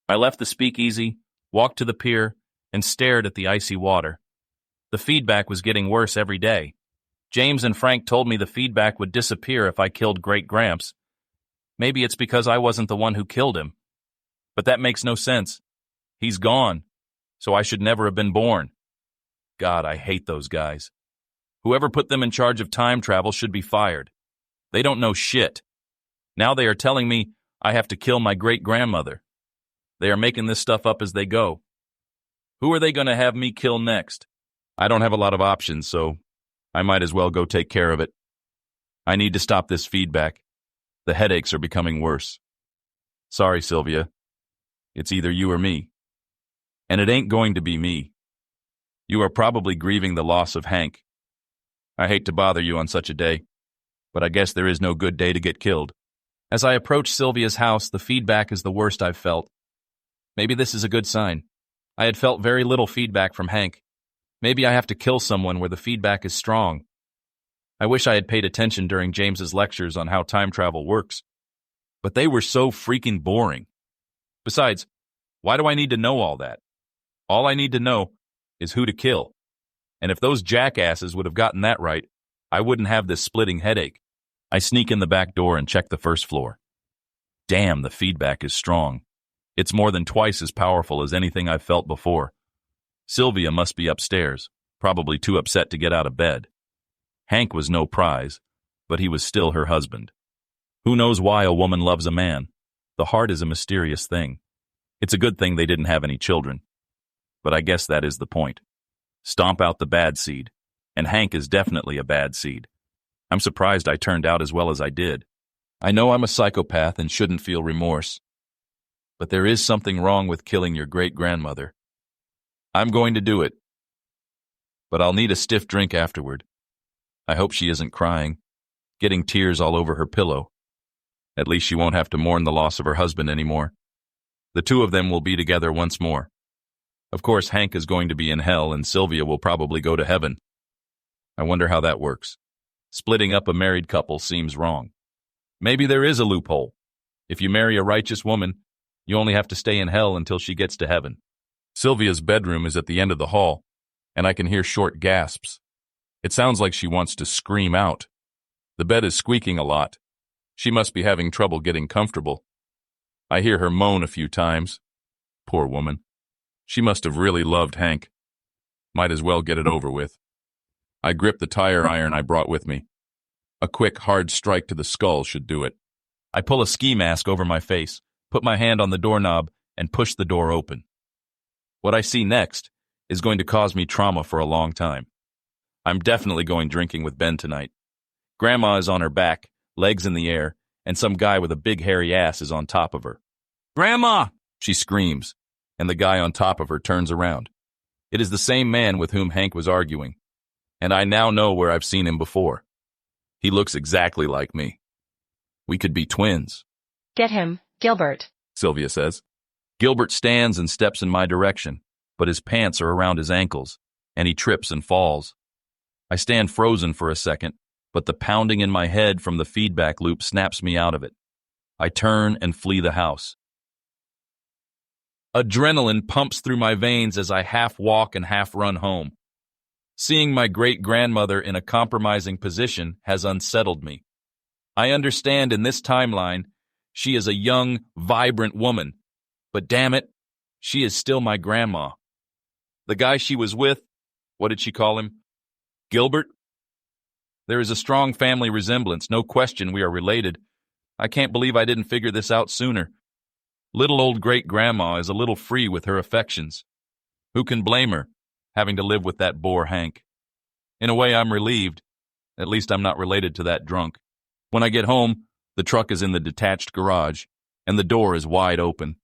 I left the speakeasy, walked to the pier, and stared at the icy water. The feedback was getting worse every day. James and Frank told me the feedback would disappear if I killed Great Gramps. Maybe it's because I wasn't the one who killed him. But that makes no sense. He's gone, so I should never have been born. God, I hate those guys. Whoever put them in charge of time travel should be fired. They don't know shit. Now they are telling me I have to kill my great-grandmother. They are making this stuff up as they go. Who are they going to have me kill next? I don't have a lot of options, so I might as well go take care of it. I need to stop this feedback. The headaches are becoming worse. Sorry, Sylvia. It's either you or me. And it ain't going to be me. You are probably grieving the loss of Hank. I hate to bother you on such a day, but I guess there is no good day to get killed. As I approach Sylvia's house, the feedback is the worst I've felt. Maybe this is a good sign. I had felt very little feedback from Hank. Maybe I have to kill someone where the feedback is strong. I wish I had paid attention during James's lectures on how time travel works. But they were so freaking boring. Besides, why do I need to know all that? All I need to know is who to kill. And if those jackasses would have gotten that right, I wouldn't have this splitting headache. I sneak in the back door and check the first floor. Damn, the feedback is strong. It's more than twice as powerful as anything I've felt before. Sylvia must be upstairs, probably too upset to get out of bed. Hank was no prize, but he was still her husband. Who knows why a woman loves a man? The heart is a mysterious thing. It's a good thing they didn't have any children. but I guess that is the point. Stomp out the bad seed, and Hank is definitely a bad seed. I'm surprised I turned out as well as I did. I know I'm a psychopath and shouldn't feel remorse, but there is something wrong with killing your great-grandmother. I'm going to do it, but I'll need a stiff drink afterward. I hope she isn't crying, getting tears all over her pillow. At least she won't have to mourn the loss of her husband anymore. The two of them will be together once more. Of course, Hank is going to be in hell and Sylvia will probably go to heaven. I wonder how that works. Splitting up a married couple seems wrong. Maybe there is a loophole. If you marry a righteous woman, you only have to stay in hell until she gets to heaven. Sylvia's bedroom is at the end of the hall, and I can hear short gasps. It sounds like she wants to scream out. The bed is squeaking a lot. She must be having trouble getting comfortable. I hear her moan a few times. Poor woman. She must have really loved Hank. Might as well get it over with. I grip the tire iron I brought with me. A quick, hard strike to the skull should do it. I pull a ski mask over my face, put my hand on the doorknob, and push the door open. What I see next is going to cause me trauma for a long time. I'm definitely going drinking with Ben tonight. Grandma is on her back, legs in the air, and some guy with a big hairy ass is on top of her. "Grandma!" she screams, and the guy on top of her turns around. It is the same man with whom Hank was arguing, and I now know where I've seen him before. He looks exactly like me. We could be twins. "Get him, Gilbert," Sylvia says. Gilbert stands and steps in my direction, but his pants are around his ankles, and he trips and falls. I stand frozen for a second, but the pounding in my head from the feedback loop snaps me out of it. I turn and flee the house. Adrenaline pumps through my veins as I half walk and half run home. Seeing my great-grandmother in a compromising position has unsettled me. I understand in this timeline, she is a young, vibrant woman, but damn it, she is still my grandma. The guy she was with, what did she call him? Gilbert? There is a strong family resemblance, no question we are related. I can't believe I didn't figure this out sooner. Little old great-grandma is a little free with her affections. Who can blame her, having to live with that bore Hank? In a way, I'm relieved. At least I'm not related to that drunk. When I get home, the truck is in the detached garage, and the door is wide open.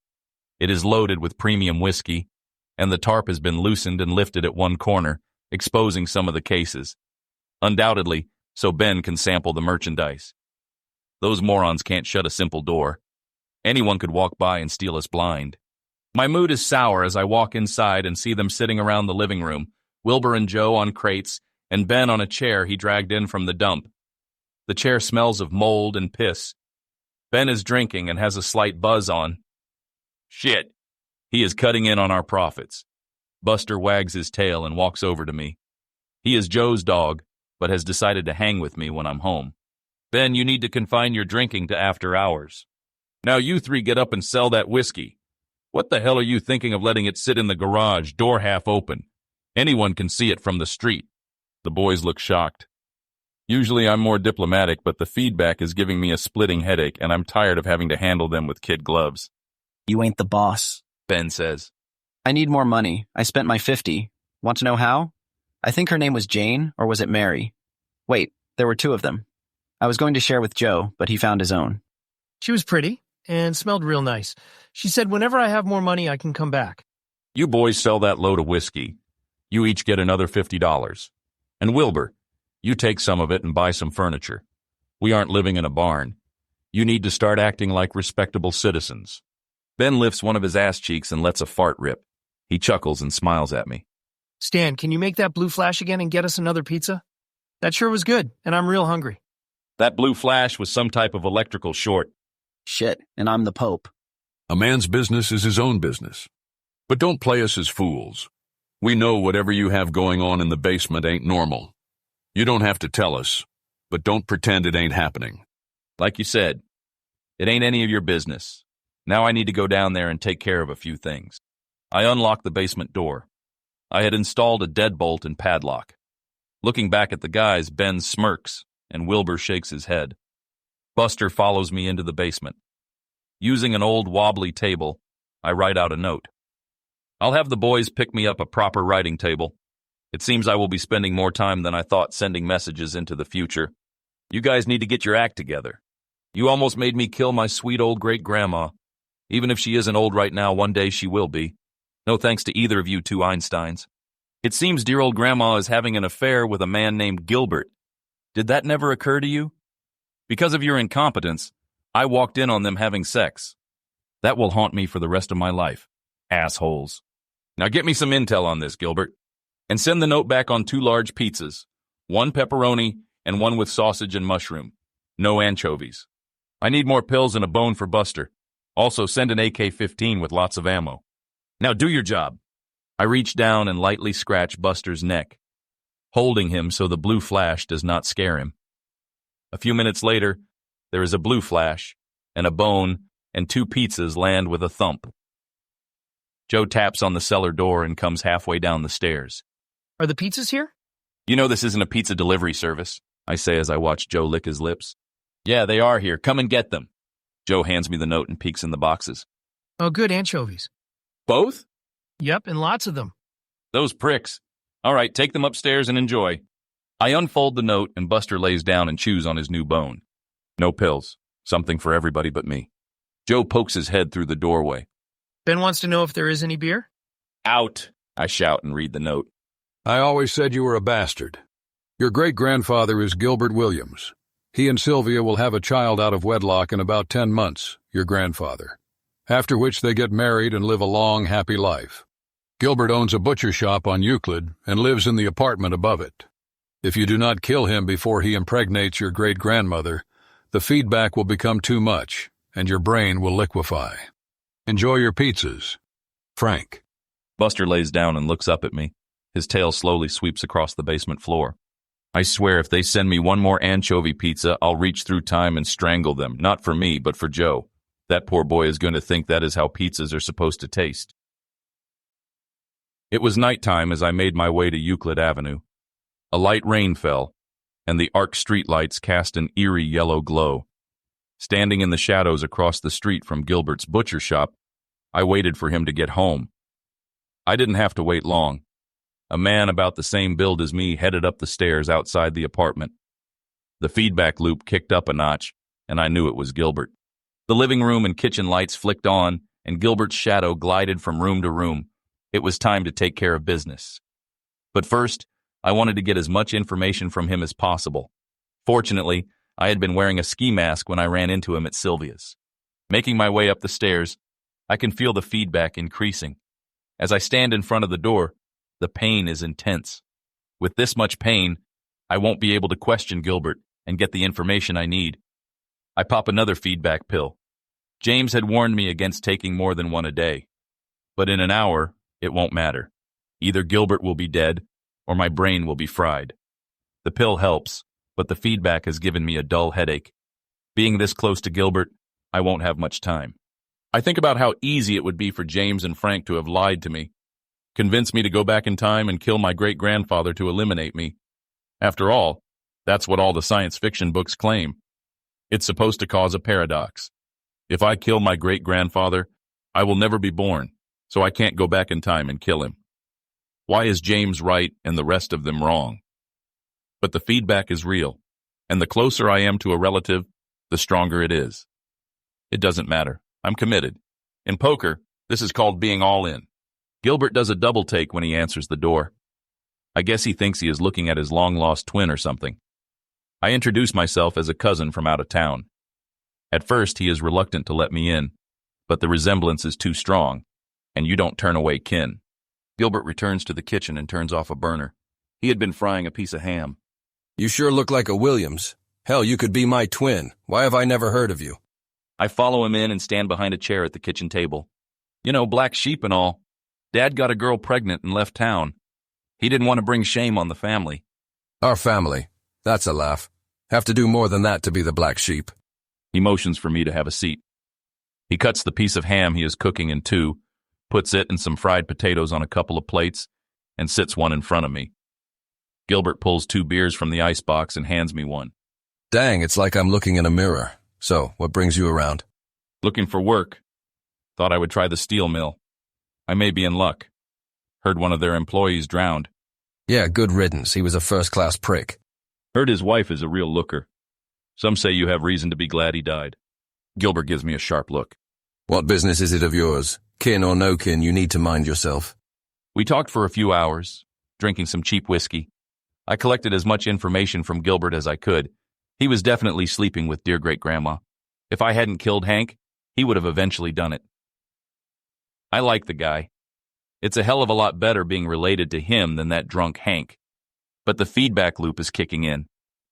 It is loaded with premium whiskey, and the tarp has been loosened and lifted at one corner, exposing some of the cases. Undoubtedly, so Ben can sample the merchandise. Those morons can't shut a simple door. Anyone could walk by and steal us blind. My mood is sour as I walk inside and see them sitting around the living room, Wilbur and Joe on crates, and Ben on a chair he dragged in from the dump. The chair smells of mold and piss. Ben is drinking and has a slight buzz on. Shit, he is cutting in on our profits. Buster wags his tail and walks over to me. He is Joe's dog, but has decided to hang with me when I'm home. Ben, you need to confine your drinking to after hours. Now you three get up and sell that whiskey. What the hell are you thinking of letting it sit in the garage, door half open? Anyone can see it from the street. The boys look shocked. Usually I'm more diplomatic, but the feedback is giving me a splitting headache, and I'm tired of having to handle them with kid gloves. You ain't the boss, Ben says. I need more money. I spent my 50. Want to know how? I think her name was Jane, or was it Mary? Wait, there were two of them. I was going to share with Joe, but he found his own. She was pretty and smelled real nice. She said whenever I have more money, I can come back. You boys sell that load of whiskey. You each get another $50. And Wilbur, you take some of it and buy some furniture. We aren't living in a barn. You need to start acting like respectable citizens. Ben lifts one of his ass cheeks and lets a fart rip. He chuckles and smiles at me. Stan, can you make that blue flash again and get us another pizza? That sure was good, and I'm real hungry. That blue flash was some type of electrical short. Shit, and I'm the Pope. A man's business is his own business. But don't play us as fools. We know whatever you have going on in the basement ain't normal. You don't have to tell us, but don't pretend it ain't happening. Like you said, it ain't any of your business. Now I need to go down there and take care of a few things. I unlock the basement door. I had installed a deadbolt and padlock. Looking back at the guys, Ben smirks, and Wilbur shakes his head. Buster follows me into the basement. Using an old wobbly table, I write out a note. I'll have the boys pick me up a proper writing table. It seems I will be spending more time than I thought sending messages into the future. You guys need to get your act together. You almost made me kill my sweet old great-grandma. Even if she isn't old right now, one day she will be. No thanks to either of you two Einsteins. It seems dear old grandma is having an affair with a man named Gilbert. Did that never occur to you? Because of your incompetence, I walked in on them having sex. That will haunt me for the rest of my life. Assholes. Now get me some intel on this, Gilbert. And send the note back on 2 large pizzas, 1 pepperoni and 1 with sausage and mushroom. No anchovies. I need more pills and a bone for Buster. Also send an AK-15 with lots of ammo. Now do your job. I reach down and lightly scratch Buster's neck, holding him so the blue flash does not scare him. A few minutes later, there is a blue flash, and a bone and 2 pizzas land with a thump. Joe taps on the cellar door and comes halfway down the stairs. Are the pizzas here? You know this isn't a pizza delivery service, I say as I watch Joe lick his lips. Yeah, they are here. Come and get them. Joe hands me the note and peeks in the boxes. Oh, good, anchovies. Both? Yep, and lots of them. Those pricks. All right, take them upstairs and enjoy. I unfold the note and Buster lays down and chews on his new bone. No pills. Something for everybody but me. Joe pokes his head through the doorway. Ben wants to know if there is any beer? Out, I shout and read the note. I always said you were a bastard. Your great-grandfather is Gilbert Williams. He and Sylvia will have a child out of wedlock in about 10 months, your grandfather. After which they get married and live a long, happy life. Gilbert owns a butcher shop on Euclid and lives in the apartment above it. If you do not kill him before he impregnates your great-grandmother, the feedback will become too much, and your brain will liquefy. Enjoy your pizzas. Frank. Buster lays down and looks up at me. His tail slowly sweeps across the basement floor. I swear if they send me 1 more anchovy pizza, I'll reach through time and strangle them. Not for me, but for Joe. That poor boy is going to think that is how pizzas are supposed to taste. It was nighttime as I made my way to Euclid Avenue. A light rain fell, and the arc streetlights cast an eerie yellow glow. Standing in the shadows across the street from Gilbert's butcher shop, I waited for him to get home. I didn't have to wait long. A man about the same build as me headed up the stairs outside the apartment. The feedback loop kicked up a notch, and I knew it was Gilbert. The living room and kitchen lights flicked on, and Gilbert's shadow glided from room to room. It was time to take care of business. But first, I wanted to get as much information from him as possible. Fortunately, I had been wearing a ski mask when I ran into him at Sylvia's. Making my way up the stairs, I can feel the feedback increasing. As I stand in front of the door, the pain is intense. With this much pain, I won't be able to question Gilbert and get the information I need. I pop another feedback pill. James had warned me against taking more than 1 a day. But in an hour, it won't matter. Either Gilbert will be dead, or my brain will be fried. The pill helps, but the feedback has given me a dull headache. Being this close to Gilbert, I won't have much time. I think about how easy it would be for James and Frank to have lied to me, convince me to go back in time and kill my great-grandfather to eliminate me. After all, that's what all the science fiction books claim. It's supposed to cause a paradox. If I kill my great-grandfather, I will never be born, so I can't go back in time and kill him. Why is James right and the rest of them wrong? But the feedback is real, and the closer I am to a relative, the stronger it is. It doesn't matter. I'm committed. In poker, this is called being all in. Gilbert does a double take when he answers the door. I guess he thinks he is looking at his long-lost twin or something. I introduce myself as a cousin from out of town. At first, he is reluctant to let me in, but the resemblance is too strong, and you don't turn away kin. Gilbert returns to the kitchen and turns off a burner. He had been frying a piece of ham. You sure look like a Williams. Hell, you could be my twin. Why have I never heard of you? I follow him in and stand behind a chair at the kitchen table. You know, black sheep and all. Dad got a girl pregnant and left town. He didn't want to bring shame on the family. Our family. That's a laugh. Have to do more than that to be the black sheep. He motions for me to have a seat. He cuts the piece of ham he is cooking in 2, puts it and some fried potatoes on a couple of plates, and sits one in front of me. Gilbert pulls 2 beers from the icebox and hands me one. Dang, it's like I'm looking in a mirror. So, what brings you around? Looking for work. Thought I would try the steel mill. I may be in luck. Heard one of their employees drowned. Yeah, good riddance. He was a first-class prick. Heard his wife is a real looker. Some say you have reason to be glad he died. Gilbert gives me a sharp look. What business is it of yours? Kin or no kin, you need to mind yourself. We talked for a few hours, drinking some cheap whiskey. I collected as much information from Gilbert as I could. He was definitely sleeping with dear great-grandma. If I hadn't killed Hank, he would have eventually done it. I like the guy. It's a hell of a lot better being related to him than that drunk Hank. But the feedback loop is kicking in,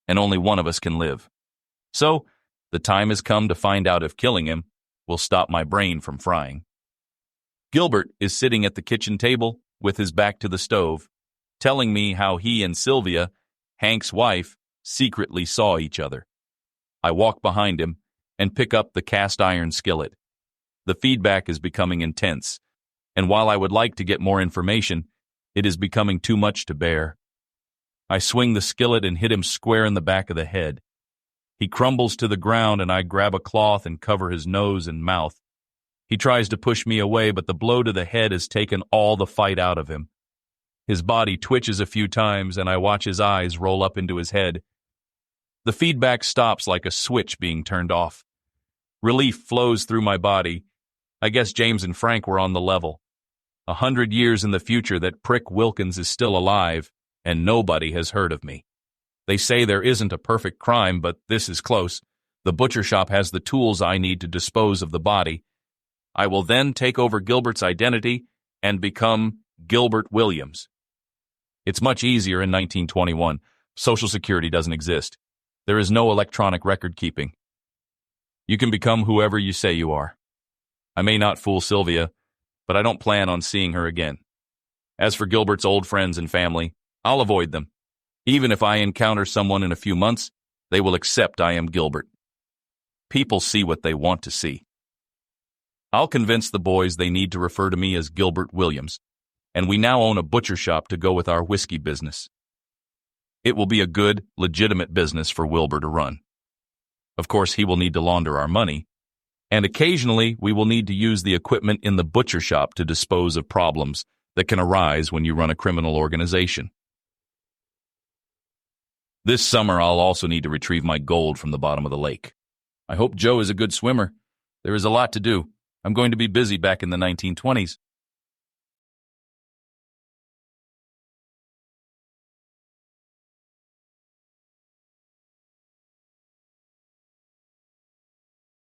and only one of us can live. So, the time has come to find out if killing him will stop my brain from frying. Gilbert is sitting at the kitchen table with his back to the stove, telling me how he and Sylvia, Hank's wife, secretly saw each other. I walk behind him and pick up the cast iron skillet. The feedback is becoming intense, and while I would like to get more information, it is becoming too much to bear. I swing the skillet and hit him square in the back of the head. He crumbles to the ground, and I grab a cloth and cover his nose and mouth. He tries to push me away, but the blow to the head has taken all the fight out of him. His body twitches a few times, and I watch his eyes roll up into his head. The feedback stops like a switch being turned off. Relief flows through my body. I guess James and Frank were on the level. 100 years in the future, that prick Wilkins is still alive, and nobody has heard of me. They say there isn't a perfect crime, but this is close. The butcher shop has the tools I need to dispose of the body. I will then take over Gilbert's identity and become Gilbert Williams. It's much easier in 1921. Social Security doesn't exist. There is no electronic record keeping. You can become whoever you say you are. I may not fool Sylvia, but I don't plan on seeing her again. As for Gilbert's old friends and family, I'll avoid them. Even if I encounter someone in a few months, they will accept I am Gilbert. People see what they want to see. I'll convince the boys they need to refer to me as Gilbert Williams, and we now own a butcher shop to go with our whiskey business. It will be a good, legitimate business for Wilbur to run. Of course, he will need to launder our money, and occasionally we will need to use the equipment in the butcher shop to dispose of problems that can arise when you run a criminal organization. This summer, I'll also need to retrieve my gold from the bottom of the lake. I hope Joe is a good swimmer. There is a lot to do. I'm going to be busy back in the 1920s.